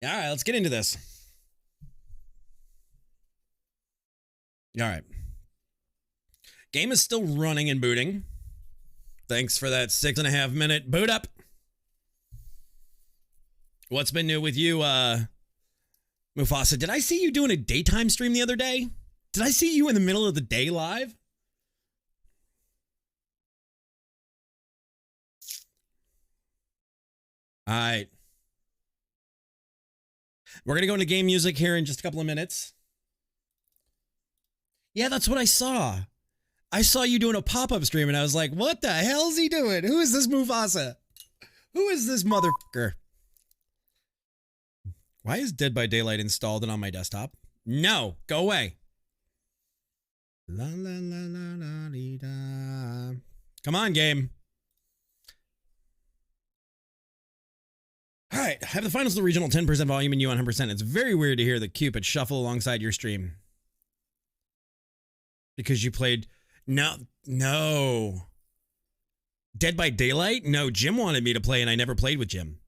All right, let's get into this. All right. Game is still running and booting. Thanks for that 6.5 minute boot up. What's been new with you, Mufasa? Did I see you doing a daytime stream the other day? Did I see you in the middle of the day live? All right. We're going to go into game music here in just a couple of minutes. Yeah, that's what I saw. I saw you doing a pop-up stream and I was like, what the hell is he doing? Who is this Mufasa? Who is this motherfucker? Why is Dead by Daylight installed and on my desktop? No, go away. La la la la la dee, da. Come on, game. All right, I have the finals of the regional 10% volume and you 100%. It's very weird to hear the Cupid shuffle alongside your stream. Because you played... No. Dead by Daylight? No, Jim wanted me to play and I never played with Jim.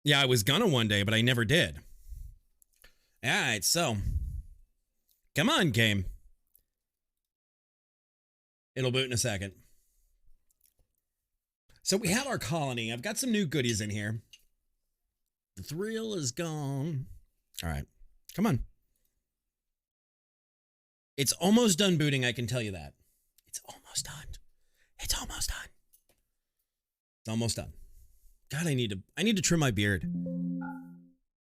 Yeah, I was gonna one day, but I never did. All right, so... Come on, game. It'll boot in a second. So we have our colony. I've got some new goodies in here. The thrill is gone. All right, come on. It's almost done booting, I can tell you that. It's almost done. It's almost done. It's almost done. God, I need to trim my beard.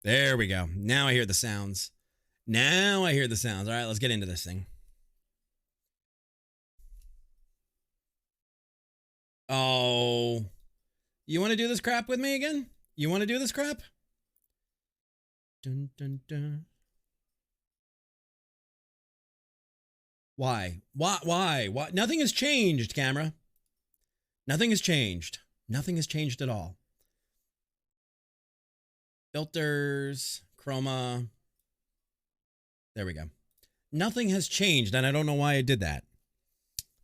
There we go. Now I hear the sounds. Now I hear the sounds. All right, let's get into this thing. Oh, you want to do this crap with me again? You want to do this crap? Dun, dun, dun. Why? Why? Nothing has changed, camera. Nothing has changed. Nothing has changed at all. Filters, chroma. There we go. Nothing has changed, and I don't know why I did that.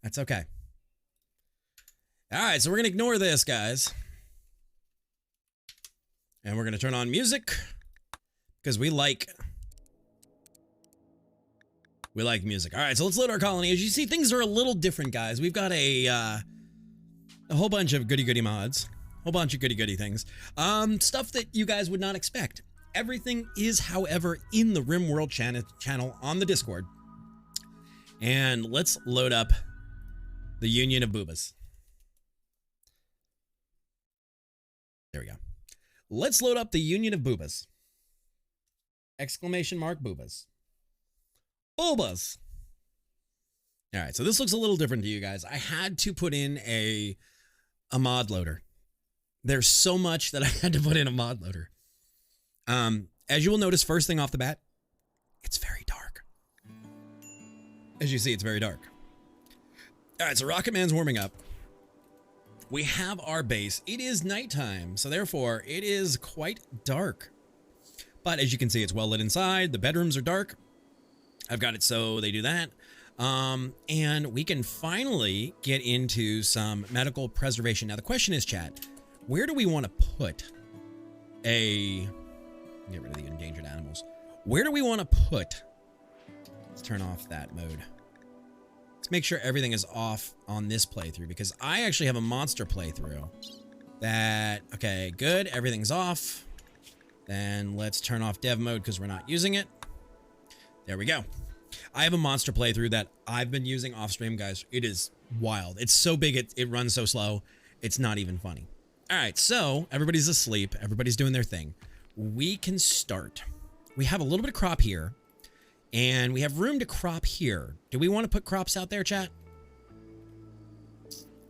That's okay. All right, so we're going to ignore this, guys. And we're going to turn on music because we like music. All right, so let's load our colony. As you see, things are a little different, guys. We've got a whole bunch of goody mods. A whole bunch of goody things. Stuff that you guys would not expect. Everything is, however, in the RimWorld channel on the Discord. And let's load up the Union of Boobas. There we go. Let's load up the Union of Boobas. Exclamation mark Boobas. Boobas. All right, so this looks a little different to you guys. I had to put in a mod loader. There's so much that I had to put in a mod loader. As you will notice, first thing off the bat, it's very dark. As you see, it's very dark. All right, so Rocket Man's warming up. We have our base. It is nighttime, so therefore it is quite dark. But as you can see, it's well lit inside. The bedrooms are dark. I've got it so they do that. And we can finally get into some medical preservation. Now, the question is, chat, where do we want to put a... Get rid of the endangered animals. Where do we want to put... Let's turn off that mode. Let's make sure everything is off on this playthrough because I actually have a monster playthrough that... Okay, good. Everything's off. Then let's turn off dev mode because we're not using it. There we go. I have a monster playthrough that I've been using off stream, guys. It is wild. It's so big, it runs so slow. It's not even funny. All right, so everybody's asleep. Everybody's doing their thing. We can start. We have a little bit of crop here, and we have room to crop here. Do we want to put crops out there, chat?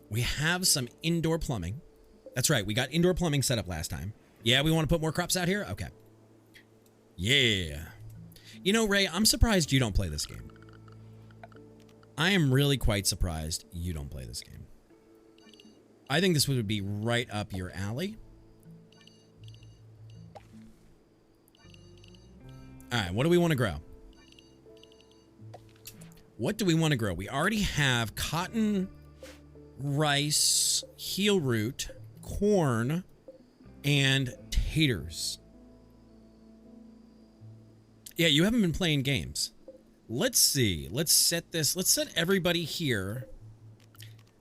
We have some indoor plumbing. That's right. We got indoor plumbing set up last time. Yeah, we want to put more crops out here? Okay. Yeah. You know, Ray, I'm surprised you don't play this game. I am really quite surprised you don't play this game. I think this would be right up your alley. All right, what do we want to grow? What do we want to grow? We already have cotton, rice, heel root, corn, and taters. Yeah, you haven't been playing games. Let's see. Let's set this. Let's set everybody here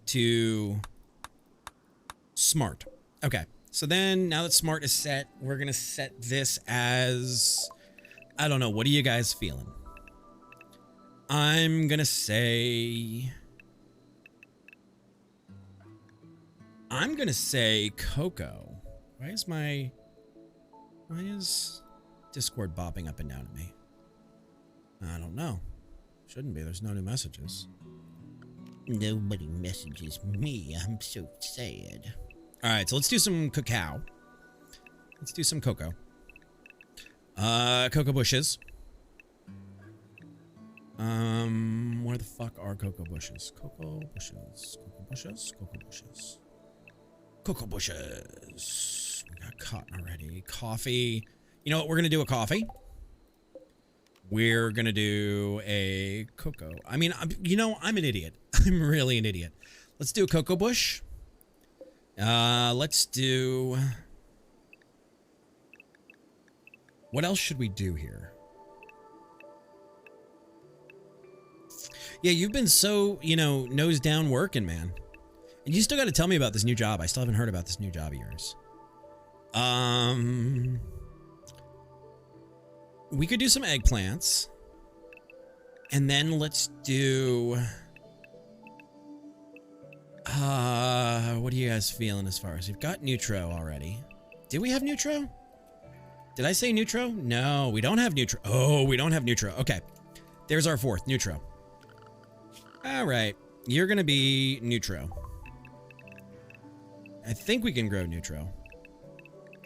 to smart. Okay. So then, now that smart is set, we're going to set this as, I don't know. What are you guys feeling? I'm going to say Coco. Why is Discord bopping up and down at me? I don't know. Shouldn't be. There's no new messages. Nobody messages me. I'm so sad. All right, so let's do some cacao. Let's do some cocoa. Cocoa bushes. Where the fuck are cocoa bushes? Cocoa bushes. Cocoa bushes. Cocoa bushes. Cocoa bushes. We got cotton already. Coffee. You know what? We're gonna do a coffee. We're gonna do a cocoa. I mean, I'm an idiot. I'm really an idiot. Let's do a cocoa bush. Let's do... What else should we do here? Yeah, you've been so, nose down working, man. And you still got to tell me about this new job. I still haven't heard about this new job of yours. We could do some eggplants. And then let's do... what are you guys feeling as far as... We've got Neutro already. Did we have Neutro? Did I say Neutro? No, we don't have Neutro. Oh, we don't have Neutro. Okay. There's our fourth, Neutro. All right. You're going to be Neutro. I think we can grow Neutro.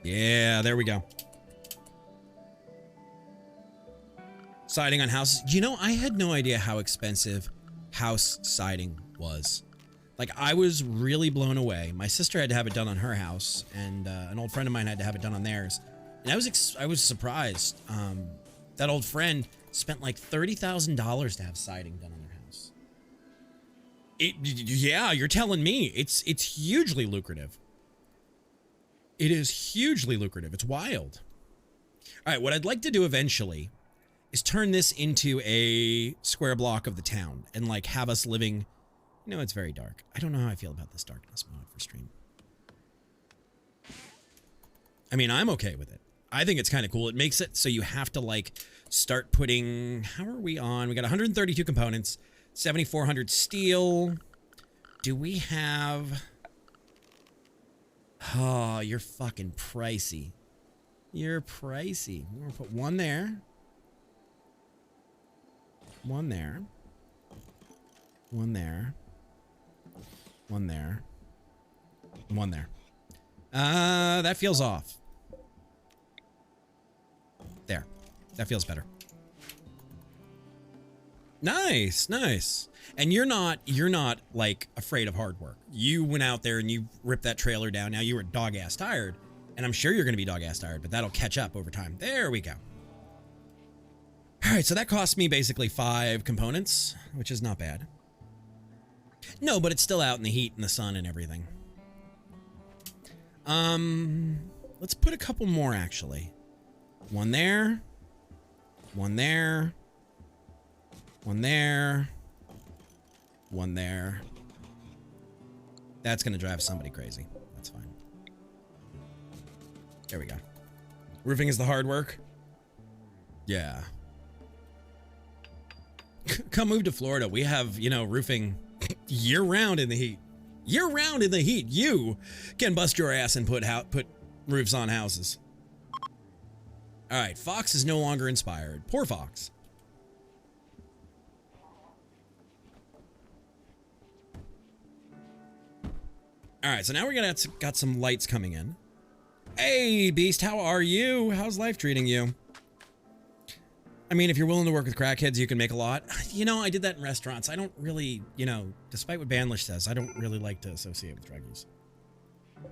Yeah, there we go. Siding on houses. I had no idea how expensive house siding was. Like, I was really blown away. My sister had to have it done on her house, and an old friend of mine had to have it done on theirs. And I was surprised. That old friend spent like $30,000 to have siding done on their house. Yeah, you're telling me. It's hugely lucrative. It is hugely lucrative. It's wild. All right, what I'd like to do eventually is turn this into a square block of the town and like have us living... it's very dark. I don't know how I feel about this darkness mod for stream. I mean, I'm okay with it. I think it's kind of cool. It makes it so you have to like start putting... How are we on? We got 132 components, 7,400 steel. Do we have... Oh, you're fucking pricey. You're pricey. We're gonna put one there. One there. One there. One there. One there. That feels off. There. That feels better. Nice, nice. And you're not like afraid of hard work. You went out there and you ripped that trailer down. Now you were dog-ass tired. And I'm sure you're going to be dog-ass tired, but that'll catch up over time. There we go. All right, so that cost me basically 5 components, which is not bad. No, but it's still out in the heat and the sun and everything. Let's put a couple more, actually. One there. One there. One there. One there. That's going to drive somebody crazy. That's fine. There we go. Roofing is the hard work. Yeah. Come move to Florida. We have, roofing year-round in the heat. Year-round in the heat. You can bust your ass and put roofs on houses. All right, Fox is no longer inspired. Poor Fox. All right, so now we got some lights coming in. Hey, Beast, how are you? How's life treating you? I mean, if you're willing to work with crackheads, you can make a lot. I did that in restaurants. I don't really, despite what Banlish says, I don't really like to associate with druggies.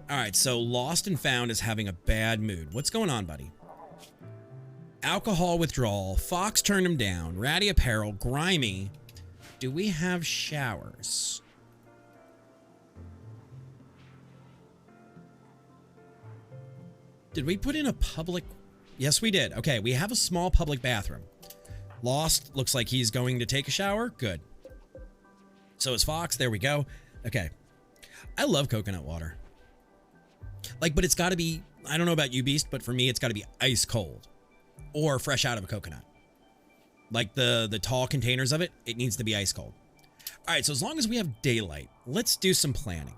All right, so Lost and Found is having a bad mood. What's going on, buddy? Alcohol withdrawal. Fox turned him down. Ratty apparel. Grimy. Do we have showers? Did we put in a public? Yes, we did. Okay, we have a small public bathroom. Lost looks like he's going to take a shower. Good. So is Fox. There we go. Okay. I love coconut water. Like, but it's got to be, I don't know about you, Beast, but for me, it's got to be ice cold or fresh out of a coconut. Like the tall containers of it, it needs to be ice cold. All right, so as long as we have daylight, let's do some planning.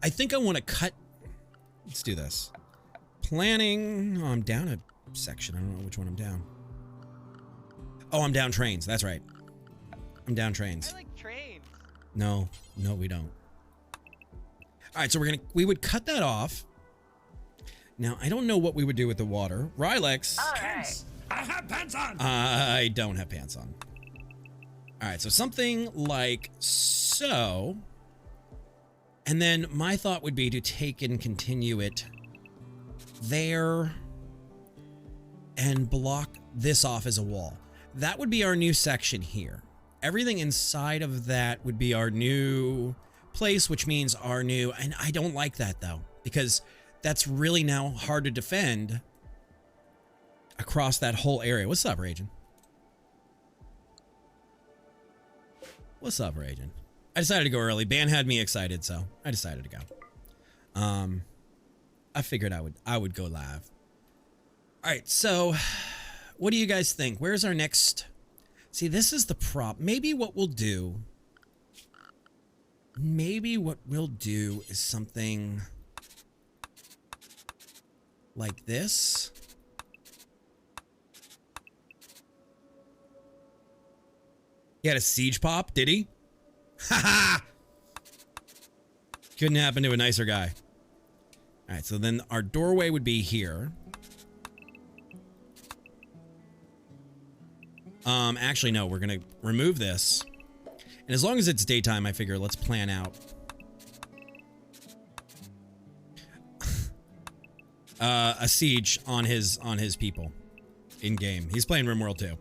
I think I want to cut. Let's do this. Planning. Oh, I'm down a section. I don't know which one I'm down. Oh, I'm down trains. That's right. I'm down trains. I like trains. No, we don't. All right, so we would cut that off. Now, I don't know what we would do with the water. Rylex. All right. I have pants on. I don't have pants on. All right, so something like so. And then my thought would be to take and continue it there and block this off as a wall. That would be our new section here. Everything inside of that would be our new place, which means our new, and I don't like that though, because that's really now hard to defend across that whole area. What's up, Ragin? What's up, Ragin? I decided to go early. Ban had me excited, so I decided to go. I figured I would go live. All right, so what do you guys think? Where's our next? See, this is the prop. Maybe what we'll do is something like this. He had a siege pop, did he? Haha! Couldn't happen to a nicer guy. All right, so then our doorway would be here. Actually, no, we're gonna remove this. And as long as it's daytime, I figure let's plan out. A siege on his people in game. He's playing RimWorld 2. Can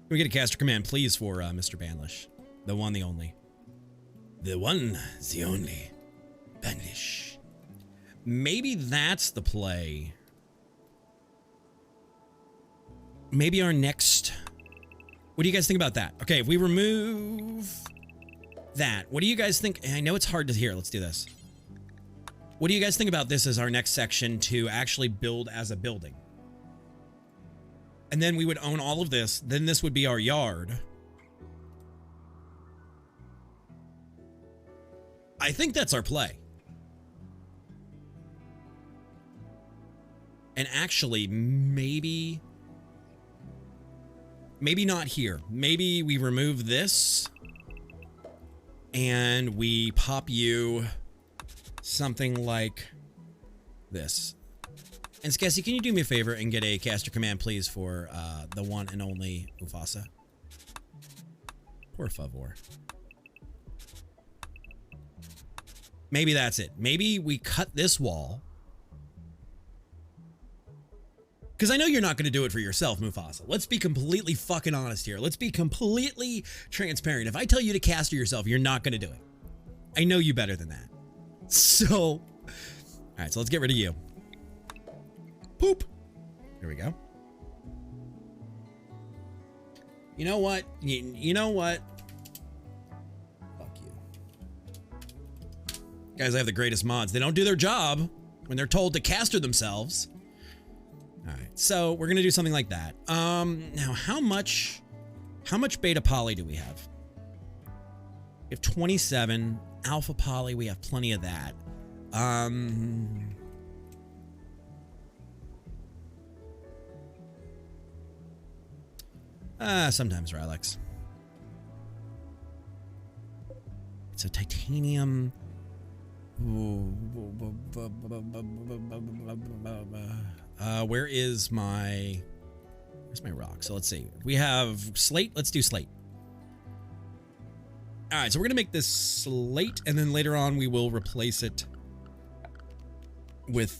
we get a caster command, please, for Mr. Banlish? The one, the only. The one, the only. Banlish. Maybe that's the play. Maybe our next... What do you guys think about that? Okay, if we remove that, what do you guys think? I know it's hard to hear. Let's do this. What do you guys think about this as our next section to actually build as a building? And then we would own all of this. Then this would be our yard. I think that's our play. And actually, maybe not here. Maybe we remove this and we pop you something like this. And Skessy, can you do me a favor and get a caster command, please, for the one and only Mufasa? Por favor. Maybe that's it. Maybe we cut this wall. Because I know you're not going to do it for yourself, Mufasa. Let's be completely fucking honest here. Let's be completely transparent. If I tell you to caster yourself, you're not going to do it. I know you better than that. So, all right, so let's get rid of you. Poop. Here we go. You know what? You know what? Fuck you. Guys, I have the greatest mods. They don't do their job when they're told to caster themselves. All right, so we're gonna do something like that. Now how much beta poly do we have? We have 27. Alpha poly, we have plenty of that. Sometimes, Rylex. It's a titanium. Where's my rock? So let's see. We have slate. Let's do slate. All right, so we're gonna make this slate, and then later on we will replace it with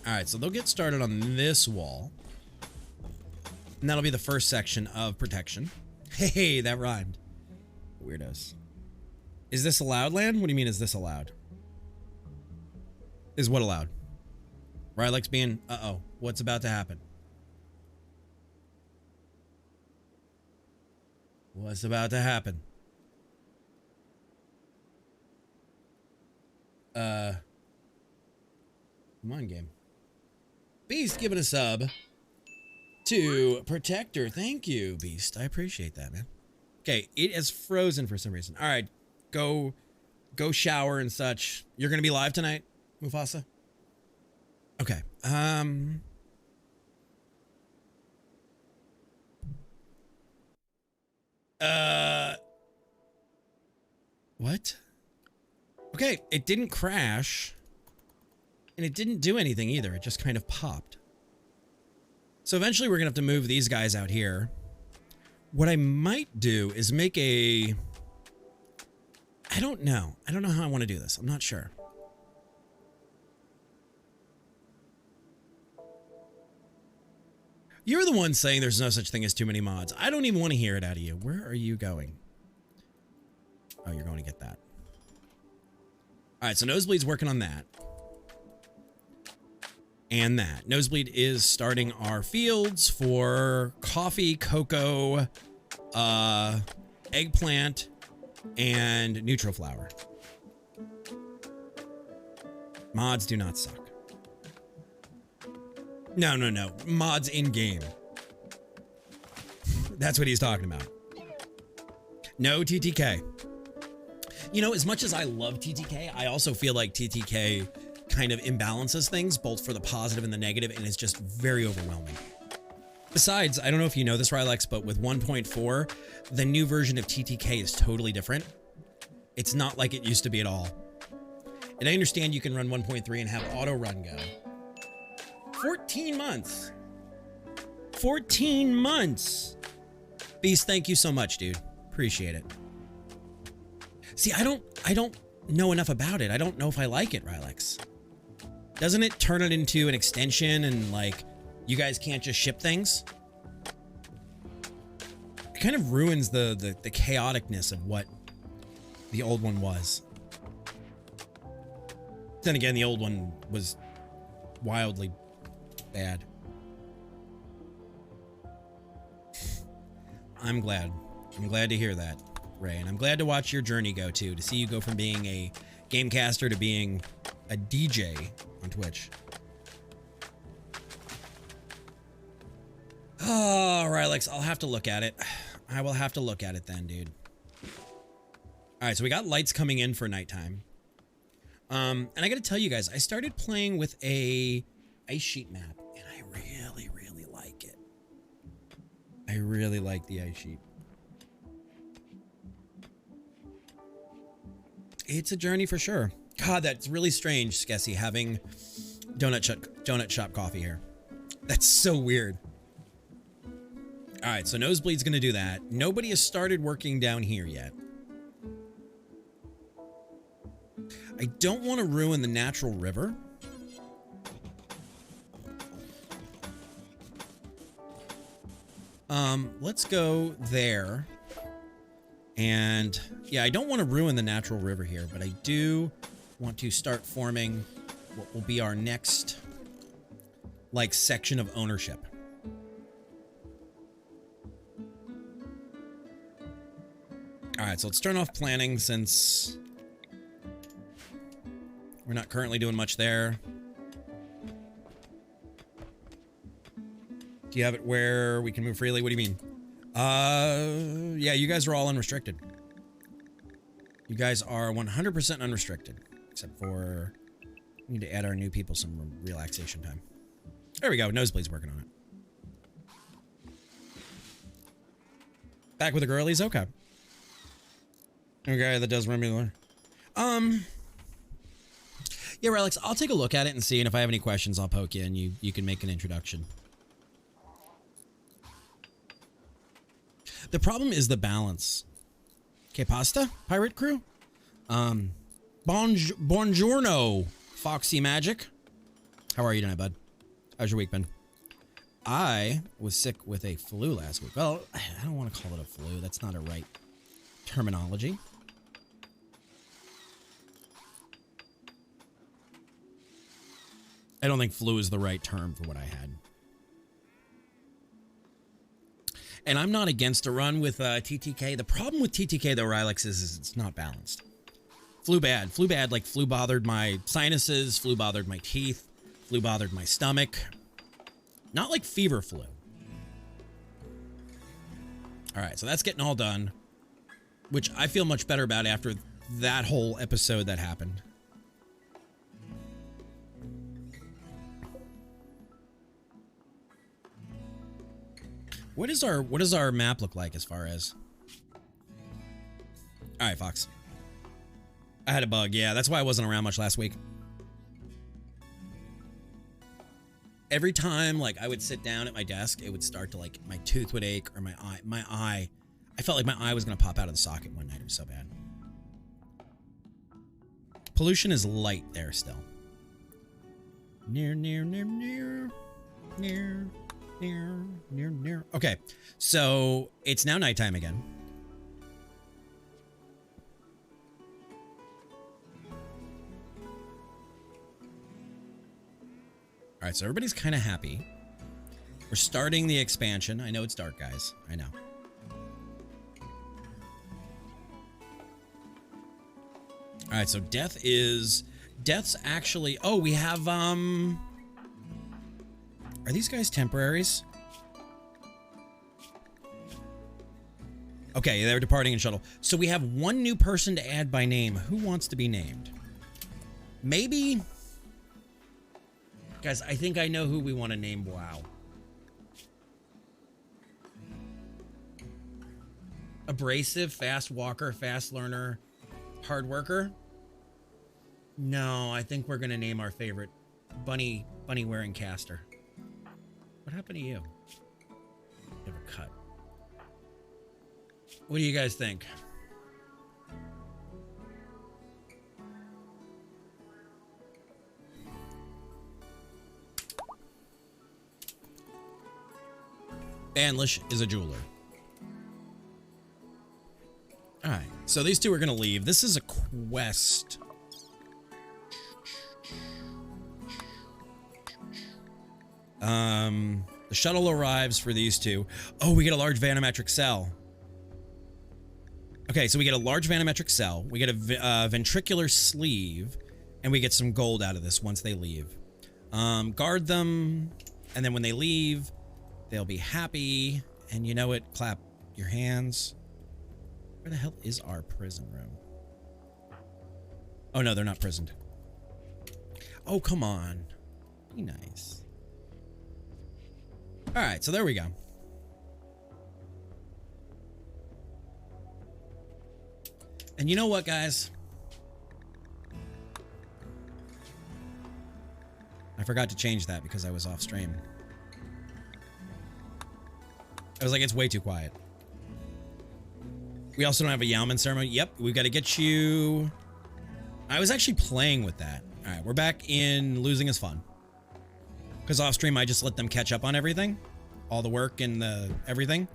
All right, so they'll get started on this wall. And that'll be the first section of protection. Hey, that rhymed. Weirdos. Is this allowed, land? What do you mean, is this allowed? Is what allowed? Rylix being, uh-oh, what's about to happen? What's about to happen? Come on, game. Beast giving a sub to Protector. Thank you, Beast. I appreciate that, man. Okay, it has frozen for some reason. All right, go shower and such. You're gonna be live tonight, Mufasa? Okay. What? Okay, it didn't crash. And it didn't do anything either. It just kind of popped. So eventually we're gonna have to move these guys out here. What I might do is make a... I don't know. I don't know how I want to do this. I'm not sure. You're the one saying there's no such thing as too many mods. I don't even want to hear it out of you. Where are you going? Oh, you're going to get that. All right, so Nosebleed's working on that. And that. Nosebleed is starting our fields for coffee, cocoa, eggplant, and neutral flower. Mods do not suck. No. Mods in-game. That's what he's talking about. No TTK. You know, as much as I love TTK, I also feel like TTK kind of imbalances things, both for the positive and the negative, and it's just very overwhelming. Besides, I don't know if you know this, Rylix, but with 1.4, the new version of TTK is totally different. It's not like it used to be at all. And I understand you can run 1.3 and have auto run go. 14 months. 14 months. Beast, thank you so much, dude. Appreciate it. See, I don't know enough about it. I don't know if I like it, Rylix. Doesn't it turn it into an extension and like you guys can't just ship things? It kind of ruins the chaoticness of what the old one was. Then again, the old one was wildly bad. I'm glad. I'm glad to hear that, Ray. And I'm glad to watch your journey go too, to see you go from being a gamecaster to being a DJ on Twitch. Oh, Rylix, I'll have to look at it. I will have to look at it then, dude. All right, so we got lights coming in for nighttime. And I got to tell you guys, I started playing with a ice sheet map, and I really, really like it. I really like the ice sheet. It's a journey for sure. God, that's really strange, Skessy, having donut shop coffee here. That's so weird. All right, so Nosebleed's gonna do that. Nobody has started working down here yet. I don't want to ruin the natural river. Let's go there. And yeah, I don't want to ruin the natural river here, but I do want to start forming what will be our next like section of ownership. All right, so let's turn off planning since we're not currently doing much there. Do you have it where we can move freely? What do you mean? Yeah, you guys are all unrestricted. You guys are 100% unrestricted, except for we need to add our new people some relaxation time. There we go. Nosebleed's working on it. Back with the girlies? Okay. Okay, that does remember. Yeah, Rylix, I'll take a look at it and see, and if I have any questions, I'll poke you and you can make an introduction. The problem is the balance. Okay, pasta? Pirate crew? Buongiorno, Foxy Magic. How are you tonight, bud? How's your week been? I was sick with a flu last week. Well, I don't want to call it a flu. That's not a right terminology. I don't think flu is the right term for what I had. And I'm not against a run with TTK. The problem with TTK, though, Rylex, is it's not balanced. Flu bad. Flu bad, like flu bothered my sinuses, flu bothered my teeth, flu bothered my stomach. Not like fever flu. All right, so that's getting all done, which I feel much better about after that whole episode that happened. What does our map look like as far as? All right, Fox. I had a bug. Yeah, that's why I wasn't around much last week. Every time, like, I would sit down at my desk, it would start to, like, my tooth would ache or my eye. I felt like my eye was going to pop out of the socket one night. It was so bad. Pollution is light there still. Near. Okay, so it's now nighttime again. All right, so everybody's kind of happy. We're starting the expansion. I know it's dark, guys. I know. All right, so death's actually... Oh, we have, Are these guys temporaries? Okay, they're departing in shuttle. So we have one new person to add by name. Who wants to be named? Maybe... Guys, I think I know who we want to name WoW. Abrasive, fast walker, fast learner, hard worker. No, I think we're going to name our favorite bunny wearing caster. What happened to you? You have a cut. What do you guys think? Banlish is a jeweler. All right, so these two are going to leave. This is a quest. The shuttle arrives for these two. Oh, we get a large vanometric cell. Okay, so we get a large vanometric cell. We get a ventricular sleeve, and we get some gold out of this once they leave. Guard them, and then when they leave, they'll be happy. And you know what? Clap your hands. Where the hell is our prison room? Oh, no, they're not prisoned. Oh, come on. Be nice. All right, so there we go. And you know what, guys? I forgot to change that because I was off stream. I was like, it's way too quiet. We also don't have a Yauman ceremony. Yep, we've got to get you... I was actually playing with that. All right, we're back in Losing is Fun. Because off stream, I just let them catch up on everything. All the work and the everything.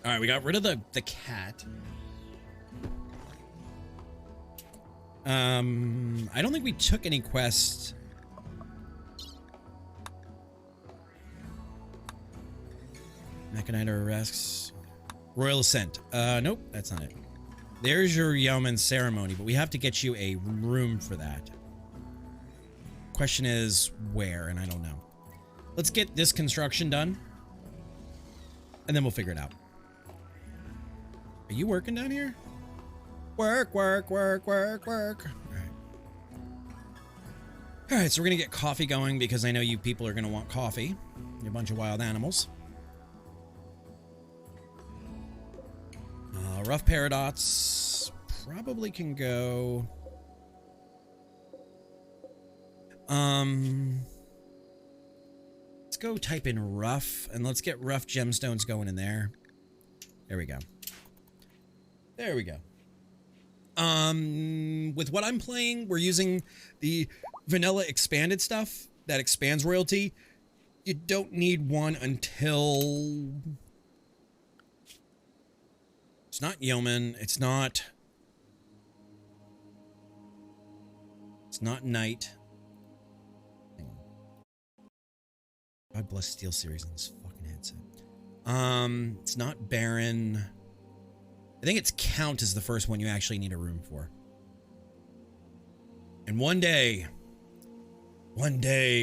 All right, we got rid of the cat. I don't think we took any quests. Mechanitor arrests. Royal Ascent. Nope, that's not it. There's your Yeoman ceremony, but we have to get you a room for that. Question is where, and I don't know. Let's get this construction done, and then we'll figure it out. Are you working down here? Work. All right, so we're going to get coffee going because I know you people are going to want coffee. You're a bunch of wild animals. Rough Paradox probably can go. Let's go type in rough and let's get rough gemstones going in there. There we go. There we go. With what I'm playing, we're using the vanilla expanded stuff that expands royalty. You don't need one until... It's not yeoman. It's not knight. Hang on. God bless Steel Series on this fucking headset. It's not baron. I think it's count is the first one you actually need a room for. And one day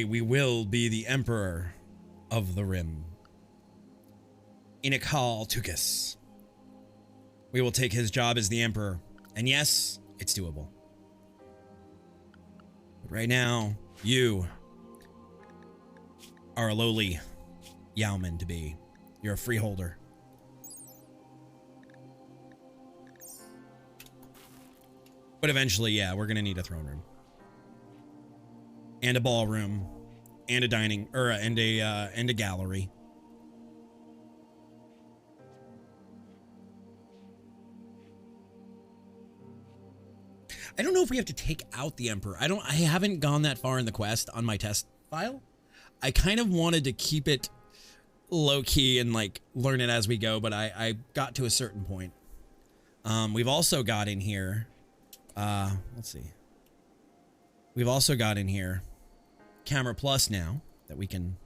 we will be the emperor of the rim. Inakal Tukis. We will take his job as the emperor. And yes, it's doable. But right now, you are a lowly Yeoman to be. You're a freeholder. But eventually, yeah, we're gonna need a throne room. And a ballroom. And a dining, or and a gallery. I don't know if we have to take out the Emperor. I haven't gone that far in the quest on my test file. I kind of wanted to keep it low key and like learn it as we go, but I got to a certain point. We've also got in here, let's see. We've also got in here Camera Plus now that we can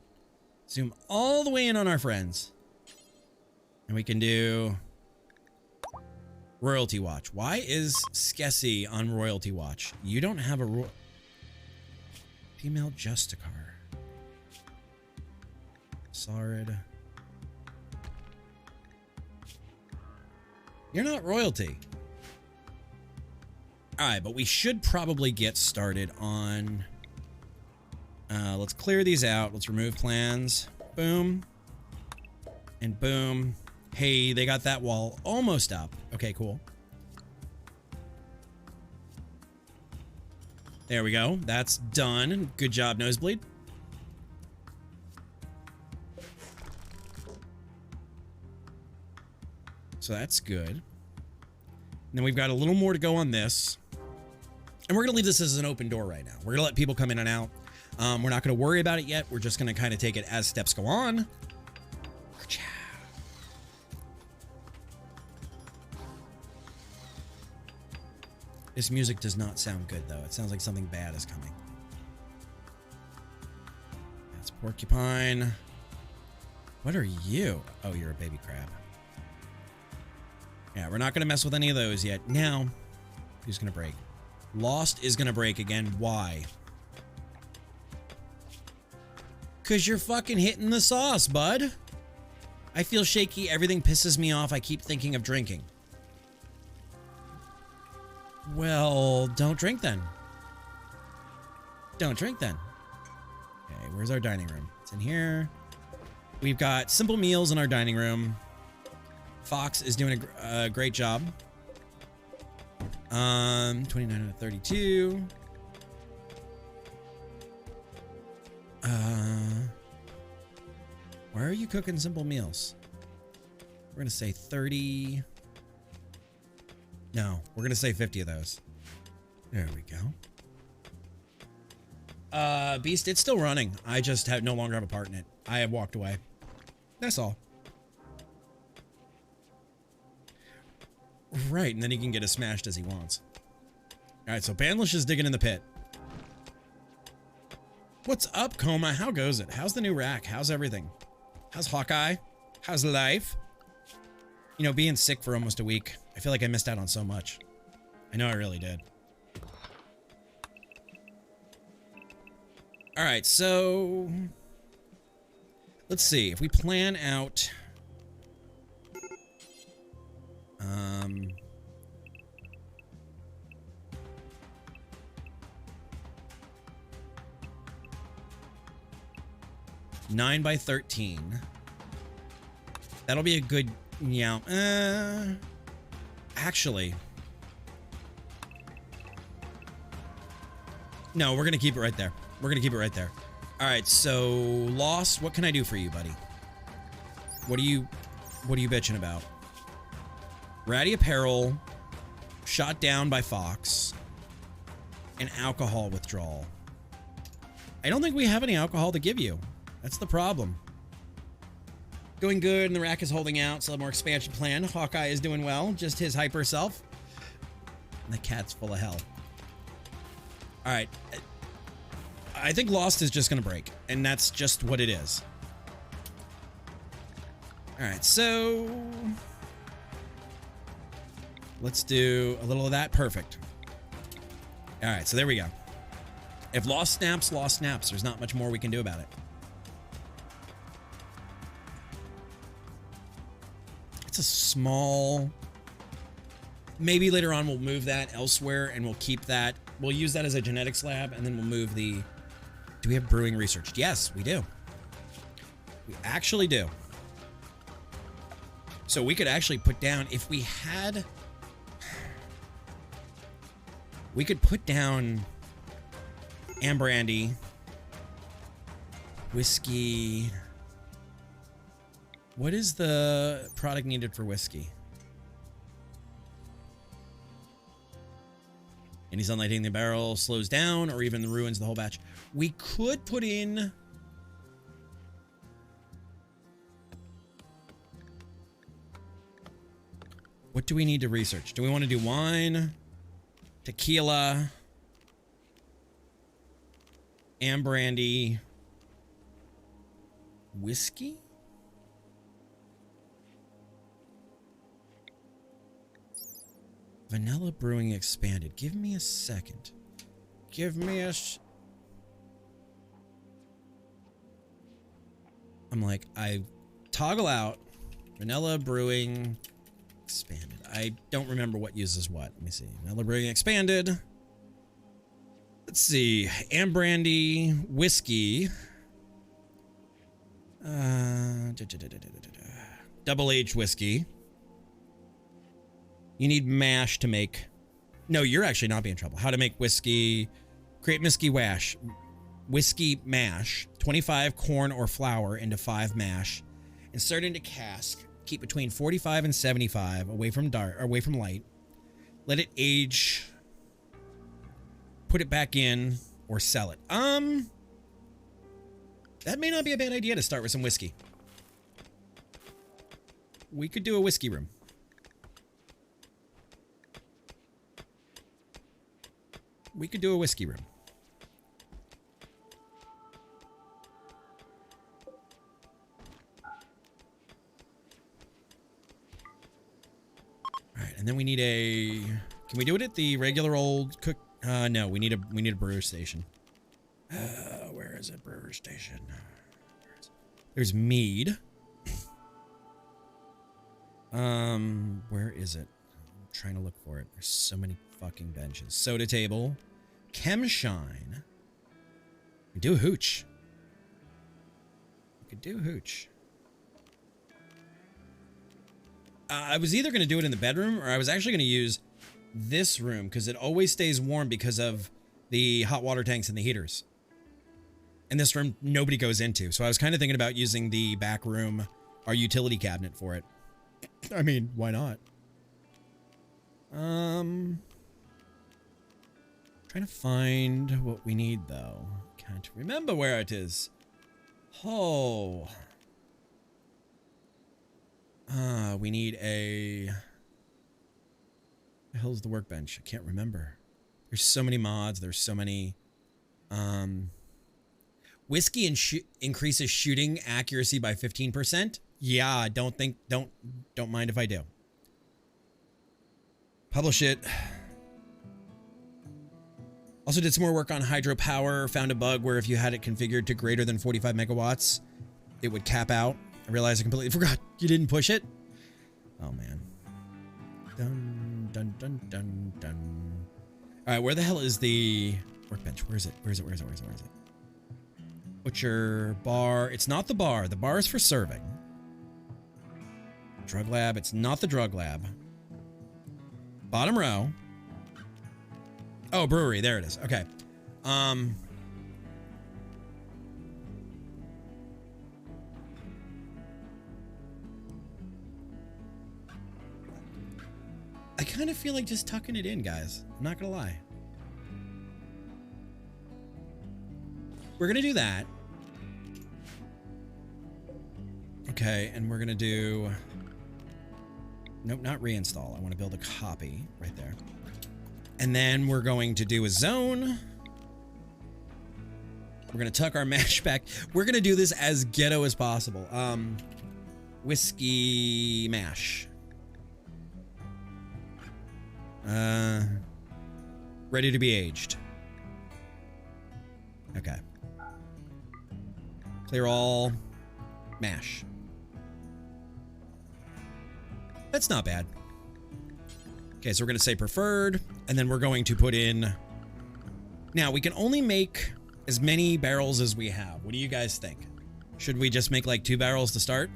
zoom all the way in on our friends. And we can do Royalty Watch. Why is Skessy on Royalty Watch? You don't have a female Justicar. Sarid. You're not royalty. Alright, but we should probably get started on... let's clear these out. Let's remove plans. Boom. And boom. Hey, they got that wall almost up. Okay, cool. There we go. That's done. Good job, Nosebleed. So that's good. And then we've got a little more to go on this. And we're going to leave this as an open door right now. We're going to let people come in and out. We're not going to worry about it yet. We're just going to kind of take it as steps go on. This music does not sound good, though. It sounds like something bad is coming. That's Porcupine. What are you? Oh, you're a baby crab. Yeah, we're not going to mess with any of those yet. Now, who's going to break? Lost is going to break again. Why? Because you're fucking hitting the sauce, bud. I feel shaky. Everything pisses me off. I keep thinking of drinking. Well, don't drink then. Don't drink then. Okay, where's our dining room? It's in here. We've got simple meals in our dining room. Fox is doing a great job. 29 out of 32. Why are you cooking simple meals? We're gonna say 30. No, we're gonna say 50 of those. There we go. Beast, it's still running. I just no longer have a part in it. I have walked away. That's all. Right, and then he can get as smashed as he wants. Alright, so Banlish is digging in the pit. What's up, Coma? How goes it? How's the new rack? How's everything? How's Hawkeye? How's life? You know, being sick for almost a week, I feel like I missed out on so much. I know I really did. Alright, so... let's see. If we plan out... 9 by 13. That'll be a good... yeah. Actually... no, we're gonna keep it right there. We're gonna keep it right there. Alright, so... Lost, what can I do for you, buddy? What are you bitching about? Ratty Apparel, shot down by Fox, and alcohol withdrawal. I don't think we have any alcohol to give you. That's the problem. Going good, and the rack is holding out. Still have more expansion plan. Hawkeye is doing well. Just his hyper self. And the cat's full of hell. All right. I think Lost is just going to break, and that's just what it is. All right, so let's do a little of that. Perfect. All right, so there we go. If Lost snaps, Lost snaps. There's not much more we can do about it. It's a small... Maybe later on we'll move that elsewhere and we'll keep that. We'll use that as a genetics lab, and then we'll move the... Do we have brewing research? Yes, we do. We actually do. So we could actually put down, if we had... We could put down Ambrandy, whiskey. What is the product needed for whiskey? Any sunlight hitting the barrel slows down or even ruins the whole batch. We could put in... What do we need to research? Do we want to do wine, tequila, Ambrandy, whiskey? Vanilla Brewing Expanded. Give me a second. Give me a... I'm like, I toggle out Vanilla Brewing Expanded. I don't remember what uses what. Let me see. Vanilla Brewing Expanded. Let's see. Ambrandy, whiskey. Double aged whiskey. You need mash to make... No, you're actually not being in trouble. How to make whiskey... Create whiskey wash. Whiskey mash. 25 corn or flour into 5 mash. Insert into cask. Keep between 45 and 75 away from dark, or away from light. Let it age. Put it back in or sell it. That may not be a bad idea to start with some whiskey. We could do a whiskey room. We could do a whiskey room. All right, and then we need a... Can we do it at the regular old cook? No, we need a brewer station. Where is it? Brewer station. There's mead. Where is it? I'm trying to look for it. There's so many fucking benches. Soda table. Chemshine. We do hooch. We could do hooch. I was either going to do it in the bedroom, or I was actually going to use this room because it always stays warm because of the hot water tanks and the heaters. And this room nobody goes into. So I was kind of thinking about using the back room, our utility cabinet for it. I mean, why not? Trying to find what we need though. Can't remember where it is. Oh. We need a... The hell's the workbench? I can't remember. There's so many mods. There's so many... Whiskey increases shooting accuracy by 15%. Yeah, don't mind if I do. Publish it. Also did some more work on hydropower. Found a bug where if you had it configured to greater than 45 megawatts, it would cap out. I realized I completely forgot you didn't push it. Oh man. Dun dun dun dun dun. All right, where the hell is the workbench? Where is it? Where is it? Where is it? Where is it? Where is it? Butcher, bar. It's not the bar. The bar is for serving. Drug lab. It's not the drug lab. Bottom row. Oh, brewery. There it is. Okay. I kind of feel like just tucking it in, guys. I'm not gonna lie. We're gonna do that. Okay, and we're gonna do... Nope, not reinstall. I want to build a copy right there. And then we're going to do a zone. We're gonna tuck our mash back. We're gonna do this as ghetto as possible. Whiskey mash. Ready to be aged. Okay. Clear all. Mash. That's not bad. Okay, so we're gonna say preferred, and then we're going to put in... Now, we can only make as many barrels as we have. What do you guys think? Should we just make like 2 barrels to start?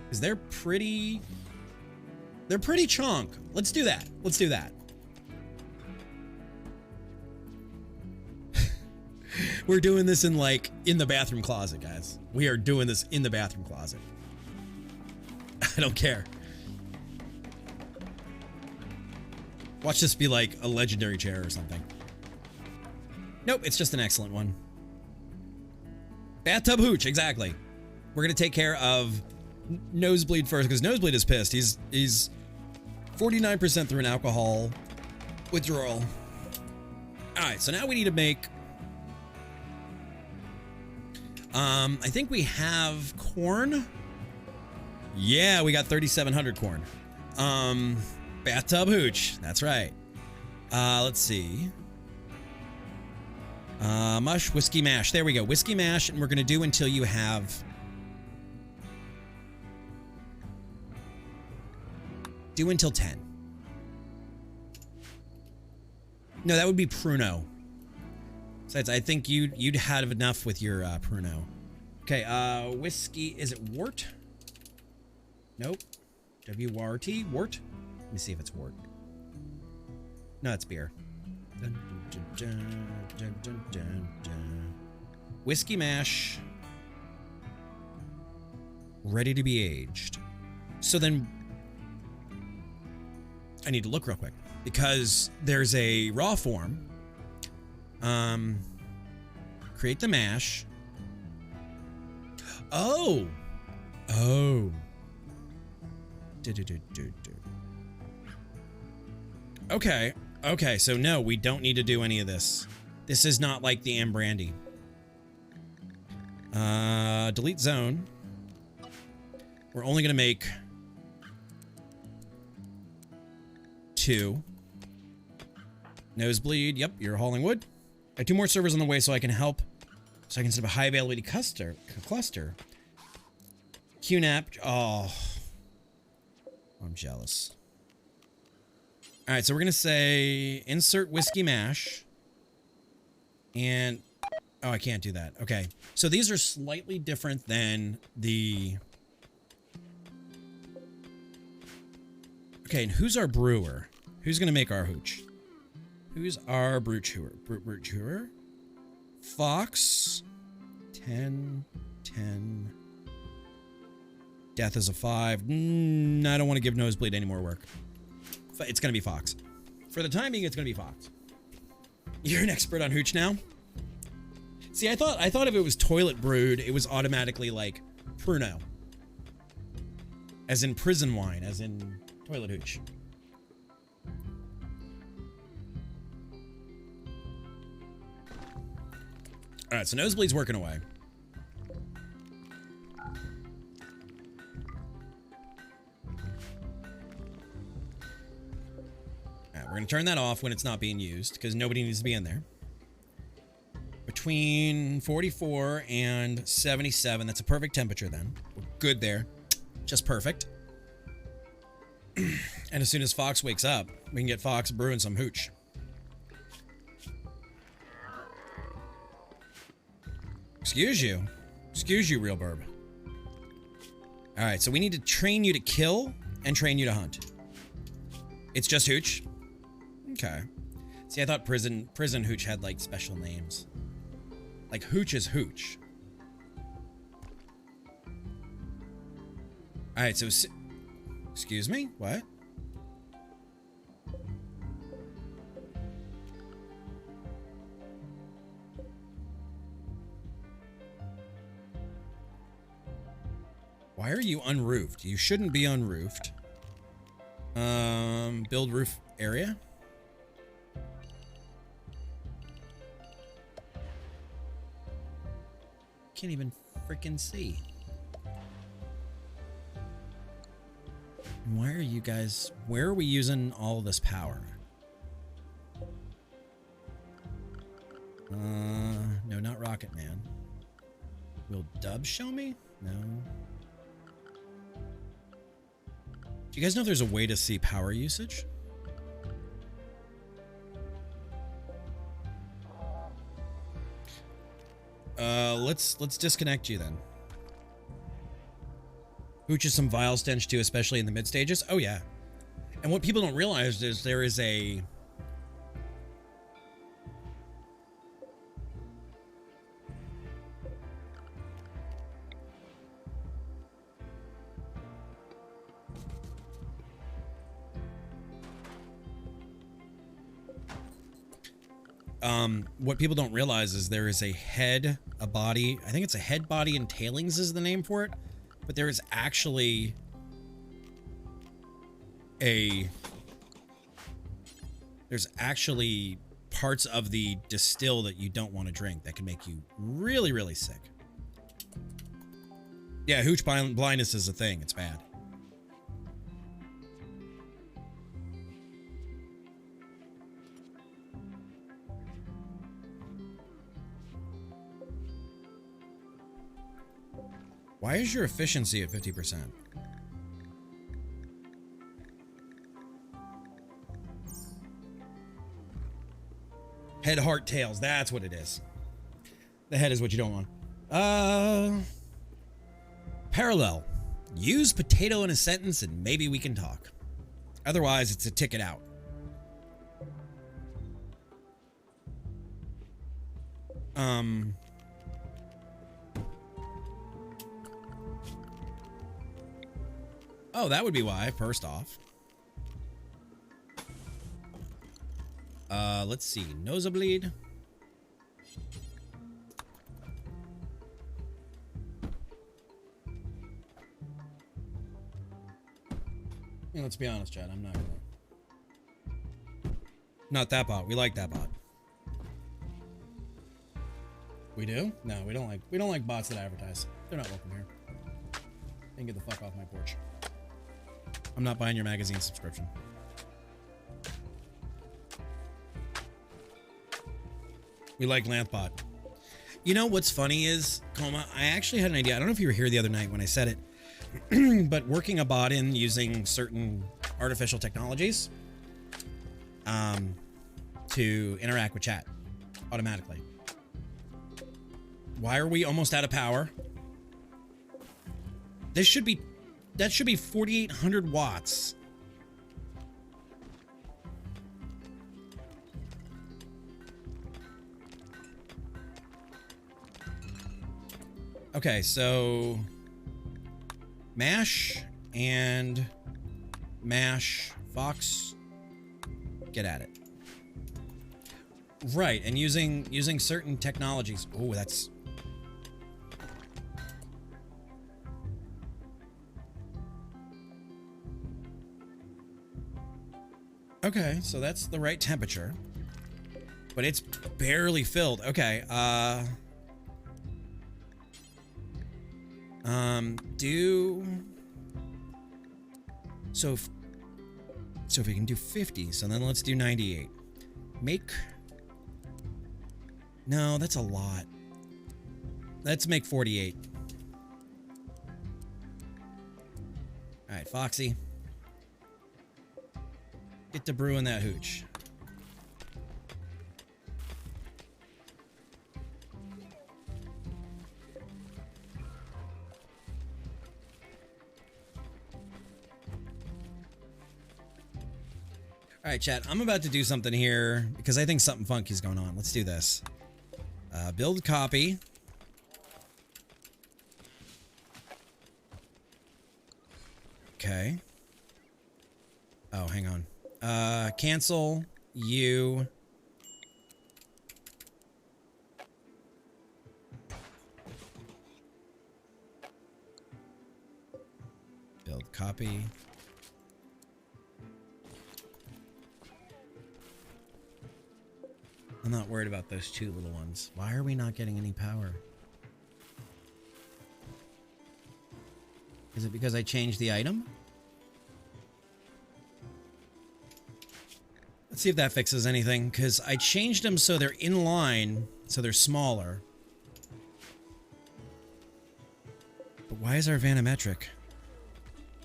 Because they're pretty chunk. Let's do that. Let's do that. We're doing this in the bathroom closet, guys. We are doing this in the bathroom closet. I don't care. Watch this be like a legendary chair or something. Nope, it's just an excellent one. Bathtub hooch, exactly. We're gonna take care of Nosebleed first, because Nosebleed is pissed. He's 49% through an alcohol withdrawal. Alright, so now we need to make... I think we have corn. Yeah, we got 3,700 corn. Bathtub hooch, that's right. Let's see. Mush, whiskey mash. There we go, whiskey mash, and we're gonna do until you have... Do until 10. No, that would be Pruno. Besides, I think you'd had enough with your Pruno. Okay, whiskey, is it wort? Nope. W-R-T, wort? Let me see if it's wort. No, it's beer. Dun, dun, dun, dun, dun, dun. Whiskey mash. Ready to be aged. So then... I need to look real quick, because there's a raw form. Create the mash. Oh. Oh. Okay. Okay, so no, we don't need to do any of this. This is not like the Ambrandy. Delete zone. We're only gonna make 2. Nosebleed. Yep, you're hauling wood. I have 2 more servers on the way so I can help. So I can set up a high availability cluster. QNAP. Oh. I'm jealous. Alright, so we're going to say insert whiskey mash. And... Oh, I can't do that. Okay. So these are slightly different than the... Okay, and who's our brewer? Who's going to make our hooch? Who's our brewer? Fox. 10. Death is a 5. I don't want to give Nosebleed any more work. It's going to be Fox. For the time being, it's going to be Fox. You're an expert on hooch now? See, I thought if it was toilet brewed, it was automatically like Pruno. As in prison wine, as in toilet hooch. Alright, so Nosebleed's working away. Alright, we're gonna turn that off when it's not being used, because nobody needs to be in there. Between 44 and 77, that's a perfect temperature then. We're good there. Just perfect. And as soon as Fox wakes up, we can get Fox brewing some hooch. Excuse you, real burb. All right, so we need to train you to kill and train you to hunt. It's just hooch? Okay. See, I thought prison hooch had like special names. Like hooch is hooch. All right, so Excuse me? What? Why are you unroofed? You shouldn't be unroofed. Build roof area. Can't even freaking see. Why are you guys... Where are we using all this power? No, not Rocket Man. Will Dub show me? No. Do you guys know if there's a way to see power usage? Let's disconnect you then. Hooch is some vile stench too, especially in the mid stages. Oh yeah. And what people don't realize is there is a what people don't realize is there is a head, a body. I think it's a head, body, and tailings is the name for it. But there is actually there's actually parts of the distill that you don't want to drink that can make you really, really sick. Yeah, hooch blindness is a thing. It's bad. Why is your efficiency at 50%? Head, heart, tails. That's what it is. The head is what you don't want. Parallel. Use potato in a sentence and maybe we can talk. Otherwise, it's a ticket out. Oh, that would be why, first off. Let's see. Nosebleed. Yeah, let's be honest, Chad. I'm not gonna... Not that bot. We like that bot. We do? No, we don't like bots that advertise. They're not welcome here. And get the fuck off my porch. I'm not buying your magazine subscription. We like Lanthbot. You know what's funny is, Coma, I actually had an idea. I don't know if you were here the other night when I said it, but working a bot in using certain artificial technologies to interact with chat automatically. Why are we almost out of power? That should be 4,800 watts. Okay, so Mash and Mash Fox, get at it. Right, and using certain technologies. Oh, that's... Okay, so that's the right temperature. But it's barely filled. Okay, So if we can do 50, so then let's do 98. No, that's a lot. Let's make 48. All right, Foxy. Get to brewing that hooch. All right, chat, I'm about to do something here because I think something funky is going on. Let's do this. Build copy. Okay. Oh, hang on. Cancel you. Build copy. I'm not worried about those two little ones. Why are we not getting any power? Is it because I changed the item? Let's see if that fixes anything, because I changed them so they're in line, so they're smaller. But why is our vanometric?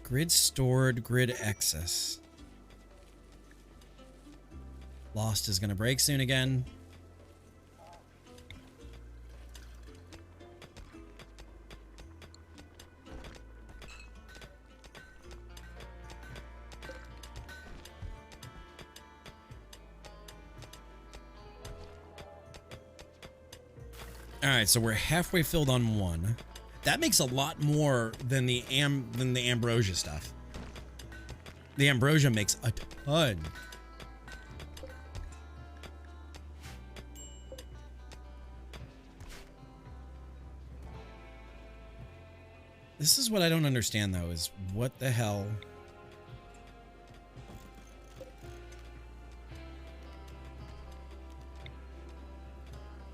Grid stored, grid excess. Lost is going to break soon again. All right, so we're halfway filled on one. That makes a lot more than the ambrosia stuff. The ambrosia makes a ton. This is what I don't understand, though, is what the hell...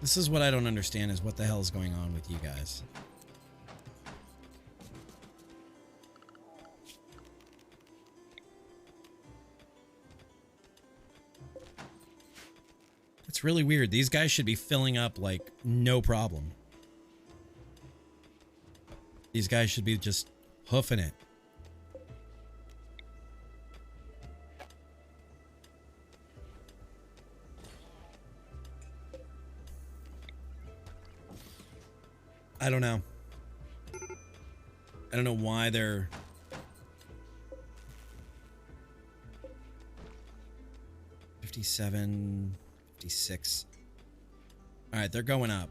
This is what I don't understand, is what the hell is going on with you guys. It's really weird. These guys should be filling up, like, no problem. These guys should be just hoofing it. I don't know. I don't know why they're... $57, $56. All right, they're going up.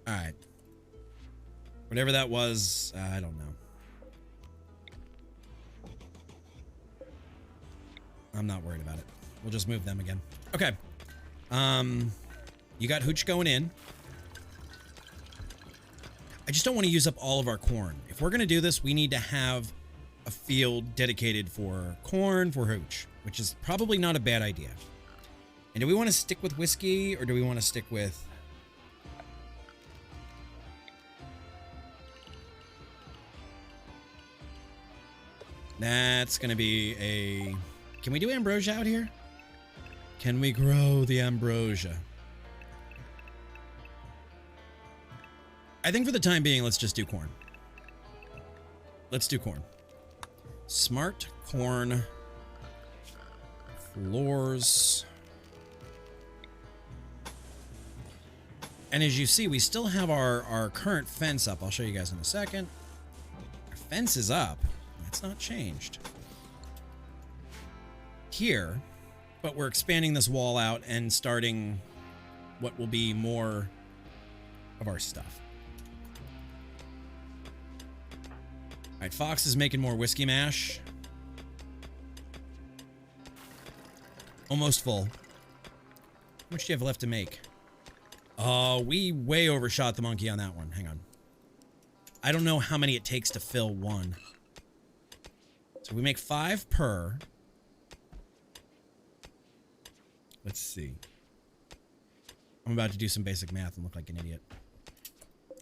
All right. Whatever that was, I don't know. I'm not worried about it. We'll just move them again. Okay. You got Hooch going in. I just don't want to use up all of our corn. If we're going to do this, we need to have a field dedicated for corn for Hooch, which is probably not a bad idea. And do we want to stick with whiskey, or do we want to stick with... That's going to be a... Can we do ambrosia out here? Can we grow the ambrosia? I think for the time being, let's just do corn. Let's do corn. Smart corn. Floors. And as you see, we still have our current fence up. I'll show you guys in a second. Our fence is up. That's not changed. Here, but we're expanding this wall out and starting what will be more of our stuff. All right, Fox is making more whiskey mash. Almost full. How much do you have left to make? Oh, we way overshot the monkey on that one. Hang on. I don't know how many it takes to fill one. So we make 5 per. Let's see. I'm about to do some basic math and look like an idiot.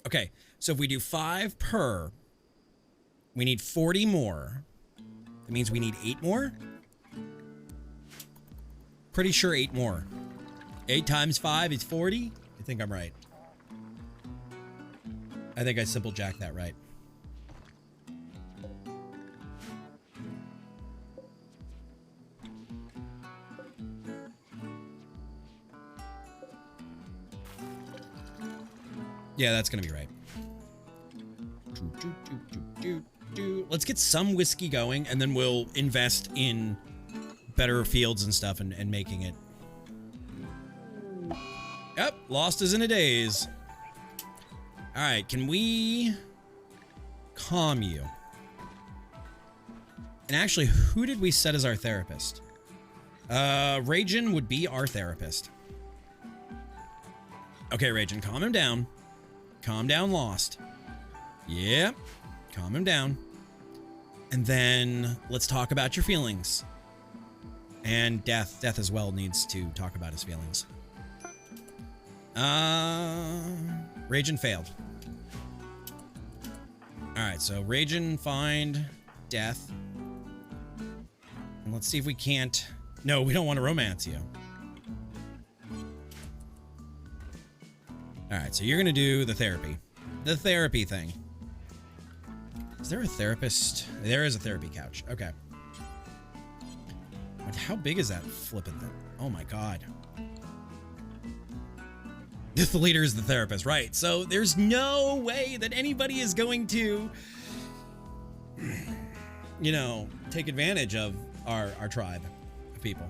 Okay, so if we do 5 per, we need 40 more. That means we need 8 more? Pretty sure 8 more. 8 times 5 is 40? I think I'm right. I think I simple jacked that right. Yeah, that's gonna be right. Let's get some whiskey going, and then we'll invest in better fields and stuff and making it. Yep, lost is in a daze. All right, can we calm you? And actually, who did we set as our therapist? Ragin would be our therapist. Okay, Ragin, calm him down. Calm down, Lost. Yep. Calm him down. And then let's talk about your feelings. And Death as well needs to talk about his feelings. Ragin failed. Alright, so Ragin, find Death. And let's see if we can't... No, we don't want to romance you. Alright, so you're going to do the therapy. The therapy thing. Is there a therapist? There is a therapy couch. Okay. But how big is that flipping thing? Oh my god. The leader is the therapist, right? So there's no way that anybody is going to, you know, take advantage of our tribe of people.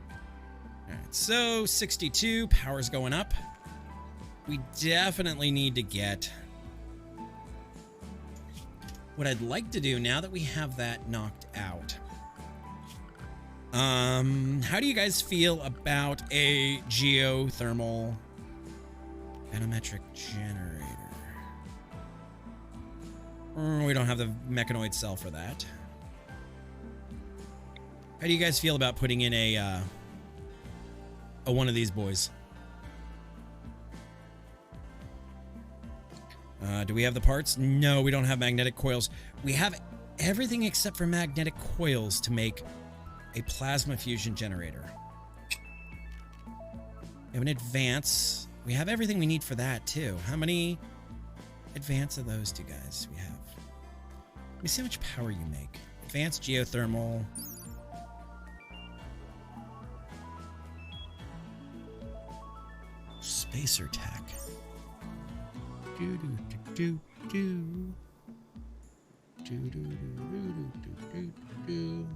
All right, so 62, power's going up. We definitely need to get... What I'd like to do now that we have that knocked out. How do you guys feel about a geothermal manometric generator? We don't have the mechanoid cell for that. How do you guys feel about putting in a one of these boys? Do we have the parts? No, we don't have magnetic coils. We have everything except for magnetic coils to make a plasma fusion generator. We have an advance. We have everything we need for that too. How many advance of those two guys we have? Let me see how much power you make. Advanced geothermal. Spacer tech. Do do do do do do do do do do.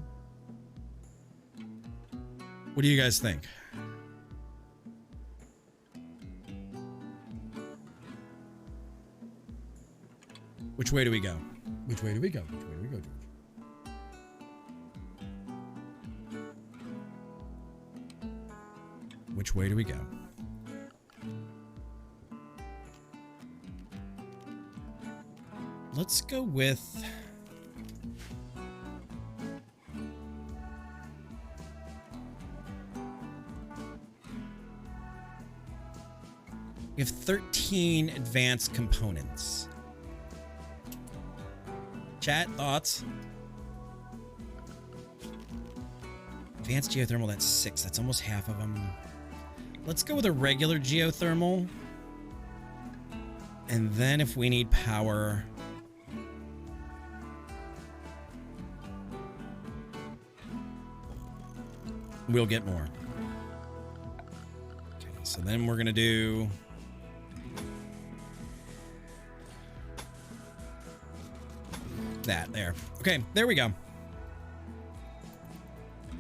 What do you guys think? Which way do we go? Which way do we go? Which way do we go, George? Which way do we go? Let's go with... We have 13 advanced components. Chat, thoughts? Advanced geothermal, that's 6. That's almost half of them. Let's go with a regular geothermal. And then if we need power... we'll get more. Okay, so then we're going to do... that there. Okay, there we go. All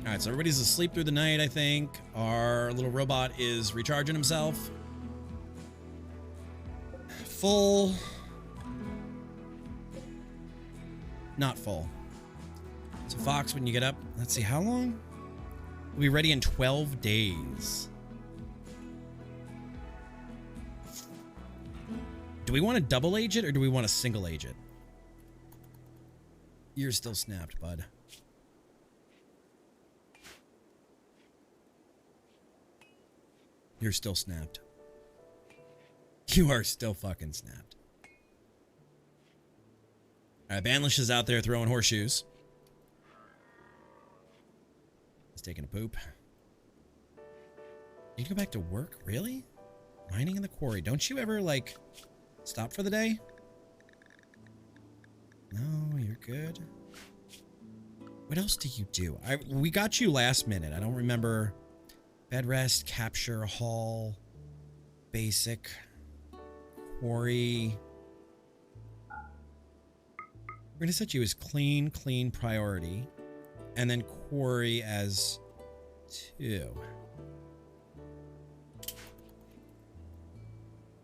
right, so everybody's asleep through the night, I think. Our little robot is recharging himself. Full. Not full. So Fox, when you get up, let's see, how long? We'll be ready in 12 days. Do we want to double age it or do we want to single age it? You're still snapped, bud. You're still snapped. You are still fucking snapped. Alright, Banlish is out there throwing horseshoes. He's taking a poop. You can go back to work? Really? Mining in the quarry. Don't you ever, like, stop for the day? No, you're good. What else do you do? We got you last minute. I don't remember. Bed rest, capture, haul, basic, quarry. We're going to set you as clean priority. And then quarry as 2.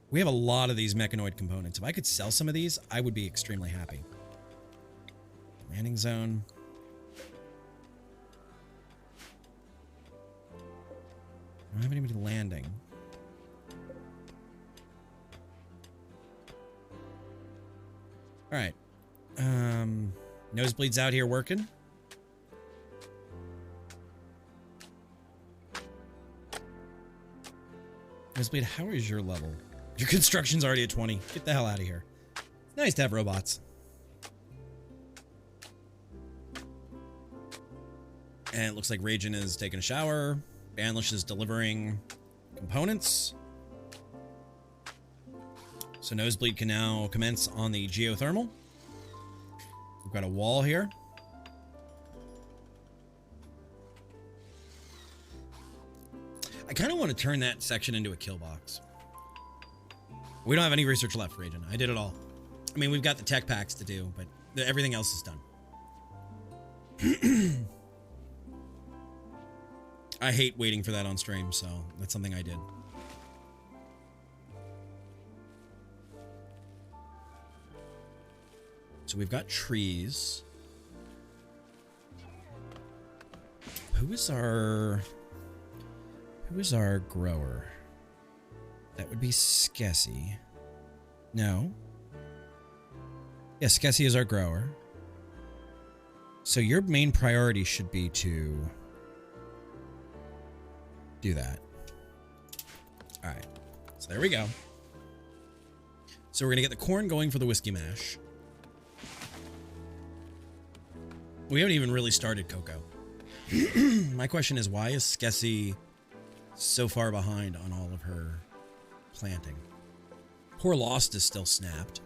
We have a lot of these mechanoid components. If I could sell some of these, I would be extremely happy. Landing zone. I don't have anybody landing. All right. Nosebleed's out here working. Nosebleed, how is your level? Your construction's already at 20. Get the hell out of here. It's nice to have robots. And it looks like Ragin is taking a shower. Banlish is delivering components. So Nosebleed can now commence on the geothermal. We've got a wall here. I kind of want to turn that section into a kill box. We don't have any research left, Ragin. I did it all. I mean, we've got the tech packs to do, but everything else is done. I hate waiting for that on stream, so that's something I did. So we've got trees. Who is our grower? That would be Skessy. No. Yeah, Skessy is our grower. So your main priority should be to do that. All right. So there we go. So we're going to get the corn going for the whiskey mash. We haven't even really started cocoa. My question is, why is Skessy so far behind on all of her planting? Poor Lost is still snapped.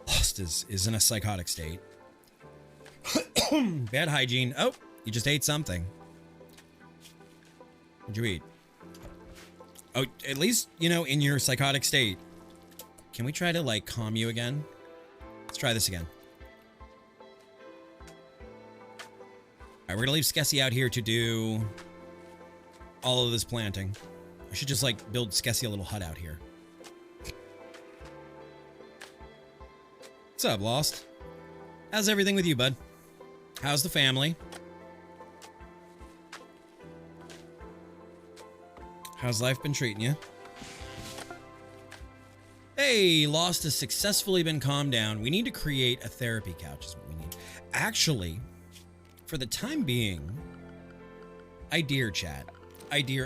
Lost is in a psychotic state. Bad hygiene. Oh, you just ate something. What'd you eat? Oh, at least, you know, in your psychotic state. Can we try to, like, calm you again? Let's try this again. All right, we're gonna leave Skessy out here to do all of this planting. I should just, like, build Skessy a little hut out here. What's up, Lost? How's everything with you, bud? How's the family? How's life been treating you? Hey, Lost has successfully been calmed down. We need to create a therapy couch is what we need. Actually, for the time being, idea chat. Idea.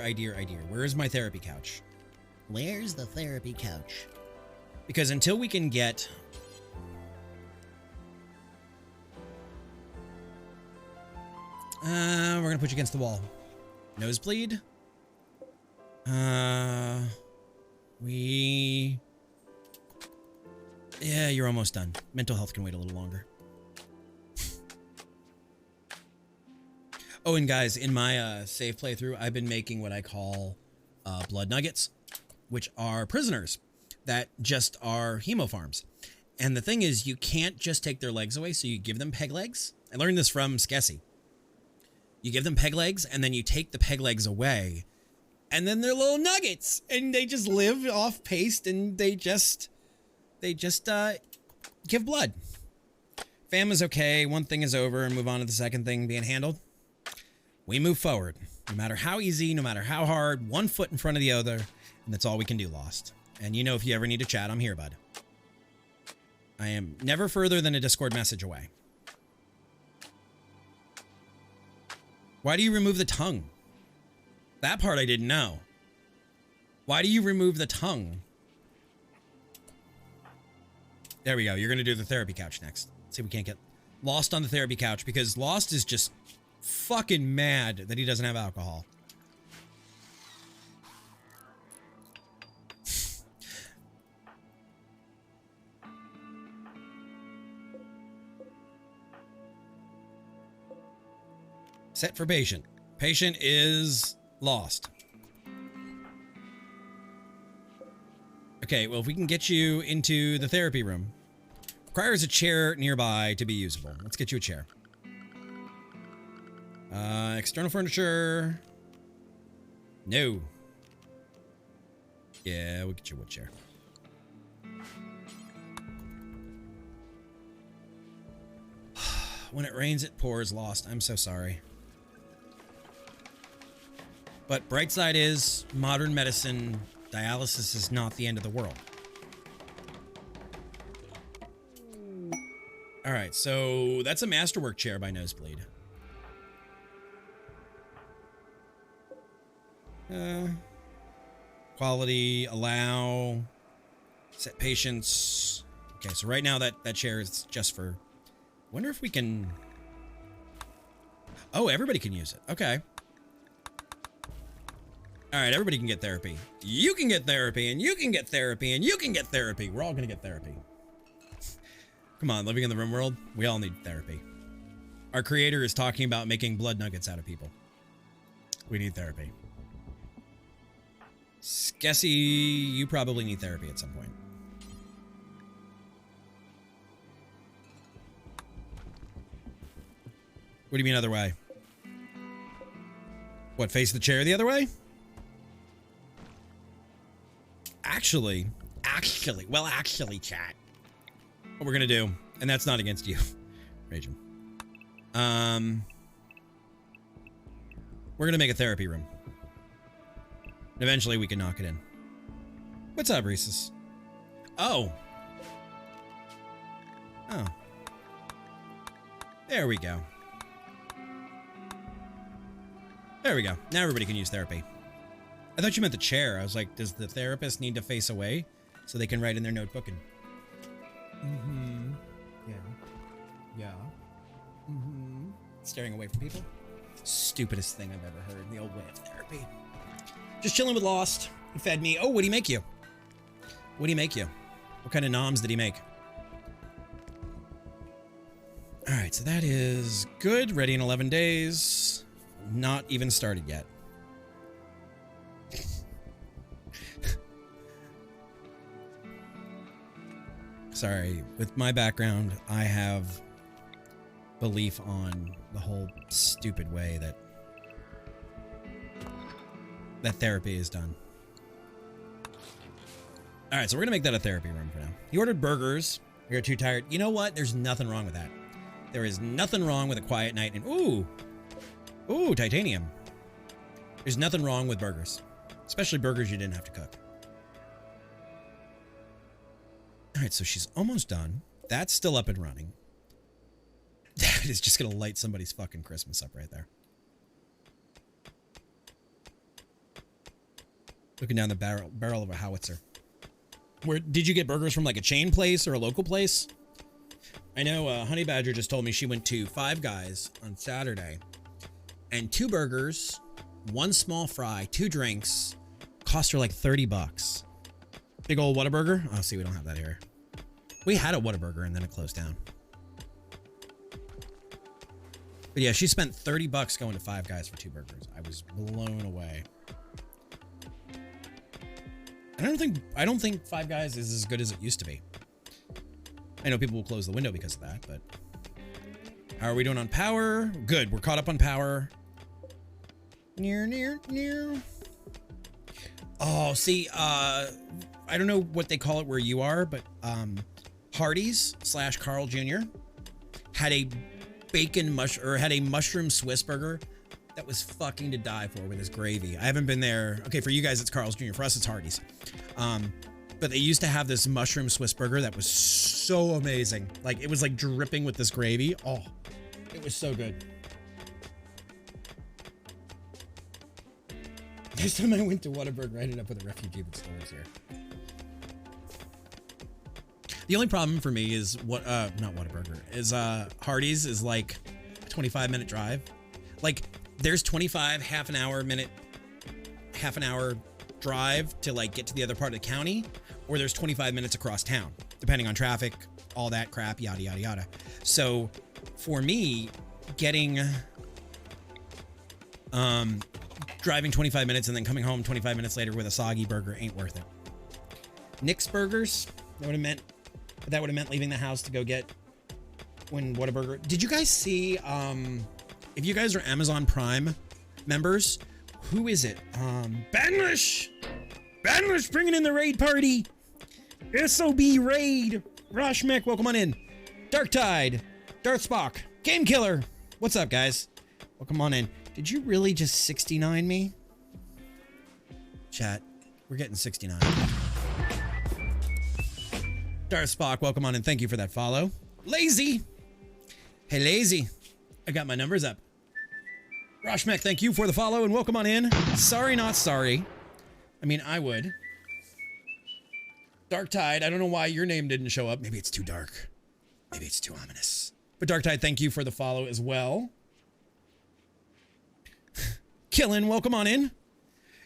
Where is my therapy couch? Where's the therapy couch? Because until we can get... we're gonna put you against the wall. Nosebleed? Yeah, you're almost done. Mental health can wait a little longer. Oh, and guys, in my save playthrough, I've been making what I call blood nuggets, which are prisoners that just are hemo farms. And the thing is, you can't just take their legs away, so you give them peg legs. I learned this from Skessy. You give them peg legs, and then you take the peg legs away, and then they're little nuggets, and they just live off paste, and they just give blood. Fam is okay. One thing is over, and move on to the second thing being handled. We move forward, no matter how easy, no matter how hard, one foot in front of the other, and that's all we can do, Lost. And you know, if you ever need to chat, I'm here, bud. I am never further than a Discord message away. Why do you remove the tongue? That part I didn't know. Why do you remove the tongue? There we go. You're going to do the therapy couch next. Let's see if we can't get Lost on the therapy couch, because Lost is just fucking mad that he doesn't have alcohol. Set for patient. Patient is Lost. Okay, well, if we can get you into the therapy room. Requires a chair nearby to be usable. Let's get you a chair. External furniture. No. Yeah, we'll get you a wood chair. When it rains, it pours. Lost. I'm so sorry. But bright side is modern medicine, dialysis is not the end of the world. All right, so that's a masterwork chair by Nosebleed. Quality, allow, set patience. Okay, so right now that chair is just for... Wonder if we can... Oh, everybody can use it. Okay. All right, everybody can get therapy. You can get therapy, and you can get therapy, and you can get therapy. We're all gonna get therapy. Come on, living in the RIM world, we all need therapy. Our creator is talking about making blood nuggets out of people. We need therapy. Skessy, you probably need therapy at some point. What do you mean other way? What, face the chair the other way? Actually, chat. What we're gonna do, and that's not against you, Rachel. We're gonna make a therapy room. And eventually we can knock it in. What's up, Reese's? Oh. Oh. There we go. There we go. Now everybody can use therapy. I thought you meant the chair. I was like, does the therapist need to face away so they can write in their notebook and... Mm-hmm. Yeah. Yeah. Mm-hmm. Staring away from people. Stupidest thing I've ever heard. The old way of therapy. Just chilling with Lost. He fed me. Oh, what'd he make you? What'd he make you? What kind of noms did he make? All right, so that is good. Ready in 11 days. Not even started yet. Sorry, with my background, I have belief on the whole stupid way that therapy is done. All right, so we're gonna make that a therapy room for now. He ordered burgers. You're too tired. You know what? There's nothing wrong with that. There is nothing wrong with a quiet night. And ooh, titanium. There's nothing wrong with burgers, especially burgers you didn't have to cook. All right, so she's almost done. That's still up and running. That is just gonna light somebody's fucking Christmas up right there. Looking down the barrel of a howitzer. Where did you get burgers from, like a chain place or a local place? I know Honey Badger just told me she went to Five Guys on Saturday, and 2 burgers, 1 small fry, 2 drinks, cost her like $30. Big old Whataburger. Oh, see, we don't have that here. We had a Whataburger and then it closed down. But yeah, she spent $30 going to Five Guys for 2 burgers. I was blown away. And I don't think Five Guys is as good as it used to be. I know people will close the window because of that, but how are we doing on power? Good, we're caught up on power. Near. Oh, see, I don't know what they call it where you are, but Hardee's / Carl Jr. had a mushroom Swiss burger that was fucking to die for with his gravy. I haven't been there. Okay, for you guys, it's Carl's Jr. For us, it's Hardee's. But they used to have this mushroom Swiss burger that was so amazing. Like, it was like dripping with this gravy. Oh, it was so good. This time I went to Whataburger, I ended up with a refugee that still lives here. The only problem for me is not Whataburger, is Hardee's is like a 25-minute drive. Like, there's 25 half an hour drive to like get to the other part of the county, or there's 25 minutes across town, depending on traffic, all that crap, yada, yada, yada. So for me, driving 25 minutes and then coming home 25 minutes later with a soggy burger ain't worth it. Nick's Burgers, that would have meant leaving the house to go get Whataburger. Did you guys see, if you guys are Amazon Prime members, who is it? Banlish bringing in the raid party. SOB raid. Roshmek, welcome on in. Dark Tide, Darth Spock, Game Killer. What's up, guys? Welcome on in. Did you really just 69 me? Chat, we're getting 69. Darth Spock, welcome on in. Thank you for that follow. Lazy. Hey, Lazy. I got my numbers up. Roshmek, thank you for the follow and welcome on in. Sorry, not sorry. I mean, I would. Dark Tide, I don't know why your name didn't show up. Maybe it's too dark. Maybe it's too ominous. But Dark Tide, thank you for the follow as well. Killin, welcome on in.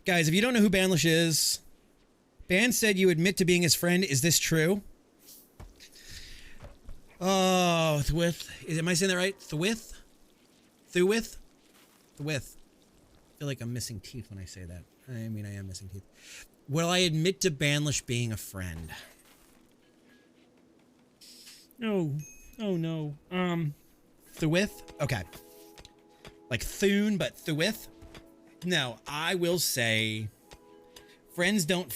Guys, if you don't know who Banlish is, Ban said you admit to being his friend. Is this true? Oh, Thwith. Am I saying that right? Thwith? Thwith? Thwith. I feel like I'm missing teeth when I say that. I mean, I am missing teeth. Will I admit to Banlish being a friend? No. Oh, no. Thwith? Okay. Like Thune, but Thwith? No, I will say friends don't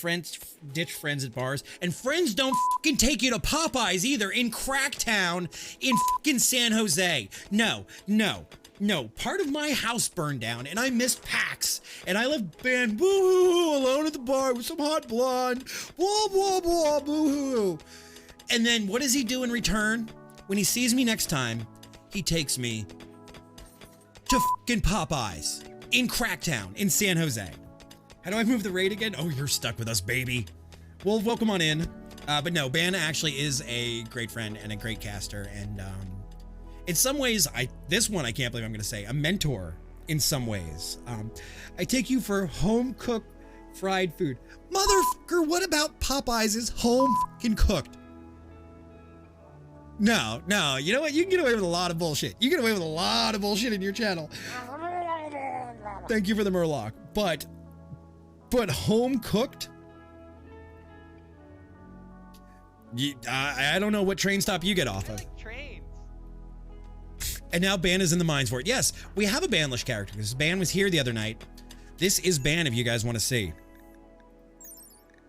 ditch friends at bars, and friends don't fucking take you to Popeyes either in Cracktown in fucking San Jose. No. Part of my house burned down, and I missed PAX, and I left Ban boo-hoo alone at the bar with some hot blonde. Blah, blah, blah, boo-hoo. And then what does he do in return? When he sees me next time, he takes me to fucking Popeyes in Cracktown in San Jose. How do I move the raid again? Oh, you're stuck with us, baby. Well, welcome on in. But no, Ban actually is a great friend and a great caster. And in some ways, this one I can't believe I'm going to say, a mentor in some ways. I take you for home-cooked fried food. Motherfucker, what about Popeyes is home-fucking cooked? No, you know what? You can get away with a lot of bullshit. You get away with a lot of bullshit in your channel. Thank you for the Murloc. But home cooked? I don't know what train stop you get off of. Like trains. And now Ban is in the mines for it. Yes, we have a Banlish character because Ban was here the other night. This is Ban if you guys want to see.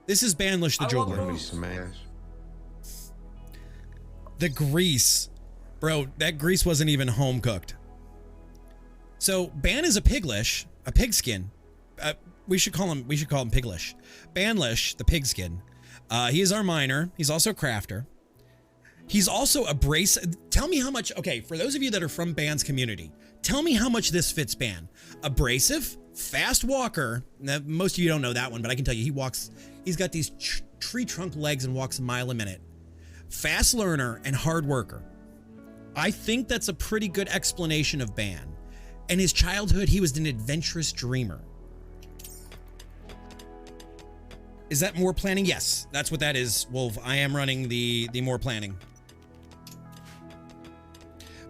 This is Banlish the Jeweler. The grease. Bro, that grease wasn't even home cooked. So Ban is a piglish, a pigskin. We should call him Piglish. Banlish, the pigskin. He is our miner. He's also a crafter. He's also a brace. Tell me how much. Okay, for those of you that are from Ban's community, tell me how much this fits Ban. Abrasive, fast walker. Now, most of you don't know that one, but I can tell you he's got these tree trunk legs and walks a mile a minute. Fast learner and hard worker. I think that's a pretty good explanation of Ban. In his childhood, he was an adventurous dreamer. Is that more planning? Yes, that's what that is, Wolf. I am running the more planning.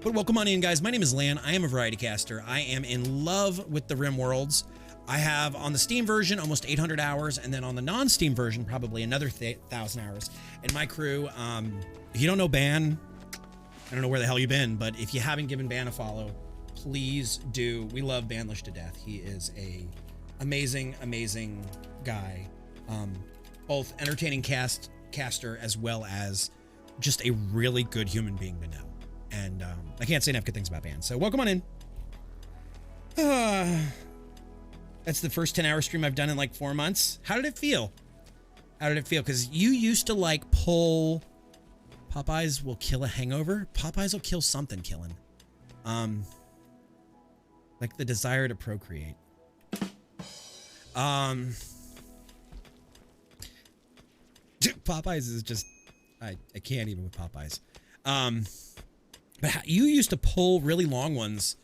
But welcome on in, guys. My name is Lan. I am a variety caster. I am in love with the Rim Worlds. I have on the Steam version almost 800 hours, and then on the non-Steam version probably another 1,000 hours. And my crew, if you don't know Ban, I don't know where the hell you've been, but if you haven't given Ban a follow, please do. We love Banlish to death. He is a amazing guy. Both entertaining caster as well as just a really good human being to know. And I can't say enough good things about Ban. So welcome on in. That's the first 10-hour stream I've done in like 4 months. How did it feel? Because you used to like pull Popeyes will kill a hangover. Popeyes will kill something killing. Like the desire to procreate. Popeyes is just, I can't even with Popeyes. But you used to pull really long ones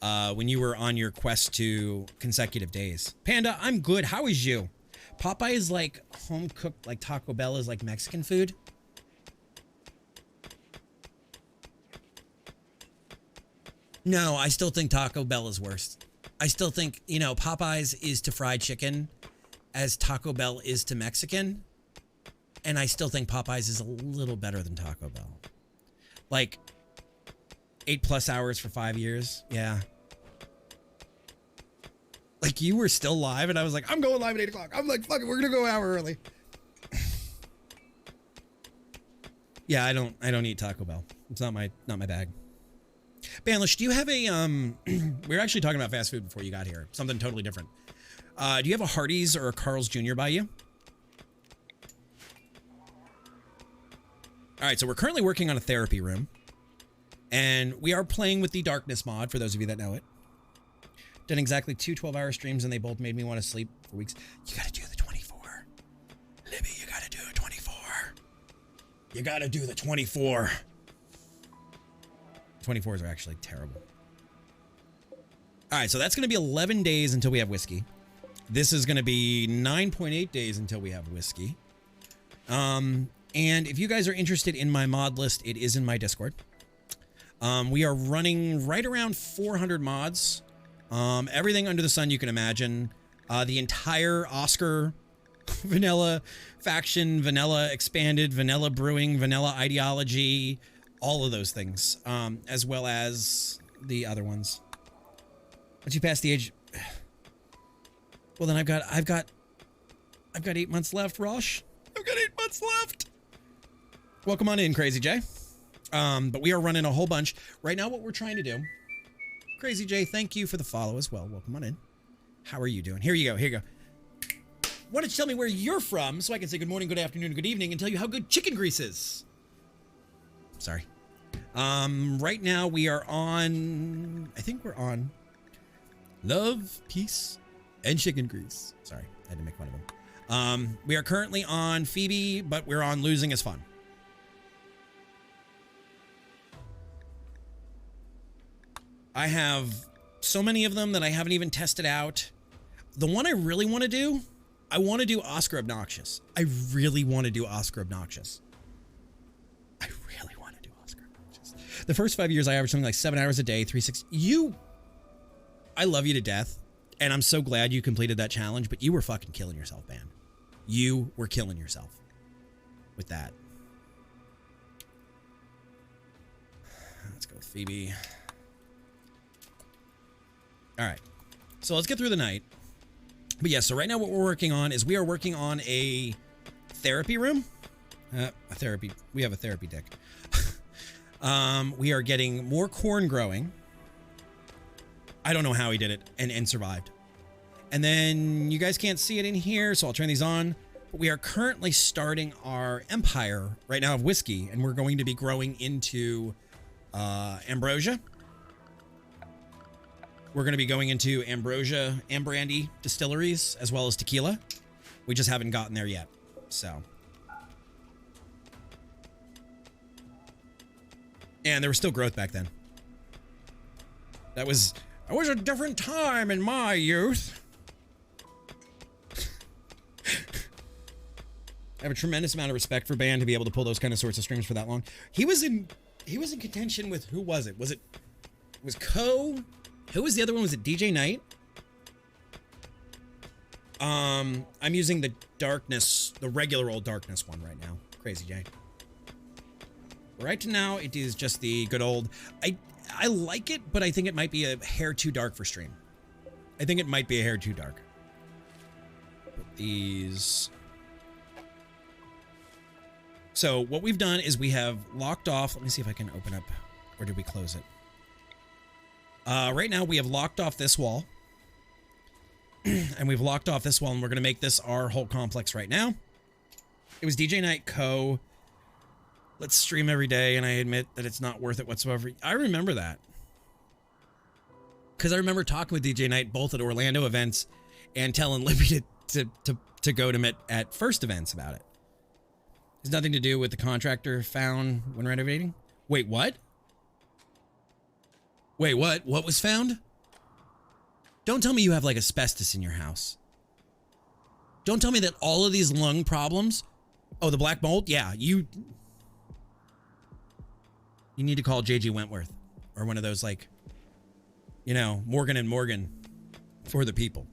when you were on your quest to consecutive days. Panda, I'm good. How is you? Popeye is like home cooked, like Taco Bell is like Mexican food. No, I still think Taco Bell is worse. I still think, you know, Popeyes is to fried chicken as Taco Bell is to Mexican. And I still think Popeyes is a little better than Taco Bell. Like 8+ hours for 5 years. Yeah. Like you were still live and I was like, I'm going live at 8 o'clock. I'm like, fuck it, we're gonna go an hour early. Yeah, I don't eat Taco Bell. It's not my bag. Banlish, do you have a we were actually talking about fast food before you got here. Something totally different. Do you have a Hardee's or a Carl's Jr. by you? All right, so we're currently working on a therapy room, and we are playing with the Darkness mod, for those of you that know it. Done exactly 2 12-hour streams, and they both made me want to sleep for weeks. You gotta do the 24. Libby, you gotta do a 24. You gotta do the 24. 24s are actually terrible. All right, so that's gonna be 11 days until we have whiskey. This is gonna be 9.8 days until we have whiskey. And if you guys are interested in my mod list, it is in my Discord. We are running right around 400 mods. Everything under the sun you can imagine. The entire Oscar vanilla faction, vanilla expanded, vanilla brewing, vanilla ideology, all of those things, as well as the other ones. Once you pass the age, well then I've got 8 months left, Rosh. I've got 8 months left. Welcome on in, Crazy J. But we are running a whole bunch. Right now what we're trying to do, Crazy J, thank you for the follow as well. Welcome on in. How are you doing? Here you go, here you go. Why don't you tell me where you're from so I can say good morning, good afternoon, good evening, and tell you how good chicken grease is. Sorry. Right now we are on, I think we're on Love, Peace, and Chicken Grease. Sorry, I had to make fun of him. We are currently on Phoebe, but we're on Losing is Fun. I have so many of them that I haven't even tested out. The one I really want to do, I want to do Oscar Obnoxious. I really want to do Oscar Obnoxious. I really want to do Oscar Obnoxious. The first 5 years I averaged something like 7 hours a day, 360. I love you to death, and I'm so glad you completed that challenge, but you were fucking killing yourself, man. You were killing yourself with that. Let's go with Phoebe. All right, so let's get through the night. But yeah, so right now what we're working on is we are working on a therapy room. We have a therapy deck. We are getting more corn growing. I don't know how he did it and survived. And then you guys can't see it in here, so I'll turn these on. But we are currently starting our empire right now of whiskey, and we're going to be growing into ambrosia. We're going to be going into ambrosia and brandy distilleries as well as tequila. We just haven't gotten there yet. So. And there was still growth back then. That was a different time in my youth. I have a tremendous amount of respect for Ban to be able to pull those kind of sorts of streams for that long. He was in contention with, who was it? It was Co? Who was the other one? Was it DJ Knight? I'm using the darkness, the regular old darkness one right now. Crazy J. Right now, it is just the good old. I like it, but I think it might be a hair too dark for stream. I think it might be a hair too dark. Put these. So what we've done is we have locked off. Let me see if I can open up, or did we close it? Right now we have locked off this wall. And we've locked off this wall, and we're going to make this our whole complex right now. It was DJ Knight Co. Let's stream every day, and I admit that it's not worth it whatsoever. I remember that. Because I remember talking with DJ Knight both at Orlando events and telling Libby to go to Met at first events about it. It's nothing to do with the contractor found when renovating. Wait, what? Wait, what? What was found? Don't tell me you have like asbestos in your house. Don't tell me that all of these lung problems. Oh, the black mold? Yeah, you need to call JG Wentworth or one of those, like, you know, Morgan and Morgan for the people.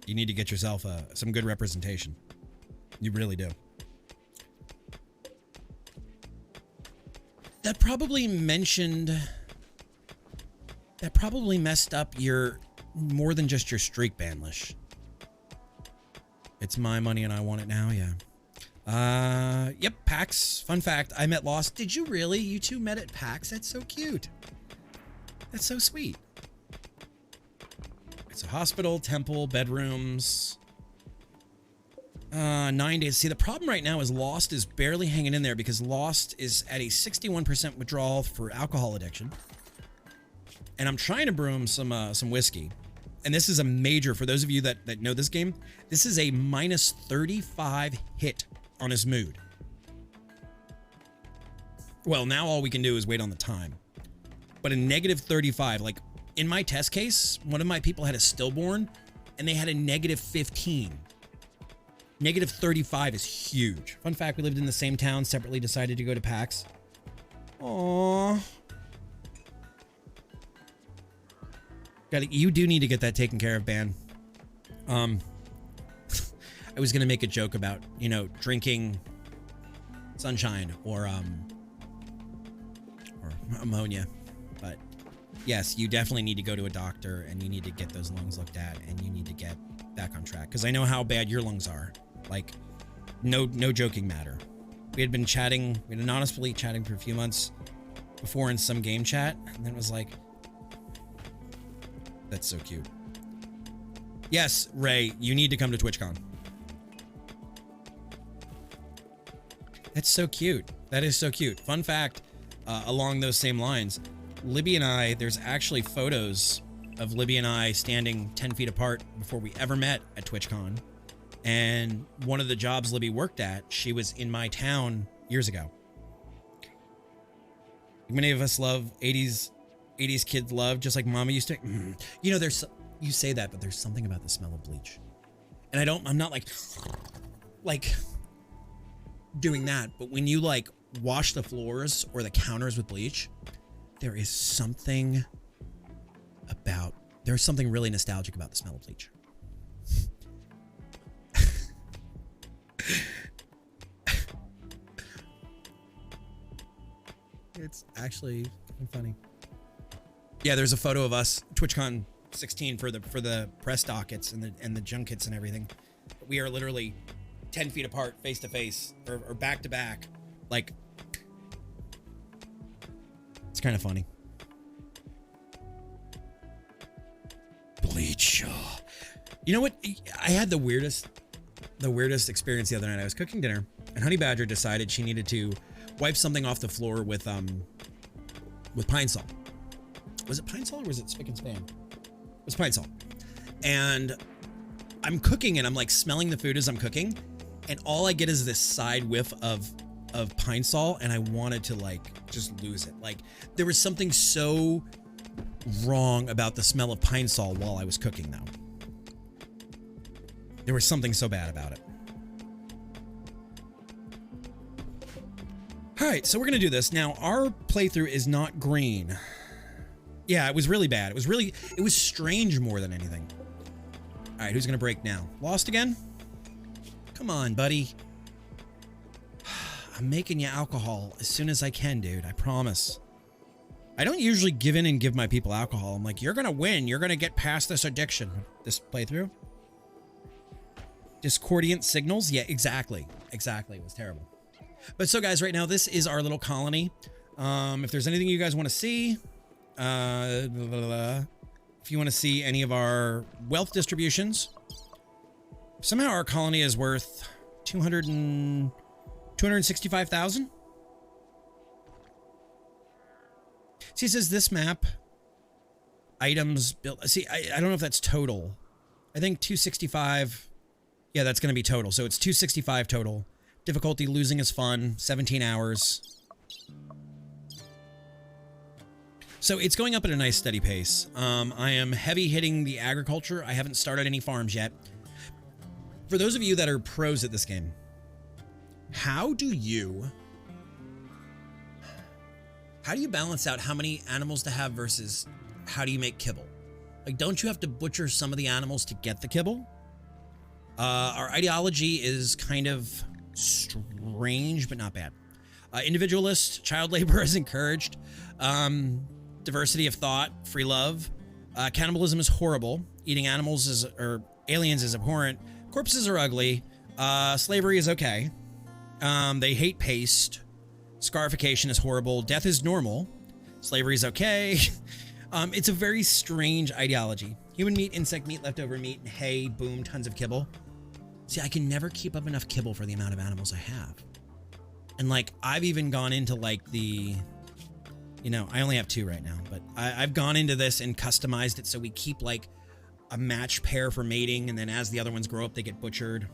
You need to get yourself some good representation. You really do. That probably messed up your, more than just your streak, Banlish. It's my money and I want it now, yeah. Yep, PAX. Fun fact, I met Lost. Did you really? You two met at PAX? That's so cute. That's so sweet. It's a hospital, temple, bedrooms. 9 days. See, the problem right now is Lost is barely hanging in there because Lost is at a 61% withdrawal for alcohol addiction. And I'm trying to brew him some whiskey. And this is a major, for those of you that know this game, this is a minus 35 hit on his mood. Well, now all we can do is wait on the time. But a negative 35, like in my test case, one of my people had a stillborn and they had a negative 15. Negative 35 is huge. Fun fact, we lived in the same town, separately decided to go to PAX. Aww. You do need to get that taken care of, Ban. I was going to make a joke about, you know, drinking sunshine or ammonia. But yes, you definitely need to go to a doctor and you need to get those lungs looked at and you need to get back on track. Because I know how bad your lungs are. Like, no joking matter. We had been chatting, we had anonymously chatting for a few months before in some game chat. And then it was like, that's so cute. Yes, Ray, you need to come to TwitchCon. That's so cute. That is so cute. Fun fact, along those same lines, Libby and I, there's actually photos of Libby and I standing 10 feet apart before we ever met at TwitchCon. And one of the jobs Libby worked at, she was in my town years ago. Many of us love 80s kids love, just like Mama used to. You know, you say that, but there's something about the smell of bleach. And I'm not like doing that, but when you like wash the floors or the counters with bleach, there's something really nostalgic about the smell of bleach. It's actually kind of funny. Yeah, there's a photo of us, TwitchCon 16 for the press dockets and the junkets and everything. We are literally 10 feet apart, face to face, or back to back. Like, it's kind of funny. Bleach. Oh. You know what? I had the weirdest experience the other night. I was cooking dinner, and Honey Badger decided she needed to wipe something off the floor with Pine Sol. Was it Pine Sol or was it Spick and Span? It was Pine Sol. And I'm cooking and I'm like smelling the food as I'm cooking, and all I get is this side whiff of Pine Sol, and I wanted to like just lose it. Like, there was something so wrong about the smell of Pine Sol while I was cooking, though. There was something so bad about it. All right, so we're gonna do this now. Our playthrough is not green. Yeah, it was really bad. It was strange more than anything. All right, who's gonna break now? Lost again? Come on, buddy. I'm making you alcohol as soon as I can, dude. I promise. I don't usually give in and give my people alcohol. I'm like, you're gonna win. You're gonna get past this addiction. This playthrough. Discordant signals? Yeah, exactly. Exactly. It was terrible. But so, guys, right now, this is our little colony. If there's anything you guys want to see, if you want to see any of our wealth distributions, somehow our colony is worth 265,000. See, it says this map, items built. See, I don't know if that's total. I think 265. Yeah, that's going to be total. So it's 265 total. Difficulty losing is fun. 17 hours. So it's going up at a nice steady pace. I am heavy hitting the agriculture. I haven't started any farms yet. For those of you that are pros at this game, how do you balance out how many animals to have versus how do you make kibble? Like, don't you have to butcher some of the animals to get the kibble? Our ideology is kind of strange, but not bad. Individualist, child labor is encouraged. Diversity of thought, free love. Cannibalism is horrible. Eating animals or aliens is abhorrent. Corpses are ugly. Slavery is okay. They hate paste. Scarification is horrible. Death is normal. Slavery is okay. It's a very strange ideology. Human meat, insect meat, leftover meat, hay, boom, tons of kibble. See, I can never keep up enough kibble for the amount of animals I have. And like, I've even gone into like the, you know, I only have 2 right now, but I've gone into this and customized it so we keep like a match pair for mating, and then as the other ones grow up, they get butchered.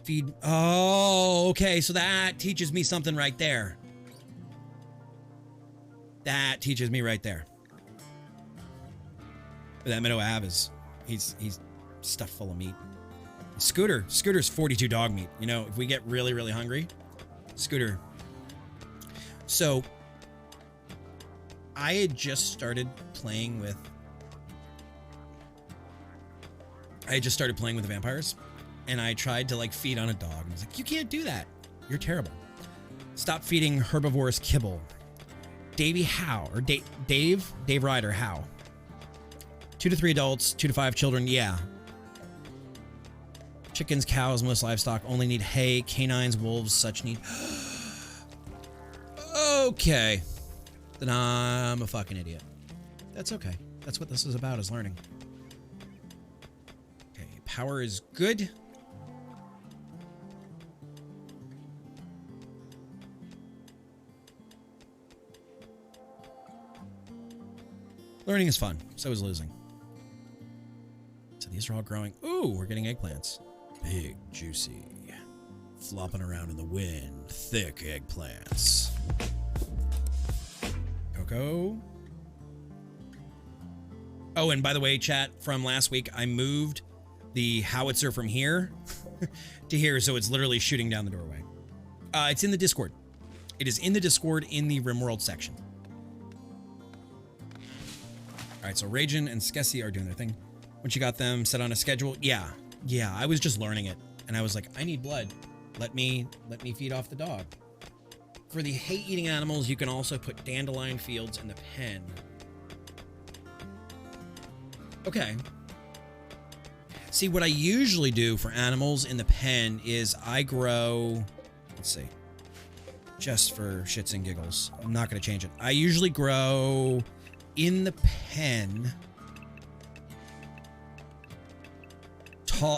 Feed. Oh, okay. So that teaches me something right there. That teaches me right there. But that Meadow Ave is, he's stuffed full of meat. Scooter's 42 dog meat. You know, if we get really, really hungry, Scooter. So I had just started playing with the vampires, and I tried to like feed on a dog, and I was like, you can't do that. You're terrible. Stop feeding herbivores kibble. Davey Howe, or Dave Ryder Howe. 2 to 3 adults, 2 to 5 children. Yeah. Chickens, cows, most livestock only need hay. Canines, wolves, such need. Okay. Then I'm a fucking idiot. That's okay. That's what this is about, is learning. Okay, power is good. Learning is fun. So is losing. So these are all growing. Ooh, we're getting eggplants. Big, juicy. Flopping around in the wind. Thick eggplants. Cocoa. Oh, and by the way, chat, from last week, I moved the howitzer from here to here, so it's literally shooting down the doorway. It's in the Discord. It is in the Discord in the RimWorld section. All right, so Ragin and Skessy are doing their thing. Once you got them set on a schedule, yeah, I was just learning it, and I was like, I need blood. Let me feed off the dog. For the hay-eating animals, you can also put dandelion fields in the pen. Okay. See, what I usually do for animals in the pen is I grow, let's see, just for shits and giggles. I'm not going to change it. I usually grow in the pen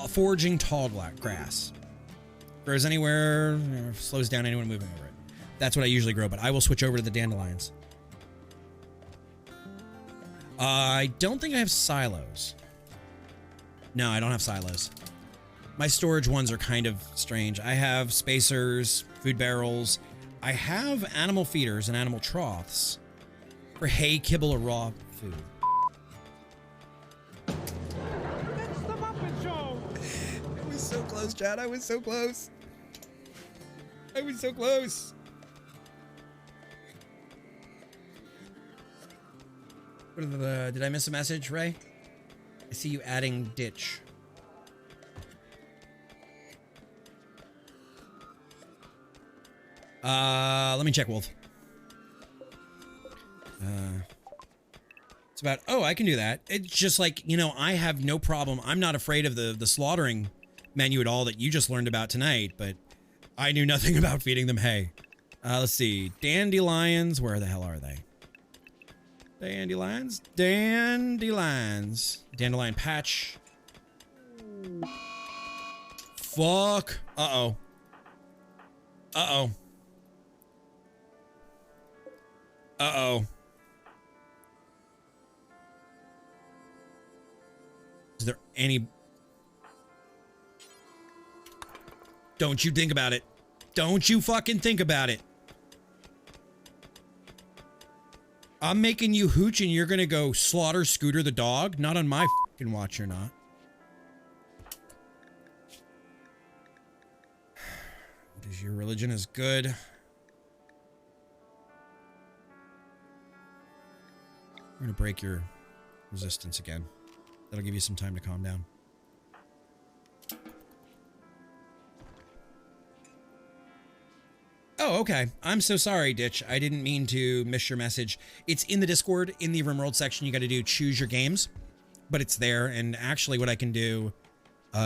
foraging tall grass. Grows anywhere, slows down anyone moving over it. That's what I usually grow, but I will switch over to the dandelions. I don't think I have silos. No, I don't have silos. My storage ones are kind of strange. I have spacers, food barrels. I have animal feeders and animal troughs for hay, kibble, or raw food. It's the Muppet Show! I was so close, Chad. I was so close. I was so close. Did I miss a message, Ray? I see you adding ditch. Let me check, Wolf. It's about, oh, I can do that. It's just like, you know, I have no problem. I'm not afraid of the slaughtering menu at all that you just learned about tonight, but I knew nothing about feeding them hay. Let's see. Dandelions, where the hell are they? Dandelions. Dandelion patch. Fuck. Uh-oh. Uh-oh. Uh-oh. Is there any... Don't you think about it. Don't you fucking think about it. I'm making you hooch and you're gonna go slaughter Scooter the dog? Not on my fucking watch, you're not. Because your religion is good. We're gonna break your resistance again. That'll give you some time to calm down. Oh, okay. I'm so sorry, Ditch. I didn't mean to miss your message. It's in the Discord, in the RimWorld section. You got to do choose your games, but it's there. And actually what I can do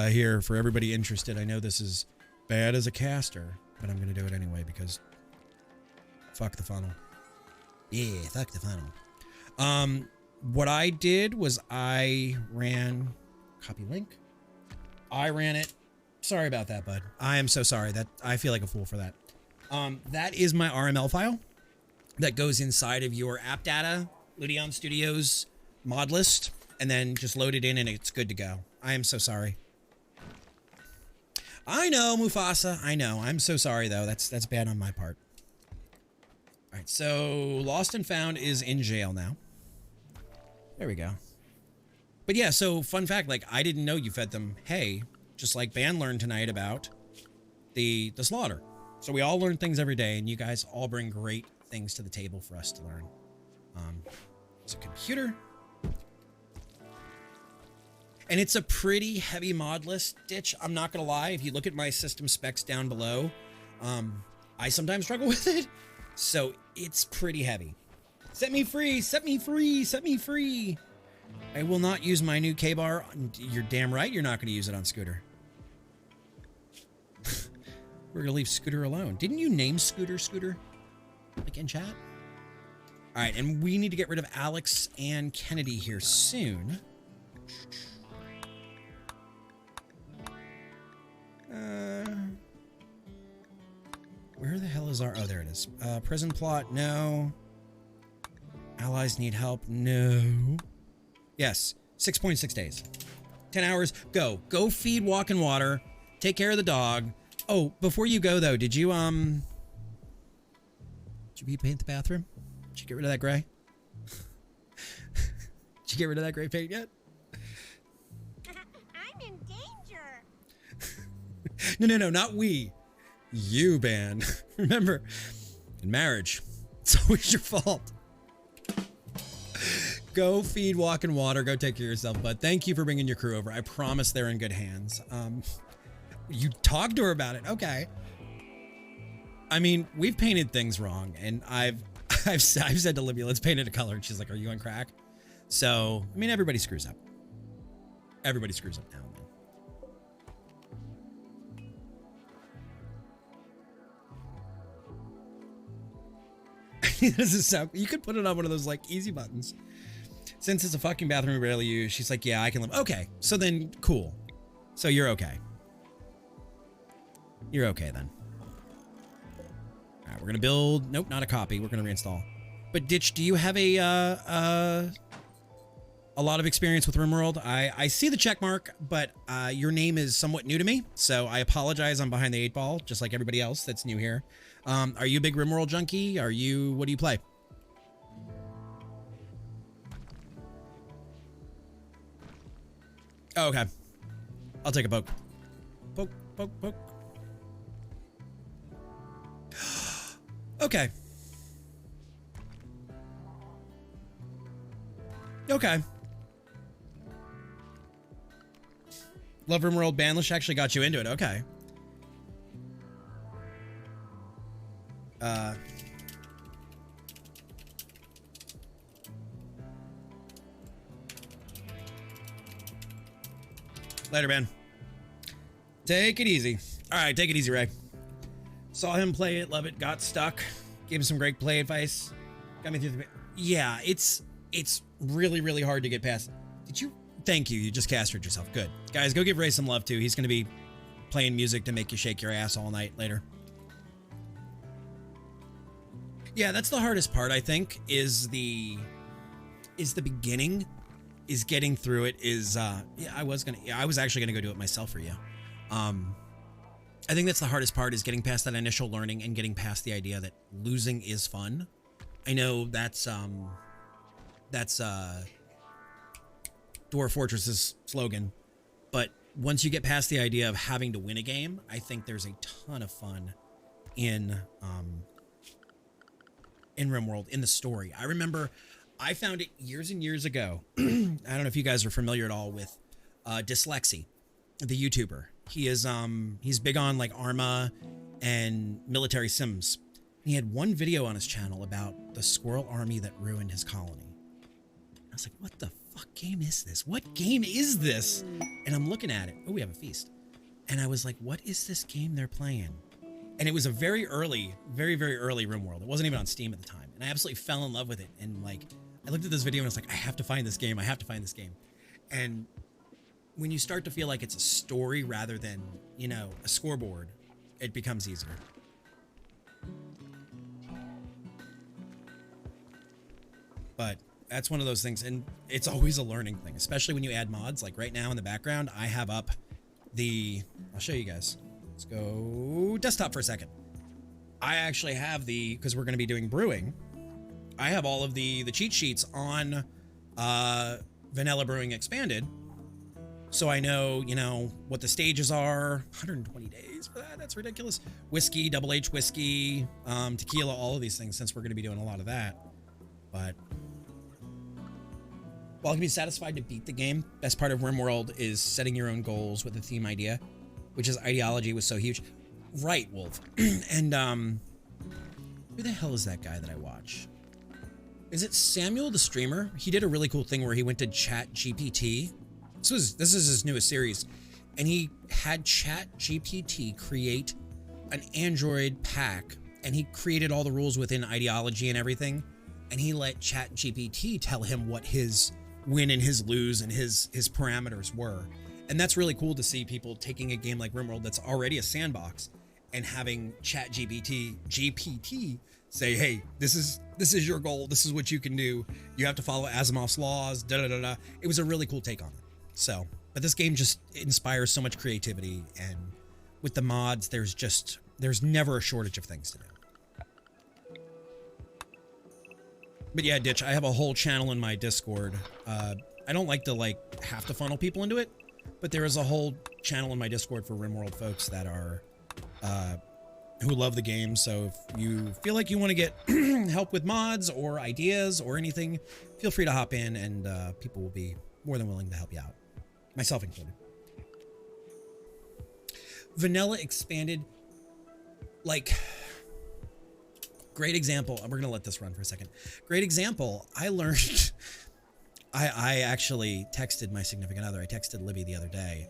here for everybody interested, I know this is bad as a caster, but I'm going to do it anyway because fuck the funnel. Yeah, fuck the funnel. What I did was I ran copy link. I ran it. Sorry about that, bud. I am so sorry. That I feel like a fool for that. That is my RML file that goes inside of your app data, Ludion Studios mod list, and then just load it in and it's good to go. I am so sorry. I know, Mufasa. I know. I'm so sorry though. That's bad on my part. All right, so Lost and Found is in jail now. There we go. But yeah, so fun fact, like I didn't know you fed them hay, just like Ban learned tonight about the slaughter. So we all learn things every day, and you guys all bring great things to the table for us to learn. It's a computer. And it's a pretty heavy mod list, Ditch. I'm not gonna lie, if you look at my system specs down below, I sometimes struggle with it. So it's pretty heavy. Set me free, set me free, set me free. I will not use my new K-bar. You're damn right you're not gonna use it on Scooter. We're gonna leave Scooter alone. Didn't you name Scooter Scooter? Like in chat? All right, and we need to get rid of Alex and Kennedy here soon. Where the hell is our... Oh, there it is. Prison plot, no. Allies need help, no. Yes, 6.6 days. 10 hours, go. Go feed, walk, and water. Take care of the dog. Oh, before you go, though, did you repaint the bathroom? Did you get rid of that gray? Did you get rid of that gray paint yet? I'm in danger. No, not we. You, Ban. Remember, in marriage, it's always your fault. Go feed, walk, and water. Go take care of yourself, bud. Thank you for bringing your crew over. I promise they're in good hands. You talked to her about it. Okay. I mean, we've painted things wrong, and I've said to Libya, let's paint it a color, and she's like, are you on crack? So, I mean, everybody screws up. Everybody screws up now and then. This is so... You could put it on one of those, like, easy buttons. Since it's a fucking bathroom we rarely use, she's like, yeah, I can live. Okay, so then, cool. So you're okay. You're okay, then. All right, we're gonna build... Nope, not a copy. We're gonna reinstall. But, Ditch, do you have a lot of experience with RimWorld? I see the check mark, but your name is somewhat new to me, so I apologize. I'm behind the 8 ball, just like everybody else that's new here. Are you a big RimWorld junkie? What do you play? Oh, okay. I'll take a poke. Poke, poke, poke. Okay. Okay. Love RimWorld Banlish actually got you into it. Okay. Later, man. Take it easy. All right, take it easy, Ray. Saw him play it, love it, got stuck. Gave him some great play advice. Got me through the... Yeah, it's really, really hard to get past. Did you... Thank you, you just castrated yourself. Good. Guys, go give Ray some love, too. He's going to be playing music to make you shake your ass all night later. Yeah, that's the hardest part, I think, is the beginning, is getting through it, yeah, I was actually gonna go do it myself for you. I think that's the hardest part, is getting past that initial learning and getting past the idea that losing is fun. I know that's Dwarf Fortress's slogan, but once you get past the idea of having to win a game, I think there's a ton of fun in RimWorld, in the story. I remember I found it years and years ago. I don't know if you guys are familiar at all with Dyslexy, the YouTuber. He is he's big on like Arma and military sims. He had one video on his channel about the squirrel army that ruined his colony. I was like, what the fuck game is this? What game is this? And I'm looking at it. Oh, we have a feast. And I was like, what is this game they're playing? And it was a very early, very, very early RimWorld. It wasn't even on Steam at the time. And I absolutely fell in love with it. And like, I looked at this video and I was like, I have to find this game. I have to find this game. And when you start to feel like it's a story rather than, you know, a scoreboard, it becomes easier. But that's one of those things. And it's always a learning thing, especially when you add mods. Like right now in the background, I have up I'll show you guys. Let's go desktop for a second. I actually have because we're going to be doing brewing. I have all of the cheat sheets on Vanilla Brewing Expanded. So I know, you know, what the stages are. 120 days for that. That's ridiculous. Whiskey, Double H whiskey, tequila, all of these things, since we're going to be doing a lot of that. But while I can be satisfied to beat the game, best part of RimWorld is setting your own goals with a theme idea, which is ideology was so huge. Right, Wolf. And who the hell is that guy that I watch? Is it Samuel the streamer? He did a really cool thing where he went to ChatGPT. This is his newest series, and he had ChatGPT create an Android pack, and he created all the rules within ideology and everything, and he let ChatGPT tell him what his win and his lose and his parameters were. And that's really cool to see people taking a game like RimWorld that's already a sandbox and having GPT say, hey, this is your goal. This is what you can do. You have to follow Asimov's laws, da da da da. It was a really cool take on it. So, but this game just inspires so much creativity, and with the mods, there's never a shortage of things to do. But yeah, Ditch, I have a whole channel in my Discord. I don't like to have to funnel people into it, but there is a whole channel in my Discord for RimWorld folks that are who love the game. So if you feel like you want to get help with mods or ideas or anything, feel free to hop in, and people will be more than willing to help you out, myself included. Vanilla Expanded, great example. We're going to let this run for a second. Great example. I learned, I actually texted my significant other. I texted Libby the other day.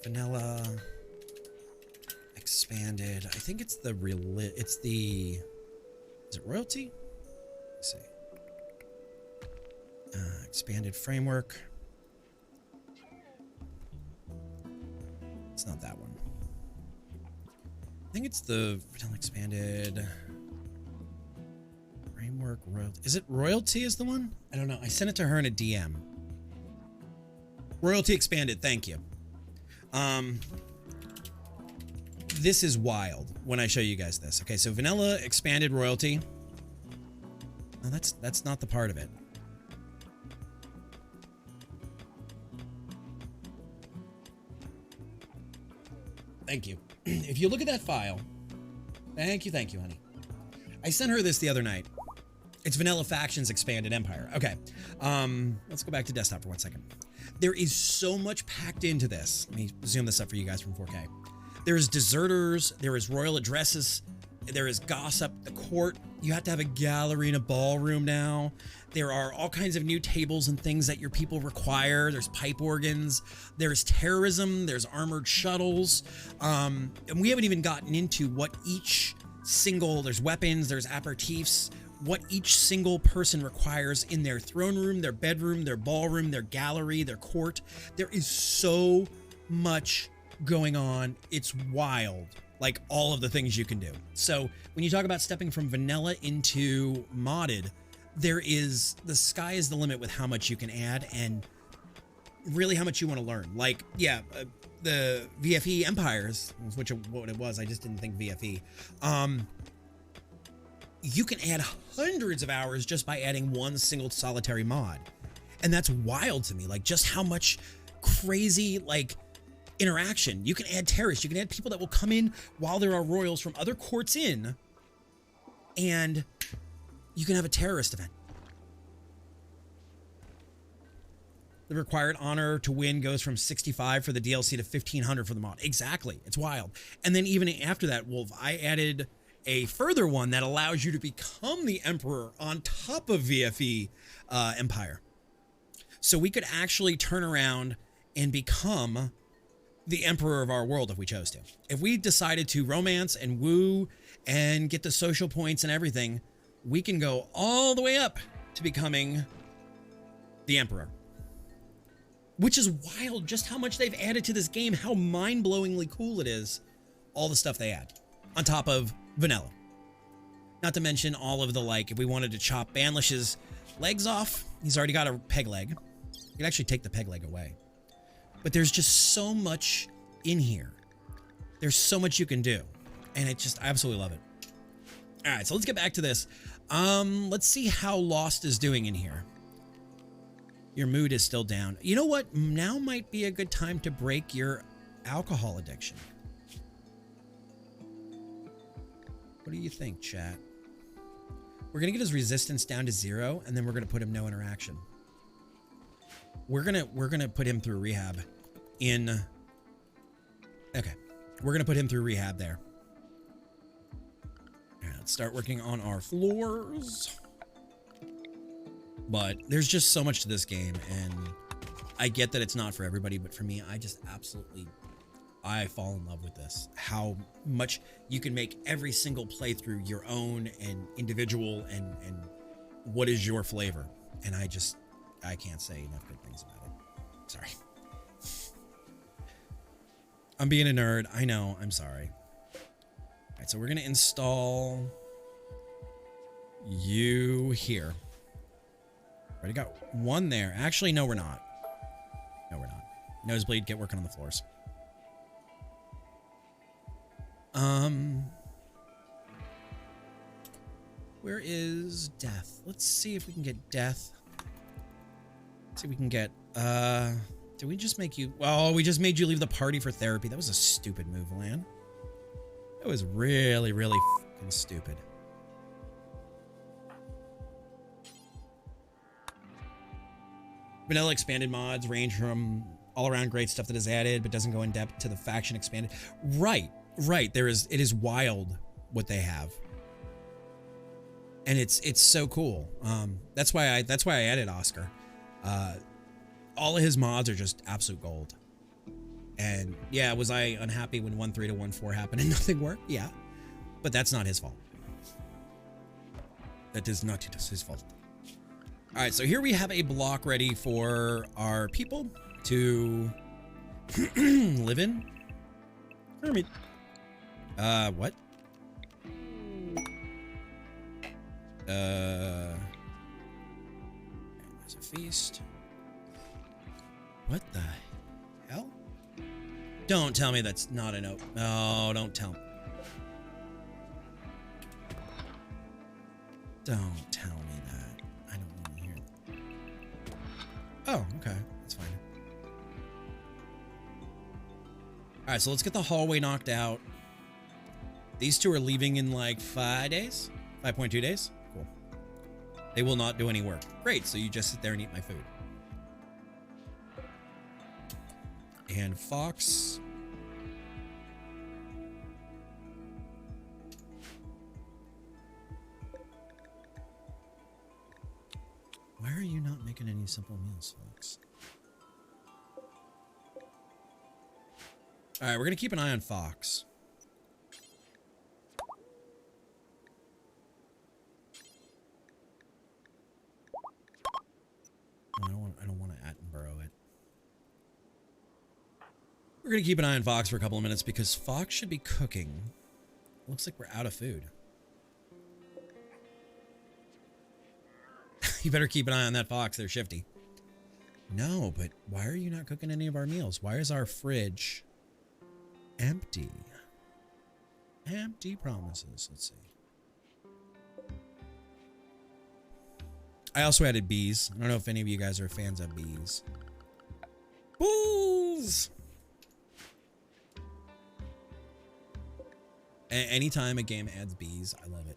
Vanilla Expanded. I think it's is it Royalty? Let's see. Expanded framework. It's not that one. I think it's the Vanilla Expanded framework royalty. Is it Royalty is the one? I don't know. I sent it to her in a DM. Royalty Expanded. Thank you. This is wild when I show you guys this. Okay, so Vanilla Expanded Royalty. No, that's not the part of it. Thank you. If you look at that file, thank you, honey. I sent her this the other night. It's Vanilla Factions Expanded Empire. Okay, let's go back to desktop for 1 second. There is so much packed into this. Let me zoom this up for you guys from 4K. There's deserters, there is royal addresses, there is gossip, the court. You have to have a gallery and a ballroom now. There are all kinds of new tables and things that your people require. There's pipe organs, there's terrorism, there's armored shuttles. And we haven't even gotten into what there's weapons, there's aperitifs, what each single person requires in their throne room, their bedroom, their ballroom, their gallery, their court. There is so much going on. It's wild, like all of the things you can do. So when you talk about stepping from vanilla into modded, the sky is the limit with how much you can add and really how much you want to learn. Like, yeah, the VFE Empires, which what it was, I just didn't think VFE. You can add hundreds of hours just by adding one single solitary mod. And that's wild to me, like just how much crazy, interaction. You can add terrorists, you can add people that will come in while there are royals from other courts in, and you can have a terrorist event. The required honor to win goes from 65 for the DLC to 1500 for the mod. Exactly. It's wild. And then even after that, Wolf, I added a further one that allows you to become the emperor on top of VFE Empire. So we could actually turn around and become the emperor of our world if we chose to. If we decided to romance and woo and get the social points and everything, we can go all the way up to becoming the emperor. Which is wild, just how much they've added to this game, how mind-blowingly cool it is, all the stuff they add, on top of vanilla. Not to mention all of the, like, if we wanted to chop Banlish's legs off, he's already got a peg leg. You can actually take the peg leg away. But there's just so much in here. There's so much you can do. And it just, I absolutely love it. All right, so let's get back to this. Let's see how Lost is doing in here. Your mood is still down. You know what? Now might be a good time to break your alcohol addiction. What do you think, chat? We're gonna get his resistance down to 0, and then we're gonna put him no interaction. We're gonna put him through rehab in. Okay, we're gonna put him through rehab there. All right, let's start working on our floors. But there's just so much to this game, and I get that it's not for everybody, but for me, I just absolutely, I fall in love with this. How much you can make every single playthrough your own and individual, and what is your flavor. And I can't say enough good things about it. Sorry. I'm being a nerd. I know. I'm sorry. All right, so we're going to install you here. Already got one there. Actually, no, we're not. No, we're not. Nosebleed, get working on the floors. Where is Death? Let's see if we can get Death. Let's see if we can get, did we just make you, oh, we just made you leave the party for therapy. That was a stupid move, Lan. That was really, really fucking stupid. Vanilla expanded mods range from all around great stuff that is added, but doesn't go in depth to the faction expanded. Right. It is wild what they have. And it's so cool. That's why I added Oscar. All of his mods are just absolute gold. And yeah, was I unhappy when 1.3 to 1.4 happened and nothing worked? Yeah. But that's not his fault. That is not his fault. All right, so here we have a block ready for our people to live in. Hermit. What? There's a feast. What the hell? Don't tell me that's not a note. No, don't tell me. Don't tell me that. I don't want to hear it. Oh, okay. That's fine. All right, so let's get the hallway knocked out. These two are leaving in like 5 days? 5.2 days? Cool. They will not do any work. Great, so you just sit there and eat my food. And Fox. Why are you not making any simple meals, Fox? All right, we're going to keep an eye on Fox. I don't want to Attenborough it. We're going to keep an eye on Fox for a couple of minutes because Fox should be cooking. Looks like we're out of food. You better keep an eye on that Fox. They're shifty. No, but why are you not cooking any of our meals? Why is our fridge empty? Empty promises. Let's see. I also added bees. I don't know if any of you guys are fans of bees. Bulls! Anytime a game adds bees, I love it.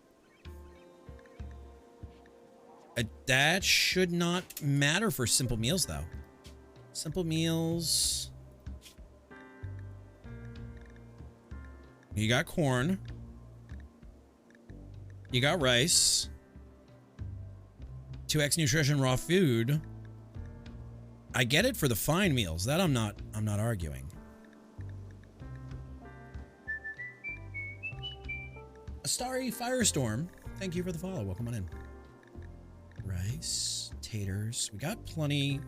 That should not matter for simple meals, though. Simple meals. You got corn. You got rice. 2x nutrition raw food. I get it for the fine meals. That I'm not arguing. Starry Firestorm, thank you for the follow. Welcome on in. Rice, taters. We got plenty.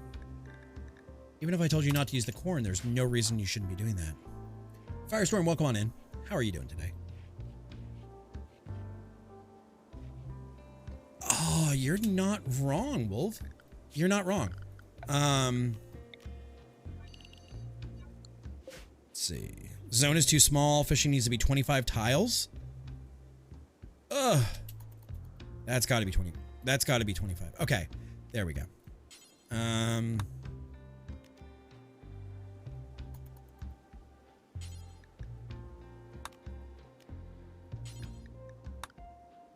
Even if I told you not to use the corn, there's no reason you shouldn't be doing that. Firestorm, welcome on in. How are you doing today? Oh, you're not wrong, Wolf. You're not wrong. Let's see. Zone is too small. Fishing needs to be 25 tiles. Ugh. That's got to be 20. That's got to be 25. Okay. There we go.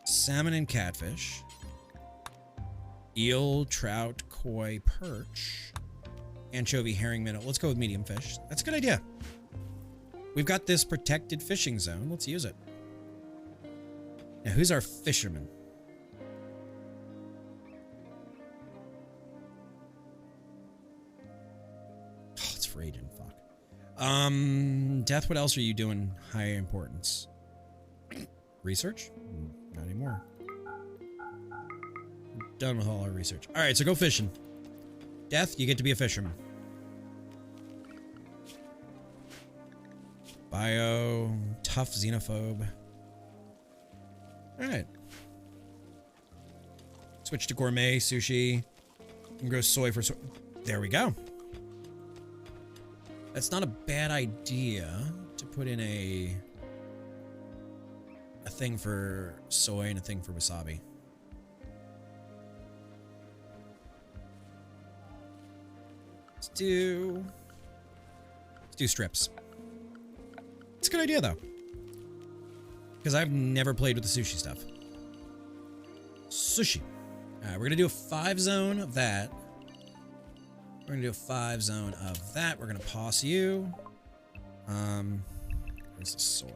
Salmon and catfish. Eel, trout, koi, perch. Anchovy, herring, minnow. Let's go with medium fish. That's a good idea. We've got this protected fishing zone. Let's use it. Now, who's our fisherman? Oh, it's Raiden. Fuck. Death, what else are you doing high importance? Research? Not anymore. Done with all our research. All right, so go fishing. Death, you get to be a fisherman. Bio, tough, xenophobe. All right. Switch to gourmet, sushi. And go soy for soy. There we go. That's not a bad idea to put in a thing for soy and a thing for wasabi. Let's do strips. It's a good idea though, because I've never played with the sushi stuff. Sushi. All right, we're gonna do a 5 zone of that. We're gonna do a 5 zone of that. We're gonna pause you. Where's the soy?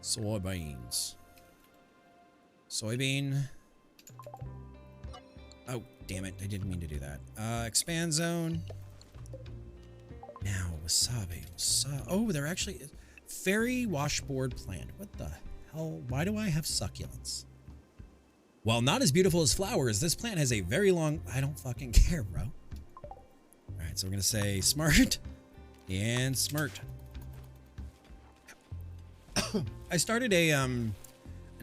Soybeans. Soybean. Oh, damn it. I didn't mean to do that. Expand zone. Now, wasabi. Oh, they're actually... Fairy washboard plant. What the hell? Why do I have succulents? While not as beautiful as flowers, this plant has a very long... I don't fucking care, bro. Alright, so we're going to say smart and smart. I started a an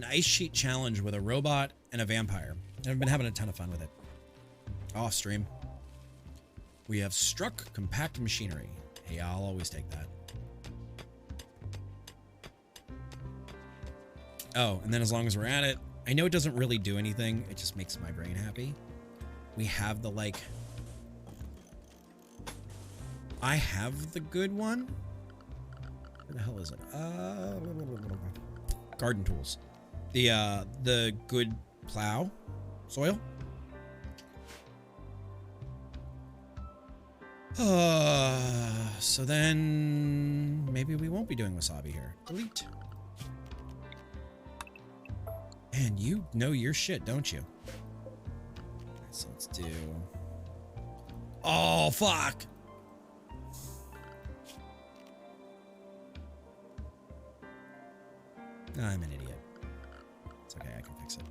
ice sheet challenge with a robot and a vampire. I've been having a ton of fun with it. Off stream. We have struck compact machinery. Hey, I'll always take that. Oh, and then as long as we're at it, I know it doesn't really do anything. It just makes my brain happy. We have the, like... I have the good one. Where the hell is it? Garden tools. The good plow soil. So then maybe we won't be doing wasabi here. Delete. And you know your shit, don't you? So let's do... Oh, fuck! I'm an idiot. It's okay, I can fix it.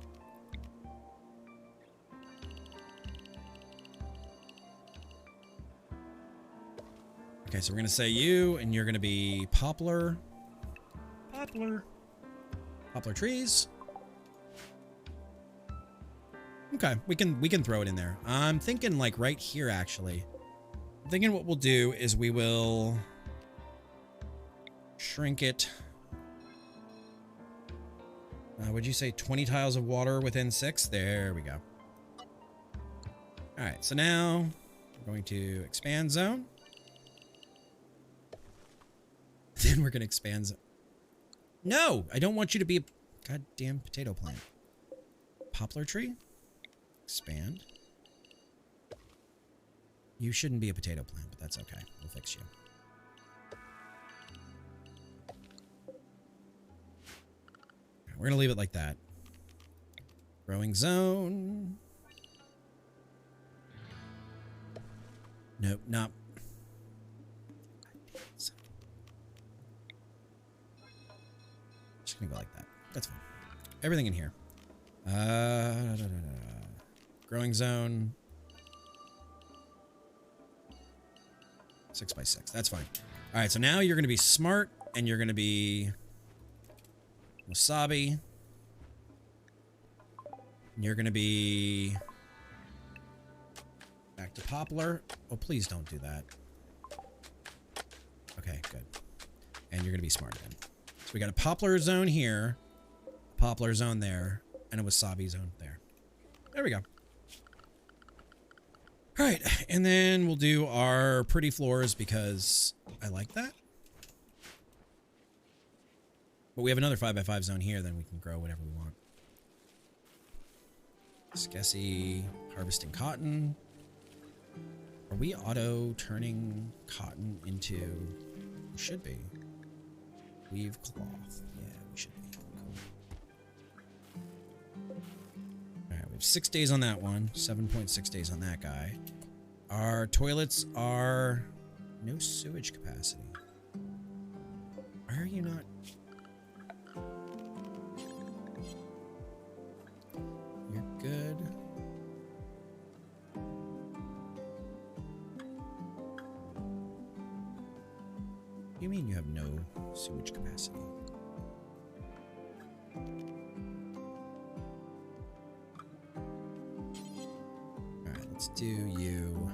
Okay, so we're gonna say you, and you're gonna be poplar. Poplar. Poplar trees. Okay, we can throw it in there. I'm thinking like right here, actually. I'm thinking what we'll do is we will shrink it. Would you say 20 tiles of water within 6? There we go. All right, so now we're going to expand zone. Then we're going to expand zone. No, I don't want you to be a goddamn potato plant. Poplar tree. Expand. You shouldn't be a potato plant, but that's okay. We'll fix you. We're going to leave it like that. Growing zone. Nope, not. Just going to go like that. That's fine. everything in here. Growing zone. 6x6. That's fine. All right, so now you're going to be smart, and you're going to be wasabi. And you're going to be back to poplar. Oh, please don't do that. Okay, good. And you're going to be smart again. So we got a poplar zone here, a poplar zone there, and a wasabi zone there. There we go. All right, and then we'll do our pretty floors because I like that. But we have another 5x5 zone here, then we can grow whatever we want. Skessy harvesting cotton. Are we auto turning cotton into... We should be. Weave cloth. Yeah, we should be. Cool. Alright, we have 6 days on that one. 7.6 days on that guy. Our toilets are... No sewage capacity. Why are you not... You're good. You mean you have no sewage capacity? Alright, let's do you.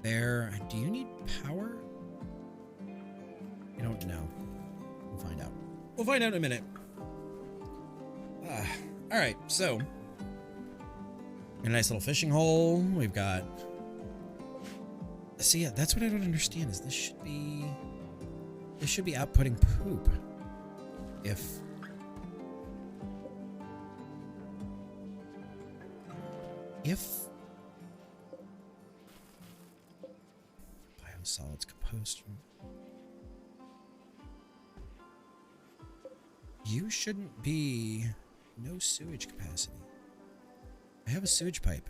There. Do you need power? I don't know. We'll find out. We'll find out in a minute. Alright, so. A nice little fishing hole. We've got... See, yeah, that's what I don't understand is this should be outputting poop. If biosolids compost, you shouldn't be no sewage capacity. I have a sewage pipe.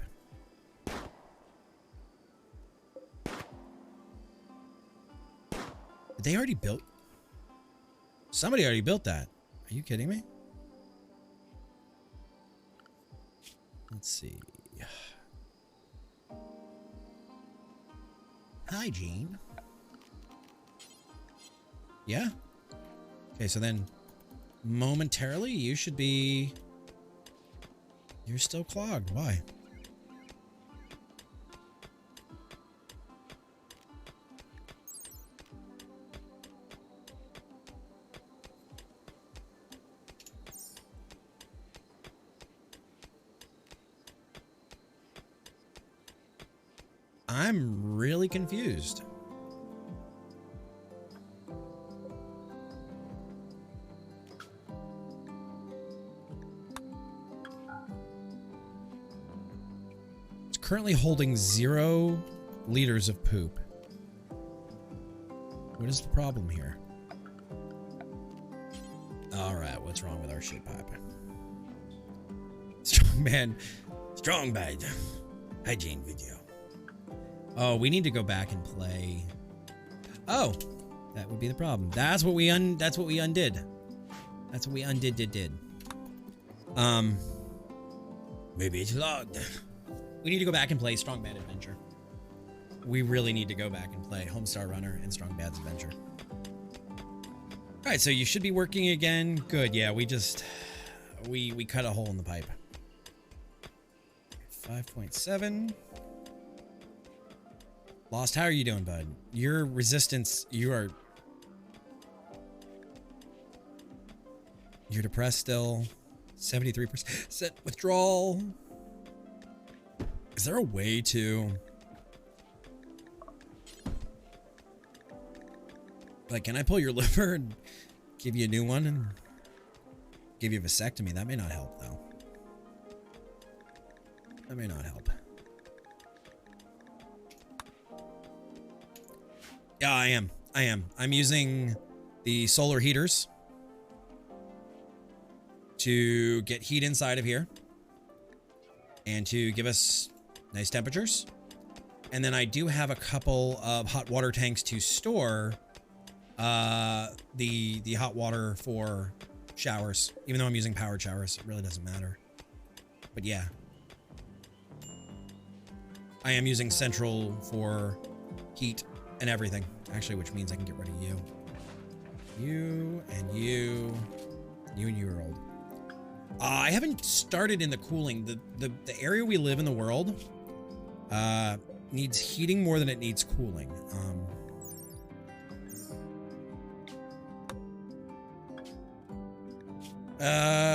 They already built... Somebody already built that. Are you kidding me? Let's see. Hygiene. Yeah? Okay, so then momentarily you should be... You're still clogged. Why? I'm really confused. It's currently holding 0 liters of poop. What is the problem here? All right, what's wrong with our shit pipe? Strong bad hygiene video. Oh, we need to go back and play. Oh, that would be the problem. That's what we undid. That's what we undid. Maybe it's logged. We need to go back and play Strong Bad Adventure. We really need to go back and play Homestar Runner and Strong Bad's Adventure. All right, so you should be working again. Good. Yeah, we cut a hole in the pipe. 5.7. Lost, how are you doing, bud? Your resistance, you're depressed still. 73% withdrawal. Is there a way to... Like, can I pull your liver and give you a new one and give you a vasectomy? That may not help, though. That may not help. Yeah, I am. I'm using the solar heaters to get heat inside of here and to give us nice temperatures. And then I do have a couple of hot water tanks to store the hot water for showers, even though I'm using powered showers. It really doesn't matter. But yeah. I am using central for heat and everything. Actually, which means I can get rid of you. You and you. You and you are old. I haven't started in the cooling. The area we live in the world needs heating more than it needs cooling.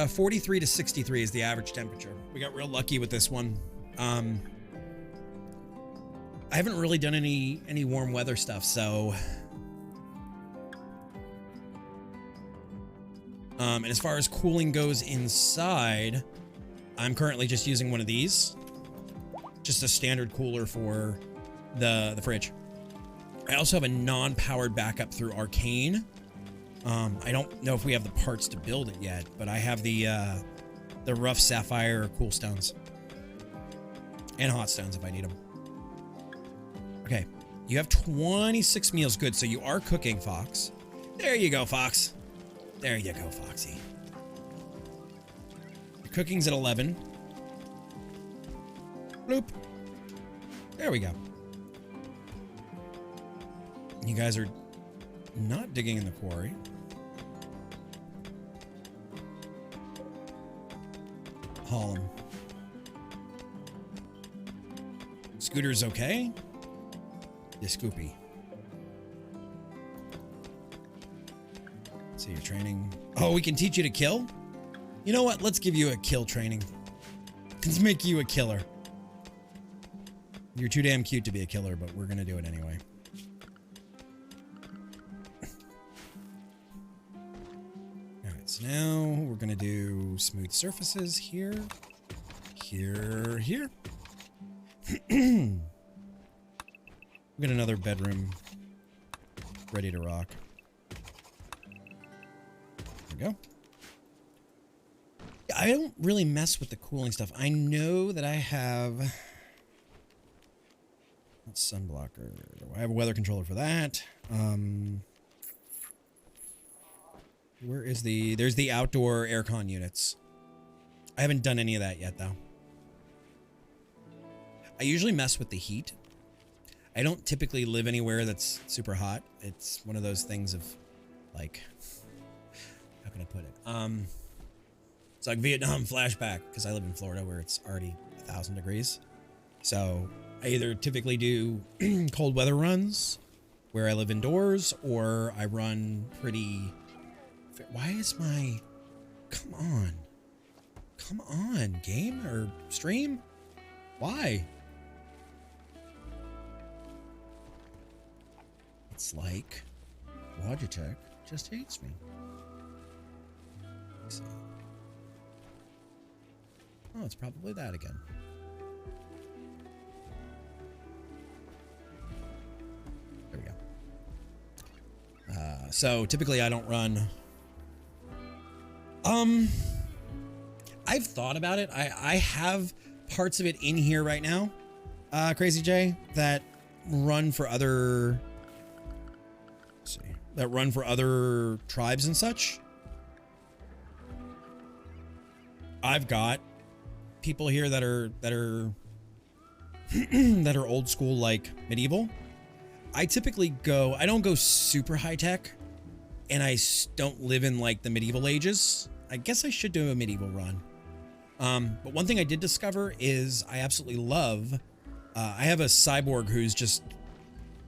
43 to 63 is the average temperature. We got real lucky with this one. I haven't really done any warm weather stuff, so and as far as cooling goes inside, I'm currently just using one of these. Just a standard cooler for the fridge. I also have a non-powered backup through Arcane. I don't know if we have the parts to build it yet, but I have the rough sapphire cool stones. And hot stones if I need them. Okay, you have 26 meals. Good, so you are cooking, Fox. There you go, Fox. There you go, Foxy. Your cooking's at 11. Bloop. There we go. You guys are not digging in the quarry. Haul them. Scooter's okay. The Scoopy. So you're training. Oh, we can teach you to kill? You know what? Let's give you a kill training. Let's make you a killer. You're too damn cute to be a killer, but we're gonna do it anyway. Alright, so now we're gonna do smooth surfaces here. Here. We got another bedroom ready to rock. There we go. I don't really mess with the cooling stuff. I know that I have sunblocker. I have a weather controller for that. Where is there's the outdoor aircon units. I haven't done any of that yet though. I usually mess with the heat. I don't typically live anywhere that's super hot. It's one of those things of like, how can I put it? It's like Vietnam flashback because I live in Florida where it's already 1,000 degrees. So I either typically do cold weather runs where I live indoors, or I run pretty. Why is my? Come on, game or stream? Why? It's like Logitech just hates me. Let's see. Oh, it's probably that again. There we go. So typically I don't run. I've thought about it. I have parts of it in here right now, Crazy J, that run for other. Let's see, that run for other tribes and such. I've got people here that are that are old school, like medieval. I typically I don't go super high tech, and I don't live in like the medieval ages. I guess I should do a medieval run. But one thing I did discover is I absolutely love, I have a cyborg who's just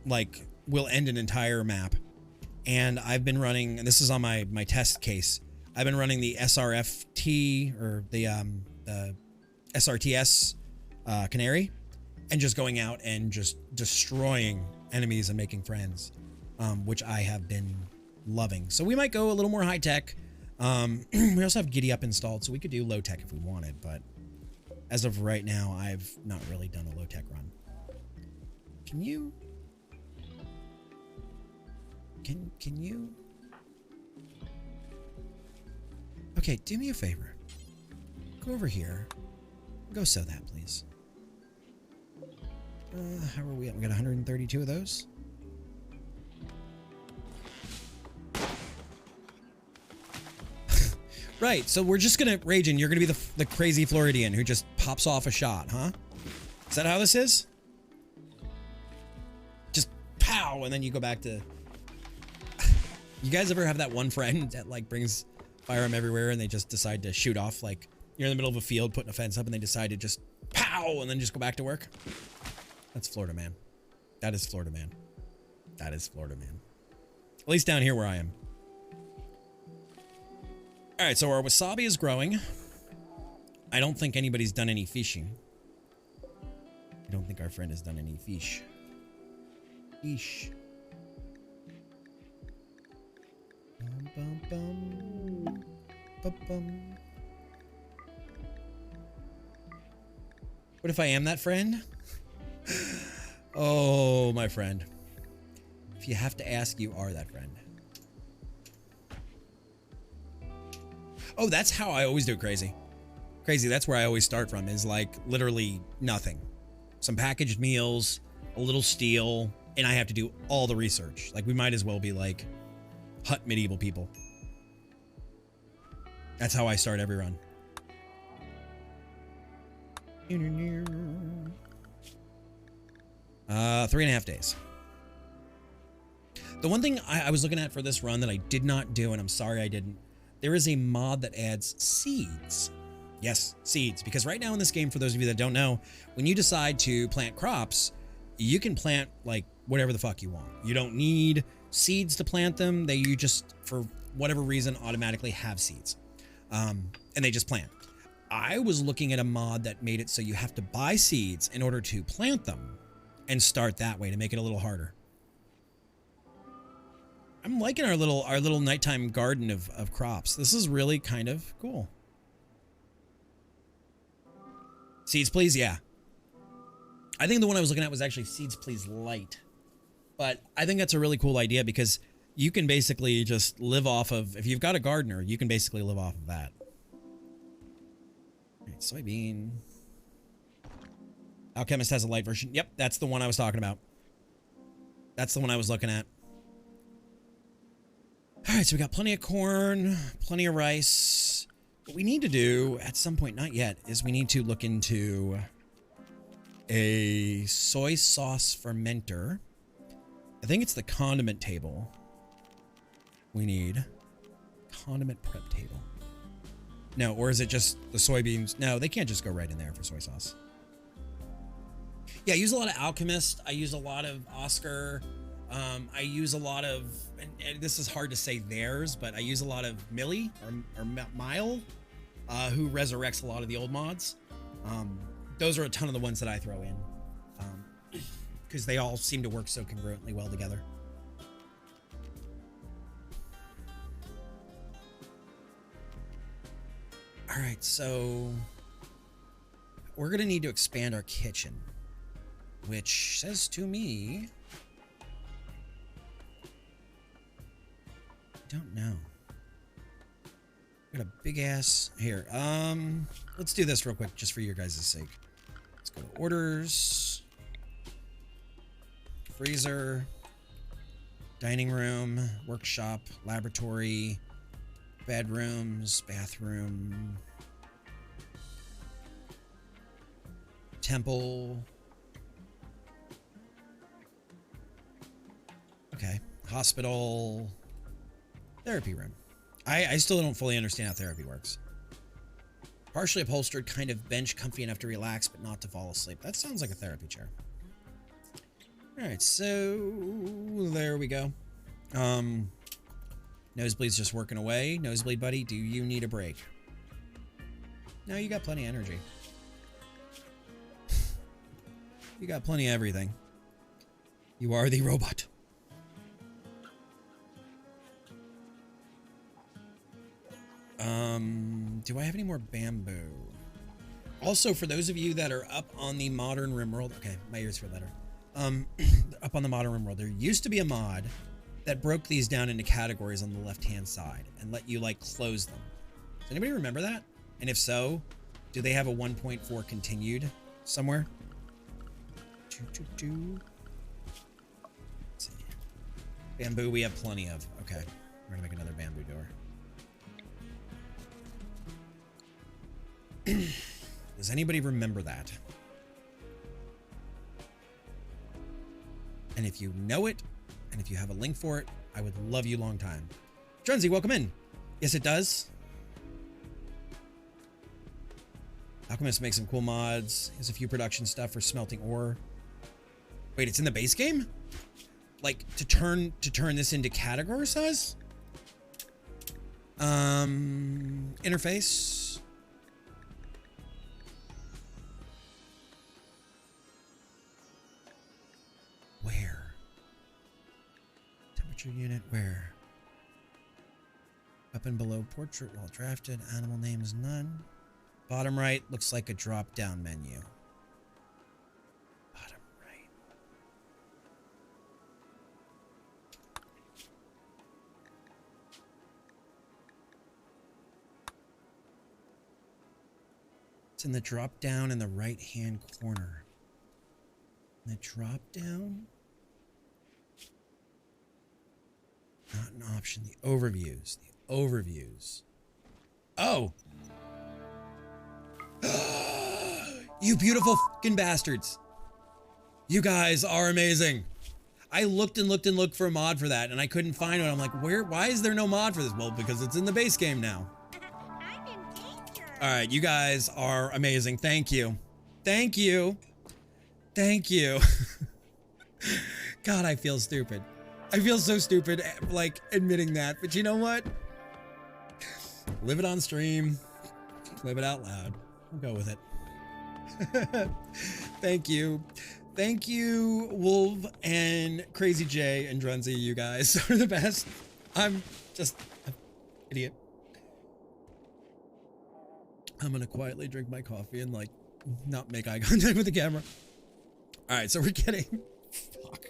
like, will end an entire map. And I've been running, and this is on my test case, I've been running the SRFT or the SRTS Canary, and just going out and just destroying enemies and making friends, which I have been loving. So we might go a little more high tech. We also have Giddy Up installed, so we could do low tech if we wanted, but as of right now, I've not really done a low tech run. Can you? Okay, do me a favor. Go over here. Go sew that, please. How are we at? We got 132 of those. Right, so we're just gonna rage and you're gonna be the crazy Floridian who just pops off a shot, huh? Is that how this is? Just pow, and then you go back to... You guys ever have that one friend that like brings firearm everywhere and they just decide to shoot off? Like you're in the middle of a field putting a fence up and they decide to just pow and then just go back to work? That's Florida man. That is Florida man. That is Florida man. At least down here where I am. All right, so our wasabi is growing. I don't think anybody's done any fishing. I don't think our friend has done any fish. Fish. Bum, bum, bum. Bum, bum. What if I am that friend? Oh, my friend. If you have to ask, you are that friend. Oh, that's how I always do it, Crazy. Crazy, that's where I always start from, is like literally nothing. Some packaged meals, a little steel, and I have to do all the research. Like we might as well be like hut medieval people. That's how I start every run. 3.5 days. The one thing I was looking at for this run that I did not do, and I'm sorry I didn't, there is a mod that adds seeds. Yes, seeds. Because right now in this game, for those of you that don't know, when you decide to plant crops, you can plant like whatever the fuck you want. You don't need seeds to plant them. You just, for whatever reason, automatically have seeds. And they just plant. I was looking at a mod that made it so you have to buy seeds in order to plant them and start that way to make it a little harder. I'm liking our little nighttime garden of crops. This is really kind of cool. Seeds, please? Yeah. I think the one I was looking at was actually Seeds, Please Light. But I think that's a really cool idea because you can basically just live off of, if you've got a gardener, you can basically live off of that. All right, soybean. Alchemist has a light version. Yep, that's the one I was talking about. That's the one I was looking at. All right, so we got plenty of corn, plenty of rice. What we need to do at some point, not yet, is we need to look into a soy sauce fermenter. I think it's the condiment table. We need condiment prep table. No, or is it just the soybeans? No, they can't just go right in there for soy sauce. Yeah, I use a lot of Alchemist. I use a lot of Oscar. I use a lot of, and this is hard to say theirs, but I use a lot of Millie or Mile, who resurrects a lot of the old mods. Those are a ton of the ones that I throw in, because they all seem to work so congruently well together. All right, so we're gonna need to expand our kitchen, which says to me, I don't know. Got a big ass here. Let's do this real quick, just for your guys' sake. Let's go to orders, freezer, dining room, workshop, laboratory, bedrooms, bathroom, temple. Okay, hospital, therapy room. I still don't fully understand how therapy works. Partially upholstered, kind of bench, comfy enough to relax, but not to fall asleep. That sounds like a therapy chair. All right, so there we go. Nosebleed's just working away. Nosebleed buddy, do you need a break? No, you got plenty of energy. You got plenty of everything. You are the robot. Do I have any more bamboo? Also, for those of you that are up on the Modern RimWorld, okay, my ears feel better. Up on the Modern RimWorld, there used to be a mod that broke these down into categories on the left-hand side and let you like close them. Does anybody remember that? And if so, do they have a 1.4 continued somewhere? Let's see. Bamboo, we have plenty of. Okay, we're gonna make another bamboo door. Does anybody remember that? And if you know it, and if you have a link for it, I would love you long time. Drunzy, welcome in. Yes, it does. Alchemist makes some cool mods. Has a few production stuff for smelting ore. Wait, it's in the base game? Like to turn this into categorize? Interface. Where? Temperature unit, where? Weapon below portrait, well drafted. Animal names, none. Bottom right looks like a drop-down menu. Bottom right. It's in the drop-down in the right-hand corner. The drop-down? Not an option. The overviews. The overviews. Oh! You beautiful fucking bastards. You guys are amazing. I looked and looked and looked for a mod for that and I couldn't find one. I'm like, why is there no mod for this? Well, because it's in the base game now. I'm in danger. All right, you guys are amazing. Thank you. Thank you. Thank you. God, I feel stupid. I feel so stupid, like, admitting that. But you know what? Live it on stream. Live it out loud. We'll go with it. Thank you. Thank you, Wolf and Crazy J and Drunzy. You guys are the best. I'm just an idiot. I'm gonna quietly drink my coffee and like not make eye contact with the camera. All right, so we're getting fuck.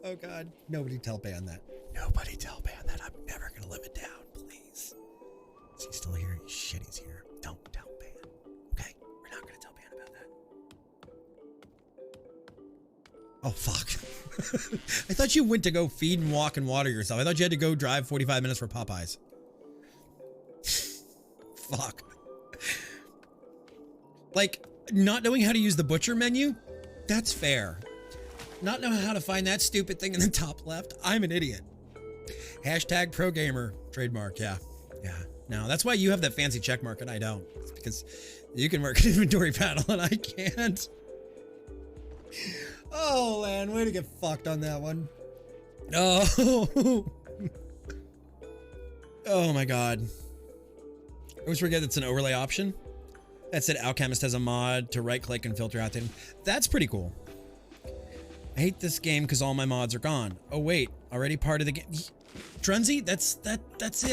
Oh God, nobody tell Ban that. Nobody tell Ban that. I'm never gonna live it down, please. Is he still here? Shit, he's here. Don't tell Ban. Okay, we're not gonna tell Ban about that. Oh fuck. I thought you went to go feed and walk and water yourself. I thought you had to go drive 45 minutes for Popeyes. Fuck. Like, not knowing how to use the butcher menu? That's fair. Not knowing how to find that stupid thing in the top left? I'm an idiot. Hashtag pro gamer. Trademark, yeah. Yeah. No, that's why you have that fancy check mark and I don't. It's because you can work an inventory panel and I can't. Oh, man, way to get fucked on that one. Oh. Oh my God. I always forget it's an overlay option. That said, Alchemist has a mod to right click and filter out them. That's pretty cool. I hate this game because all my mods are gone. Oh wait, already part of the game. Drunzy, that's it. That's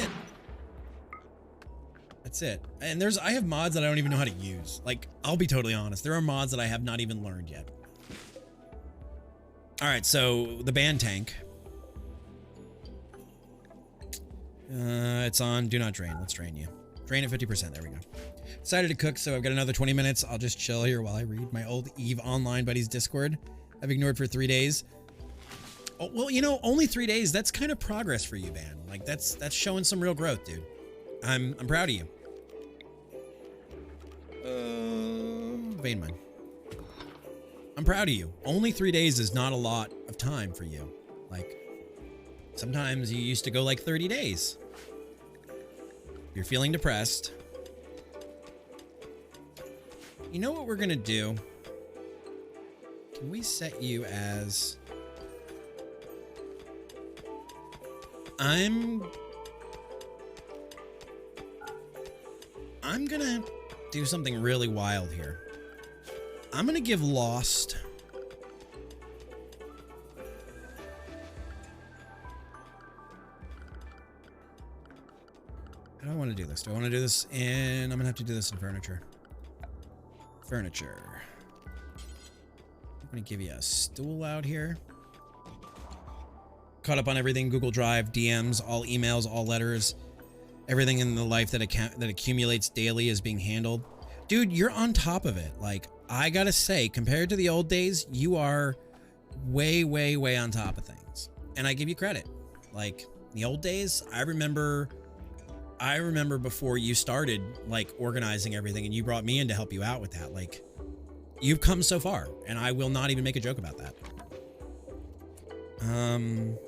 it. And I have mods that I don't even know how to use. Like, I'll be totally honest. There are mods that I have not even learned yet. All right, so the band tank. It's on do not drain. Let's drain you. Drain at 50%. There we go. Decided to cook, so I've got another 20 minutes. I'll just chill here while I read my old EVE Online buddies Discord. I've ignored for 3 days. Oh, well, you know, only 3 days. That's kind of progress for you, man. Like that's showing some real growth, dude. I'm proud of you. Vein mine. I'm proud of you. Only 3 days is not a lot of time for you. Like, sometimes you used to go like 30 days. You're feeling depressed. You know what we're gonna do? Can we set you as... I'm gonna do something really wild here. I'm gonna give Lost... I don't want to do this. Do I want to do this in... I'm gonna have to do this in furniture. Furniture. I'm gonna give you a stool out here. Caught up on everything. Google Drive, DMs, all emails, all letters. Everything in the life that accumulates daily is being handled. Dude, you're on top of it. Like, I gotta say, compared to the old days, you are way, way, way on top of things. And I give you credit. Like, the old days, I remember I remember before you started like organizing everything and you brought me in to help you out with that. Like, you've come so far, and I will not even make a joke about that. Alright,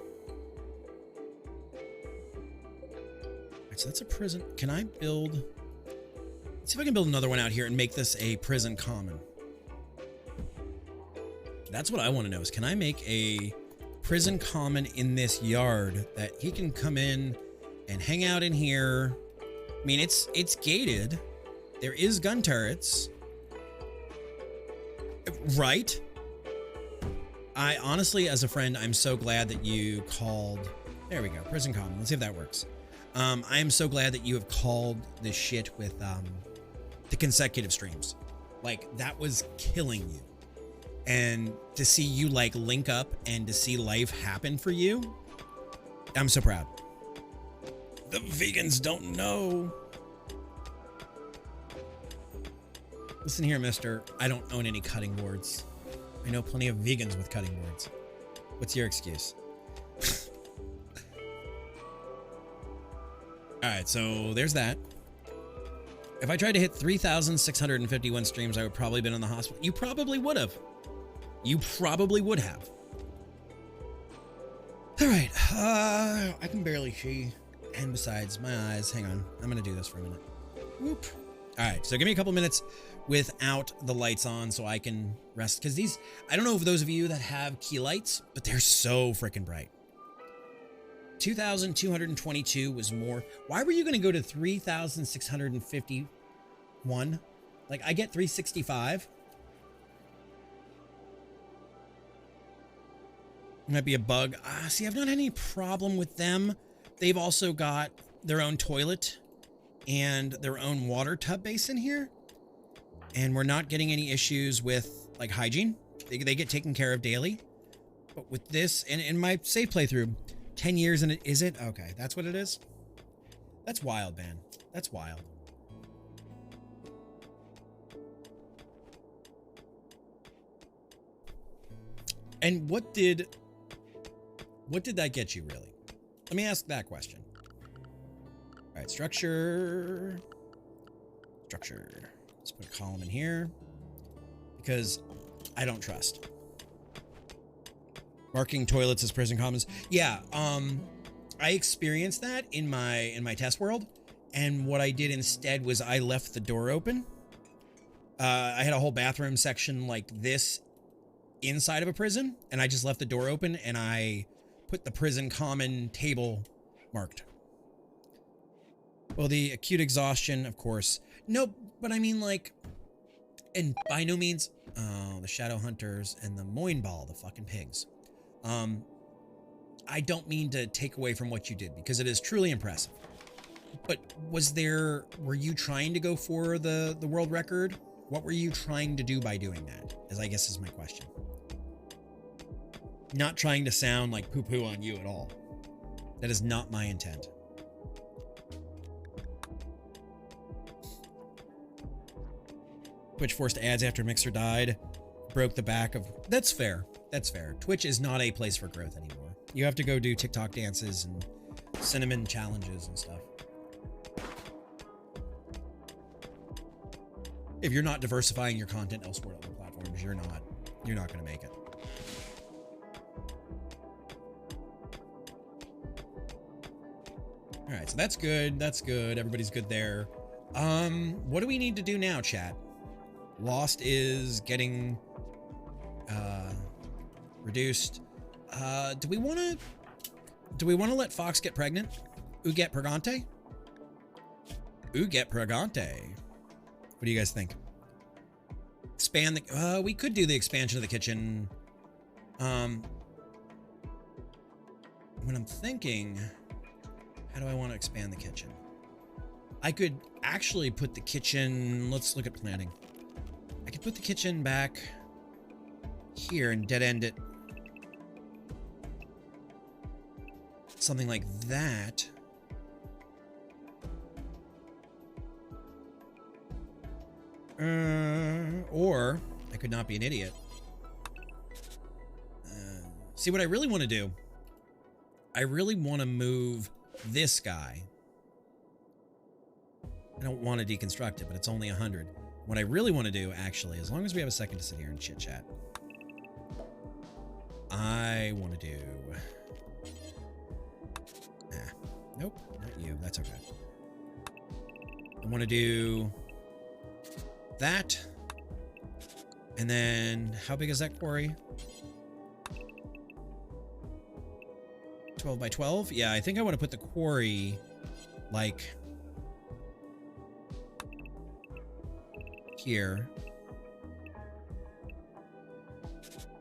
so that's a prison. Can I build... Let's see if I can build another one out here and make this a prison common. That's what I want to know is, can I make a prison common in this yard that he can come in and hang out in here? I mean, it's gated. There is gun turrets. Right? I honestly, as a friend, I'm so glad that you called... There we go, prison common. Let's see if that works. I am so glad that you have called this shit with the consecutive streams. Like, that was killing you. And to see you like link up and to see life happen for you, I'm so proud. The vegans don't know. Listen here, mister. I don't own any cutting boards. I know plenty of vegans with cutting boards. What's your excuse? Alright, so there's that. If I tried to hit 3,651 streams, I would probably have been in the hospital. You probably would have. You probably would have. Alright, I can barely see. And besides, my eyes, hang on. I'm gonna do this for a minute. Whoop. Alright, so give me a couple minutes without the lights on so I can rest. Because these, I don't know if those of you that have key lights, but they're so freaking bright. 2,222 was more. Why were you going to go to 3,651? Like, I get 365. Might be a bug. See, I've not had any problem with them. They've also got their own toilet and their own water tub basin here. And we're not getting any issues with, like, hygiene. They get taken care of daily. But with this, and in my safe playthrough, 10 years and is it? Okay, that's what it is. That's wild, man. That's wild. And what did that get you, really? Let me ask that question. All right, structure. Let's put a column in here because I don't trust. Marking toilets as prison commons. Yeah, I experienced that in my test world, and what I did instead was I left the door open. I had a whole bathroom section like this inside of a prison, and I just left the door open, and I put the prison common table marked. Well, the acute exhaustion, of course. Nope, but I mean, like, and by no means, the shadow hunters and the Moin Ball, the fucking pigs. I don't mean to take away from what you did because it is truly impressive. But were you trying to go for the world record? What were you trying to do by doing that? As I guess is my question. Not trying to sound like poo-poo on you at all. That is not my intent. Twitch forced ads after Mixer died. Broke the back of... That's fair. That's fair. Twitch is not a place for growth anymore. You have to go do TikTok dances and cinnamon challenges and stuff. If you're not diversifying your content elsewhere on other platforms, you're not going to make it. All right, so that's good. That's good. Everybody's good there. What do we need to do now, chat? Lost is getting reduced. Do we want to let Fox get pregnant? Uget Pregante? Uget Pregante. What do you guys think? Expand the we could do the expansion of the kitchen. When I'm thinking, how do I want to expand the kitchen? I could actually put the kitchen, let's look at planning. I could put the kitchen back here and dead end it. Something like that. Or I could not be an idiot. See, what I really want to do, I really want to move this guy I don't want to deconstruct it, but it's only 100. What I really want to do, actually, as long as we have a second to sit here and chit chat, I want to do. Nope, not you. That's okay. I want to do that. And then, how big is that quarry? 12 by 12? Yeah, I think I want to put the quarry, like, here.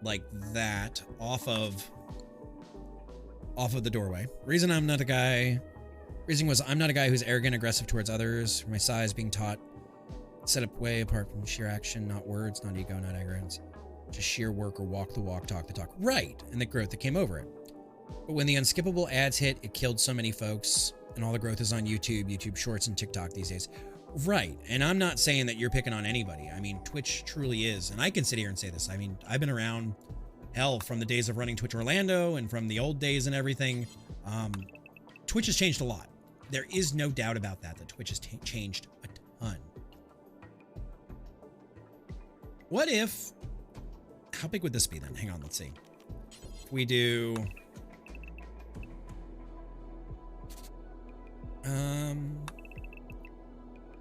Like that, off of the doorway. Reason I'm not a guy... Reason was, I'm not a guy who's arrogant, aggressive towards others. My size being taught, set up way apart from sheer action, not words, not ego, not arrogance. Just sheer work or walk the walk, talk the talk. Right, and the growth that came over it. But when the unskippable ads hit, it killed so many folks, and all the growth is on YouTube, YouTube Shorts, and TikTok these days. Right, and I'm not saying that you're picking on anybody. I mean, Twitch truly is, and I can sit here and say this. I mean, I've been around, hell, from the days of running Twitch Orlando and from the old days and everything. Twitch has changed a lot. There is no doubt about that Twitch has changed a ton. What if... How big would this be then? Hang on, let's see. If we do...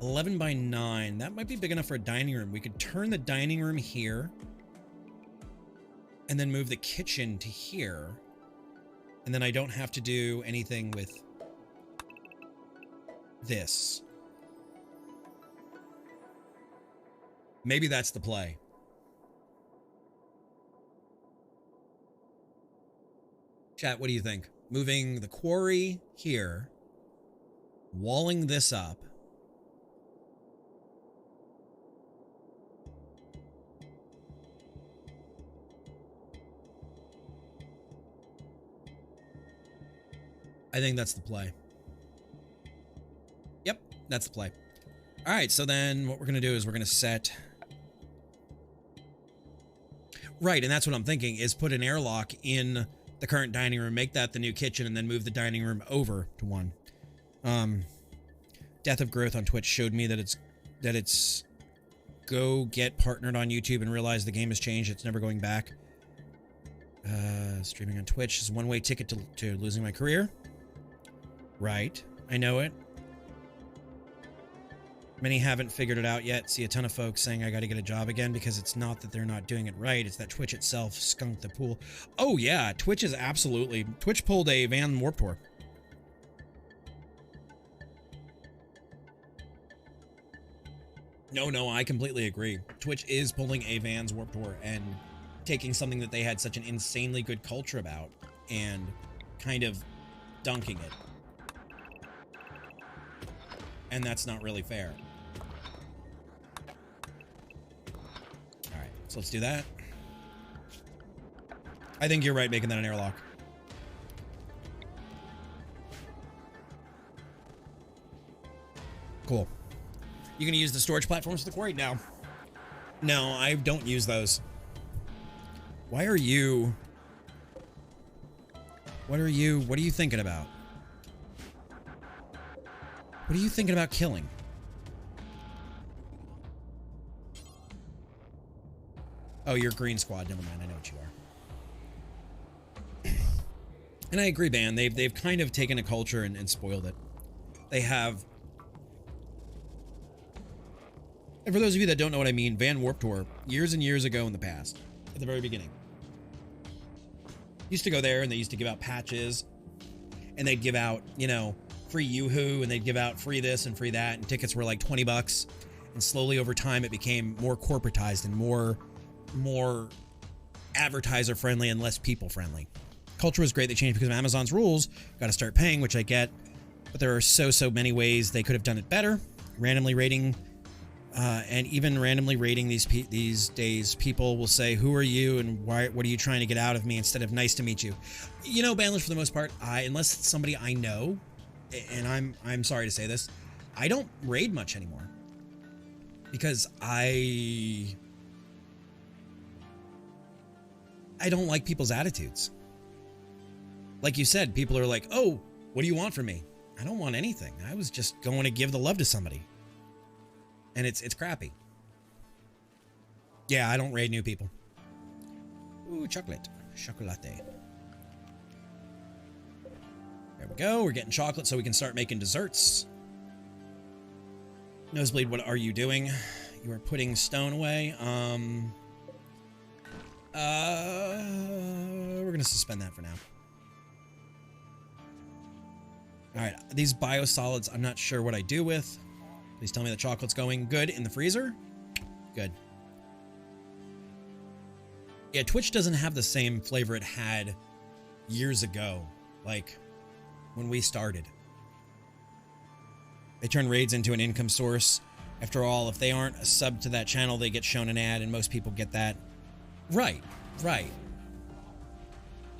11 by 9. That might be big enough for a dining room. We could turn the dining room here and then move the kitchen to here. And then I don't have to do anything with this. Maybe that's the play. Chat, what do you think? Moving the quarry here, walling this up, I think that's the play. Yep, that's the play. All right, so then what we're going to do is we're going to set... Right, and that's what I'm thinking, is put an airlock in the current dining room, make that the new kitchen, and then move the dining room over to one. Death of Growth on Twitch showed me that it's go get partnered on YouTube and realize the game has changed. It's never going back. Streaming on Twitch is a one-way ticket to losing my career. Right, I know it. Many haven't figured it out yet. See a ton of folks saying I got to get a job again because it's not that they're not doing it right. It's that Twitch itself skunked the pool. Oh yeah, Twitch is absolutely... Twitch pulled a Van Warped Tour. No, I completely agree. Twitch is pulling a Vans Warped Tour and taking something that they had such an insanely good culture about and kind of dunking it. And that's not really fair. All right, so let's do that. I think you're right making that an airlock. Cool. You gonna use the storage platforms for the quarry? No. No, I don't use those. Why are you... What are you thinking about? What are you thinking about killing? Oh, you're Green Squad. Never mind. I know what you are. And I agree, man. They've kind of taken a culture and spoiled it. They have. And for those of you that don't know what I mean, Van Warped Tour, years and years ago in the past, at the very beginning, used to go there and they used to give out patches and they'd give out, you know, free Yoo-hoo, and they'd give out free this and free that, and tickets were like $20. And slowly over time, it became more corporatized and more advertiser friendly and less people friendly. Culture was great. They changed because of Amazon's rules. Got to start paying, which I get, but there are so many ways they could have done it better. Randomly rating, and even randomly rating these days, people will say, "Who are you?" and "Why? What are you trying to get out of me?" instead of "Nice to meet you." You know, Bandlish, for the most part, unless it's somebody I know. And I'm sorry to say this, I don't raid much anymore because I don't like people's attitudes. Like you said, people are like, "Oh, what do you want from me?" I don't want anything. I was just going to give the love to somebody. and it's crappy. Yeah, I don't raid new people. Ooh, chocolate. Chocolate. There we go. We're getting chocolate so we can start making desserts. Nosebleed, what are you doing? You are putting stone away. We're gonna suspend that for now. All right, these biosolids, I'm not sure what I do with. Please tell me the chocolate's going good in the freezer. Good. Yeah, Twitch doesn't have the same flavor it had years ago, like when we started. They turn raids into an income source. After all, if they aren't a sub to that channel, they get shown an ad, and most people get that. Right, right.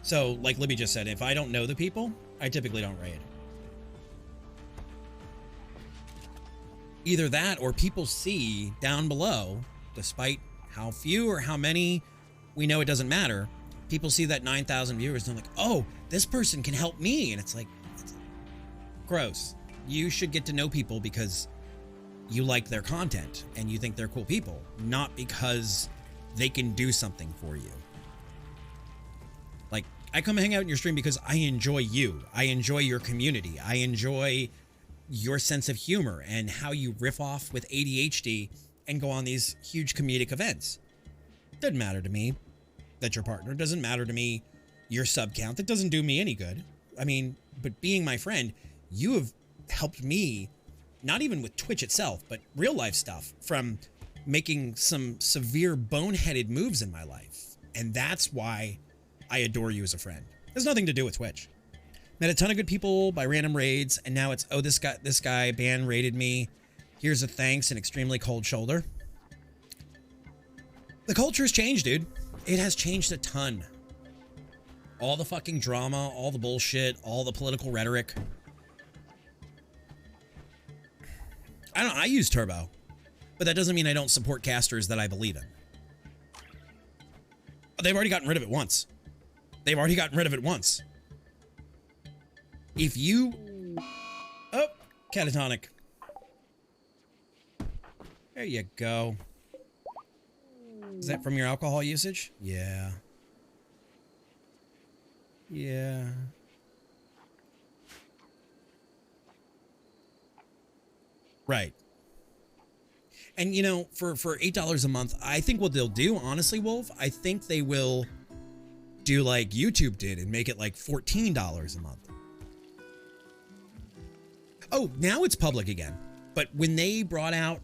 So, like Libby just said, if I don't know the people, I typically don't raid. Either that or people see down below, despite how few or how many, we know it doesn't matter. People see that 9,000 viewers and they're like, oh, this person can help me. And it's like, it's gross. You should get to know people because you like their content and you think they're cool people, not because they can do something for you. Like, I come hang out in your stream because I enjoy you. I enjoy your community. I enjoy your sense of humor and how you riff off with ADHD and go on these huge comedic events. Doesn't matter to me that your partner. Doesn't matter to me your sub count. That doesn't do me any good. I mean, but being my friend, you have helped me, not even with Twitch itself, but real life stuff, from making some severe boneheaded moves in my life. And that's why I adore you as a friend. It has nothing to do with Twitch. Met a ton of good people by random raids, and now it's, oh, this guy ban raided me. Here's a thanks and extremely cold shoulder. The culture has changed, dude. It has changed a ton. All the fucking drama, all the bullshit, all the political rhetoric. I use Turbo, but that doesn't mean I don't support casters that I believe in. They've already gotten rid of it once. They've already gotten rid of it once. If you... Oh, catatonic. There you go. Is that from your alcohol usage? Yeah. Yeah. Right. And, you know, for $8 a month, I think what they'll do, honestly, Wolf, I think they will do like YouTube did and make it like $14 a month. Oh, now it's public again. But when they brought out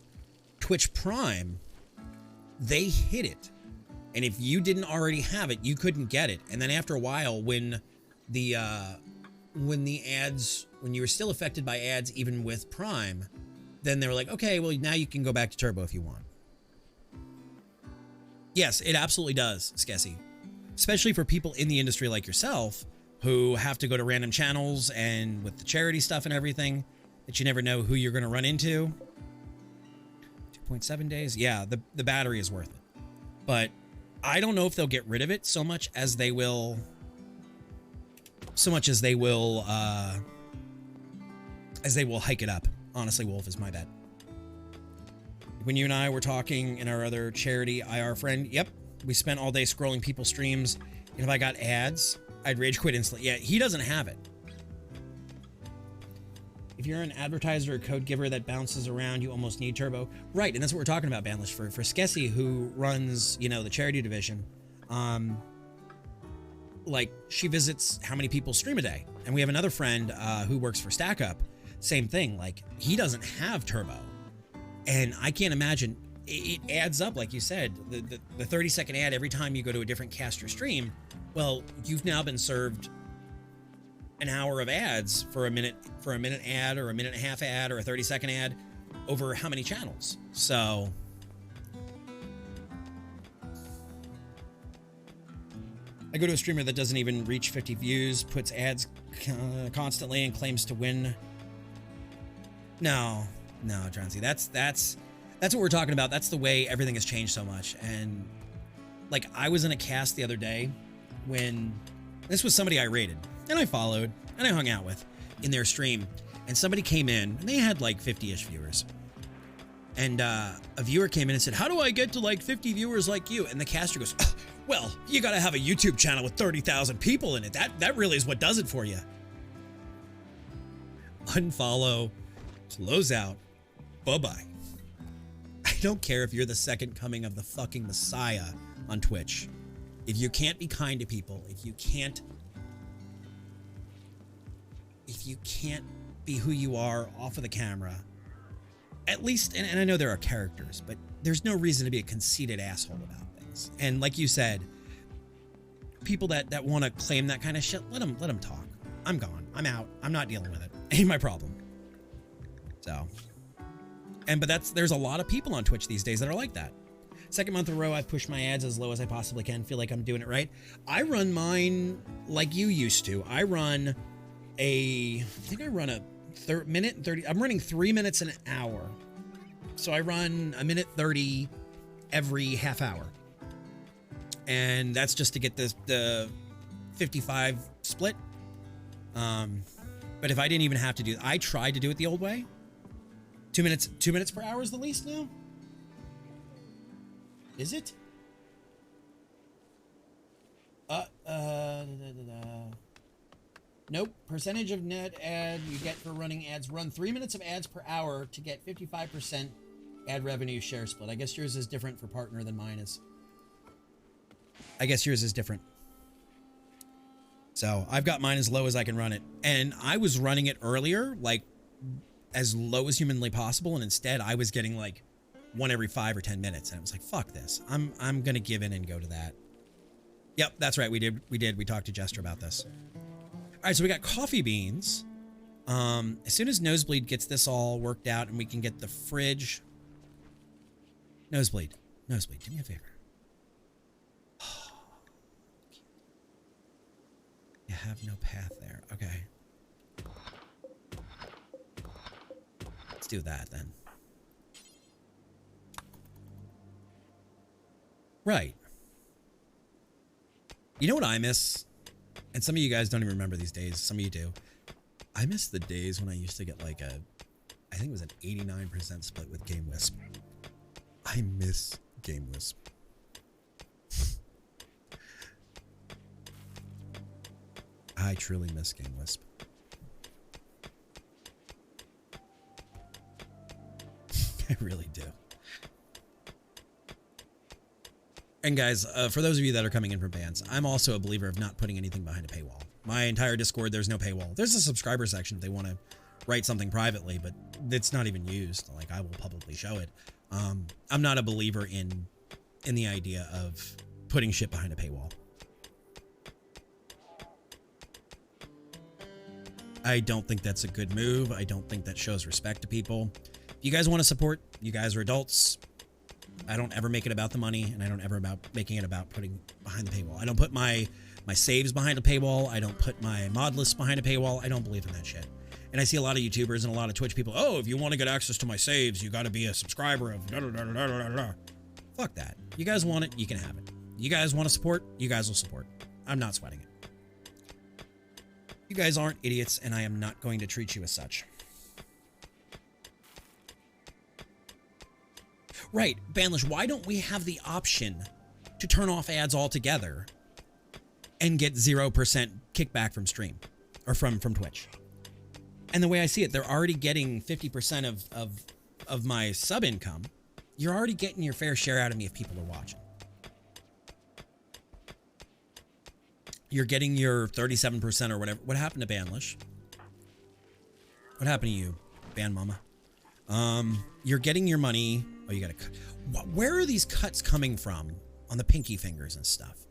Twitch Prime, they hid it. And if you didn't already have it, you couldn't get it. And then after a while, when you were still affected by ads, even with Prime, then they were like, okay, well, now you can go back to Turbo if you want. Yes, it absolutely does, Skessy. Especially for people in the industry like yourself, who have to go to random channels and with the charity stuff and everything, that you never know who you're going to run into. 2.7 days. Yeah, the battery is worth it. But I don't know if they'll get rid of it so much as they will hike it up. Honestly, Wolf, is my bet. When you and I were talking in our other charity IR friend, yep, we spent all day scrolling people's streams, and if I got ads, I'd rage quit instantly. Yeah, he doesn't have it. If you're an advertiser or code giver that bounces around, you almost need Turbo. Right, and that's what we're talking about, Banlish. For Skessy, who runs, you know, the charity division, like, she visits how many people stream a day. And we have another friend who works for StackUp. Same thing, like, he doesn't have Turbo. And I can't imagine, it adds up, like you said, the 30-second ad every time you go to a different caster stream. Well, you've now been served an hour of ads for a minute ad, or a minute and a half ad, or a 30-second ad over how many channels? So I go to a streamer that doesn't even reach 50 views, puts ads constantly, and claims to win. No, Johnsy, that's what we're talking about. That's the way everything has changed so much. And like, I was in a cast the other day when this was somebody I rated and I followed and I hung out with in their stream, and somebody came in and they had like 50-ish viewers. And a viewer came in and said, how do I get to like 50 viewers like you? And the caster goes, oh, well, you got to have a YouTube channel with 30,000 people in it. That really is what does it for you. Unfollow, close out, bye-bye. I don't care if you're the second coming of the fucking Messiah on Twitch. If you can't be kind to people, if you can't be who you are off of the camera, at least, and I know there are characters, but there's no reason to be a conceited asshole about things. And like you said, people that want to claim that kind of shit, let them talk. I'm gone. I'm out. I'm not dealing with it. Ain't my problem. So, but there's a lot of people on Twitch these days that are like that. Second month in a row, I've pushed my ads as low as I possibly can. Feel like I'm doing it right. I run mine like you used to. I think I run a minute and 30. I'm running 3 minutes an hour. So I run a minute 30 every half hour. And that's just to get the 55 split. But if I didn't even have to do, I tried to do it the old way. 2 minutes per hour is the least now. Is it? Nope. Percentage of net ad you get for running ads. Run 3 minutes of ads per hour to get 55% ad revenue share split. I guess yours is different for partner than mine is. I guess yours is different. So I've got mine as low as I can run it. And I was running it earlier, like as low as humanly possible. And instead I was getting like one every 5 or 10 minutes. And it was like, fuck this. I'm going to give in and go to that. Yep, that's right. We did. We talked to Jester about this. All right, so we got coffee beans. As soon as Nosebleed gets this all worked out and we can get the fridge. Nosebleed, do me a favor. You have no path there. Okay. Let's do that then. Right. You know what I miss? And some of you guys don't even remember these days. Some of you do. I miss the days when I used to get like I think it was an 89% split with Game Wisp. I miss Game Wisp. I truly miss Game Wisp. I really do. And guys, for those of you that are coming in from bans, I'm also a believer of not putting anything behind a paywall. My entire Discord, there's no paywall. There's a subscriber section if they want to write something privately, but it's not even used. Like, I will publicly show it. I'm not a believer in the idea of putting shit behind a paywall. I don't think that's a good move. I don't think that shows respect to people. If you guys want to support, you guys are adults. I don't ever make it about the money, and I don't ever making it about putting behind the paywall. I don't put my saves behind a paywall. I don't put my mod lists behind a paywall. I don't believe in that shit. And I see a lot of YouTubers and a lot of Twitch people, oh, if you want to get access to my saves, you got to be a subscriber of da da da da da da. Fuck that. You guys want it, you can have it. You guys want to support, you guys will support. I'm not sweating it. You guys aren't idiots, and I am not going to treat you as such. Right, Banlish, why don't we have the option to turn off ads altogether and get 0% kickback from stream or from Twitch? And the way I see it, they're already getting 50% of my sub income. You're already getting your fair share out of me if people are watching. You're getting your 37% or whatever. What happened to Banlish? What happened to you, Ban Mama? You're getting your money. Oh, you got to cut. Where are these cuts coming from on the pinky fingers and stuff?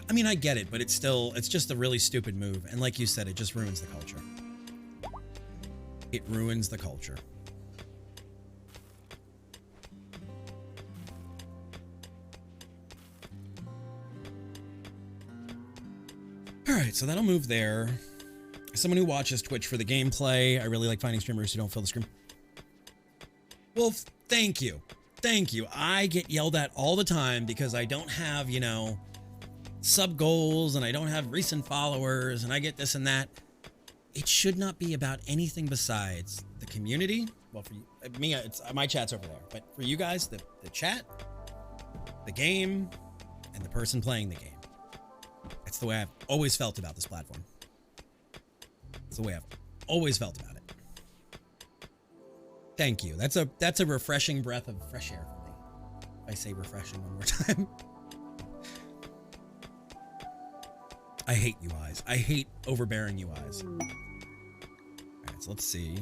I mean, I get it, but it's just a really stupid move. And like you said, it just ruins the culture. It ruins the culture. All right, so that'll move there. Someone who watches Twitch for the gameplay. I really like finding streamers who don't fill the screen. Well, thank you. Thank you. I get yelled at all the time because I don't have, you know, sub goals and I don't have recent followers and I get this and that. it should not be about anything besides the community. Well, for you, me, it's my chat's over there, but for you guys, the chat, the game, and the person playing the game. That's the way I've always felt about this platform. It's the way I've always felt about it. Thank you. That's a refreshing breath of fresh air for me. If I say refreshing one more time. I hate UIs. I hate overbearing UIs. All right, so let's see.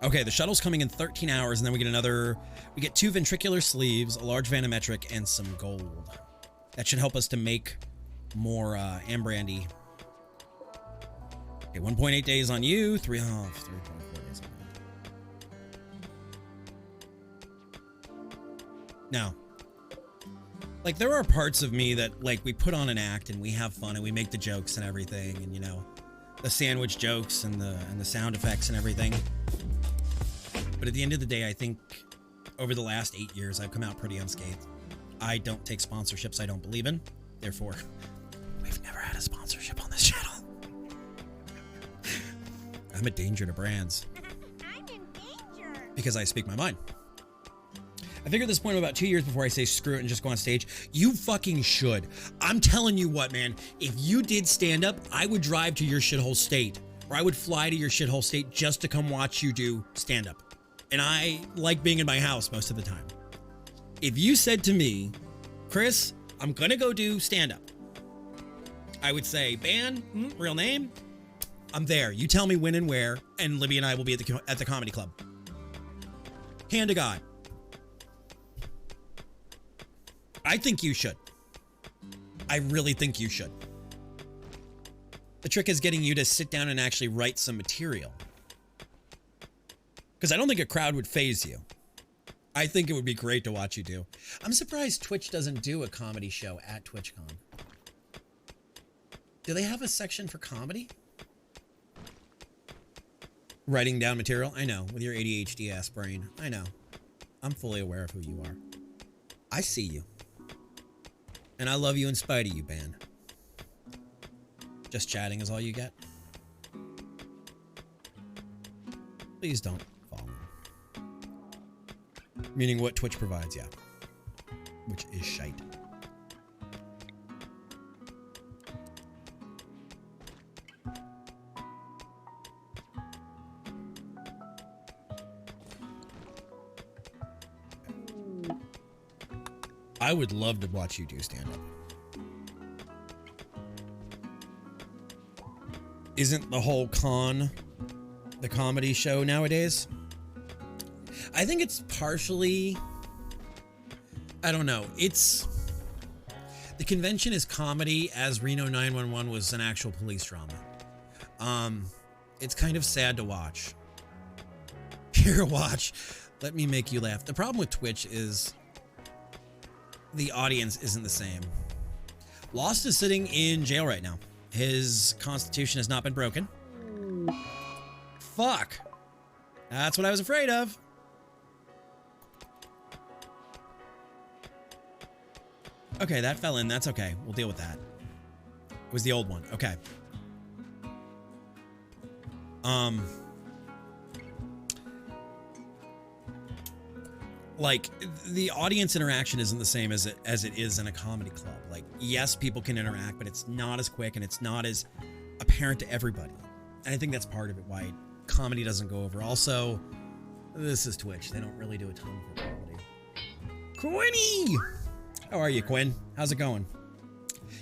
Okay, the shuttle's coming in 13 hours, and then we get 2 ventricular sleeves, a large vanometric, and some gold. That should help us to make more Ambrandy. Okay, 1.8 days on you, 3.4 days on me. Now, like, there are parts of me that, like, we put on an act and we have fun and we make the jokes and everything, and, you know, the sandwich jokes and the sound effects and everything. But at the end of the day, I think over the last 8 years, I've come out pretty unscathed. I don't take sponsorships I don't believe in. Therefore, we've never had a sponsorship on this channel. I'm a danger to brands. I'm in danger. Because I speak my mind. I figured this point about 2 years before I say screw it and just go on stage. You fucking should. I'm telling you what, man. If you did stand up, I would drive to your shithole state. Or I would fly to your shithole state just to come watch you do stand up. And I like being in my house most of the time. If you said to me, Chris, I'm gonna go do stand up, I would say, band, real name, I'm there. You tell me when and where, and Libby and I will be at the comedy club. Hand to God. I think you should. I really think you should. The trick is getting you to sit down and actually write some material. Because I don't think a crowd would faze you. I think it would be great to watch you do. I'm surprised Twitch doesn't do a comedy show at TwitchCon. Do they have a section for comedy? Writing down material? I know, with your ADHD ass brain. I know. I'm fully aware of who you are. I see you. And I love you in spite of you, Ban. Just chatting is all you get? Please don't follow. Meaning what Twitch provides, yeah. Which is shite. I would love to watch you do stand-up. Isn't the whole con the comedy show nowadays? I think it's partially, I don't know. It's, the convention is comedy as Reno 911 was an actual police drama. It's kind of sad to watch. Here, watch. Let me make you laugh. The problem with Twitch is the audience isn't the same. Lost is sitting in jail right now. His constitution has not been broken. Fuck. That's what I was afraid of. Okay, that fell in. That's okay. We'll deal with that. It was the old one. Okay. Like, the audience interaction isn't the same as it is in a comedy club. Like, yes, people can interact, but it's not as quick and it's not as apparent to everybody. And I think that's part of it, why comedy doesn't go over. Also, this is Twitch. They don't really do a ton for comedy. Quinny! How are you, Quinn? How's it going?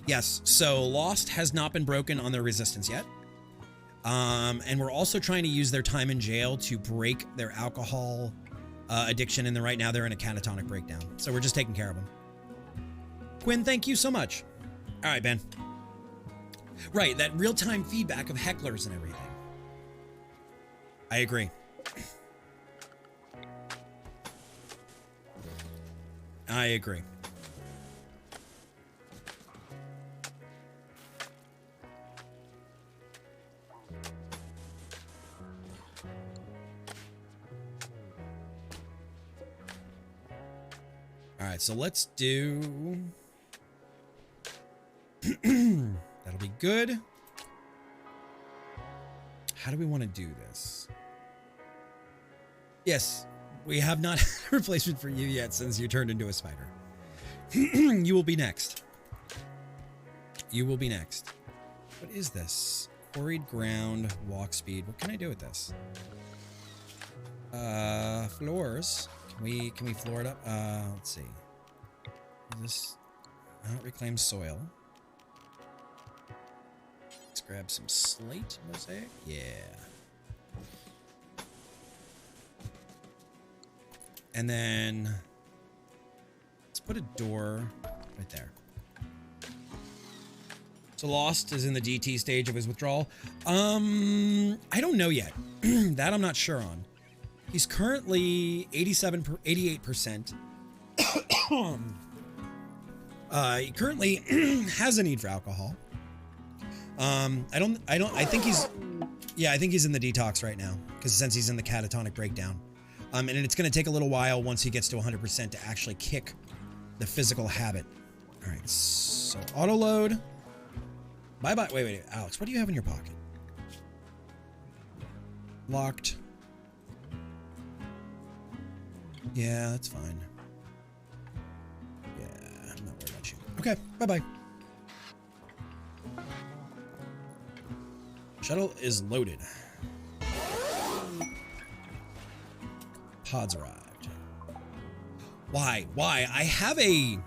Yes, so Lost has not been broken on their resistance yet. And we're also trying to use their time in jail to break their alcohol addiction, and then right now they're in a catatonic breakdown. So we're just taking care of them. Quinn, thank you so much. All right, Ben. Right, that real-time feedback of hecklers and everything. I agree. I agree. All right, so let's do... That'll be good. how do we want to do this? Yes, we have not had a replacement for you yet since you turned into a spider. You will be next. You will be next. What is this? Quarried ground, walk speed. What can I do with this? Floors. Can we floor it up? Let's see. Is this reclaim soil. Let's grab some slate mosaic. Yeah. And then let's put a door right there. So Lost is in the DT stage of his withdrawal. I don't know yet. That I'm not sure on. He's currently 88%. He currently has a need for alcohol. I think he's in the detox right now because since he's in the catatonic breakdown. And it's going to take a little while once he gets to 100% to actually kick the physical habit. All right, so auto load. Bye-bye. Wait, Alex, what do you have in your pocket? Locked. Yeah, that's fine. Yeah, I'm not worried about you. Okay, bye-bye. Shuttle is loaded. Pods arrived. Why? I have a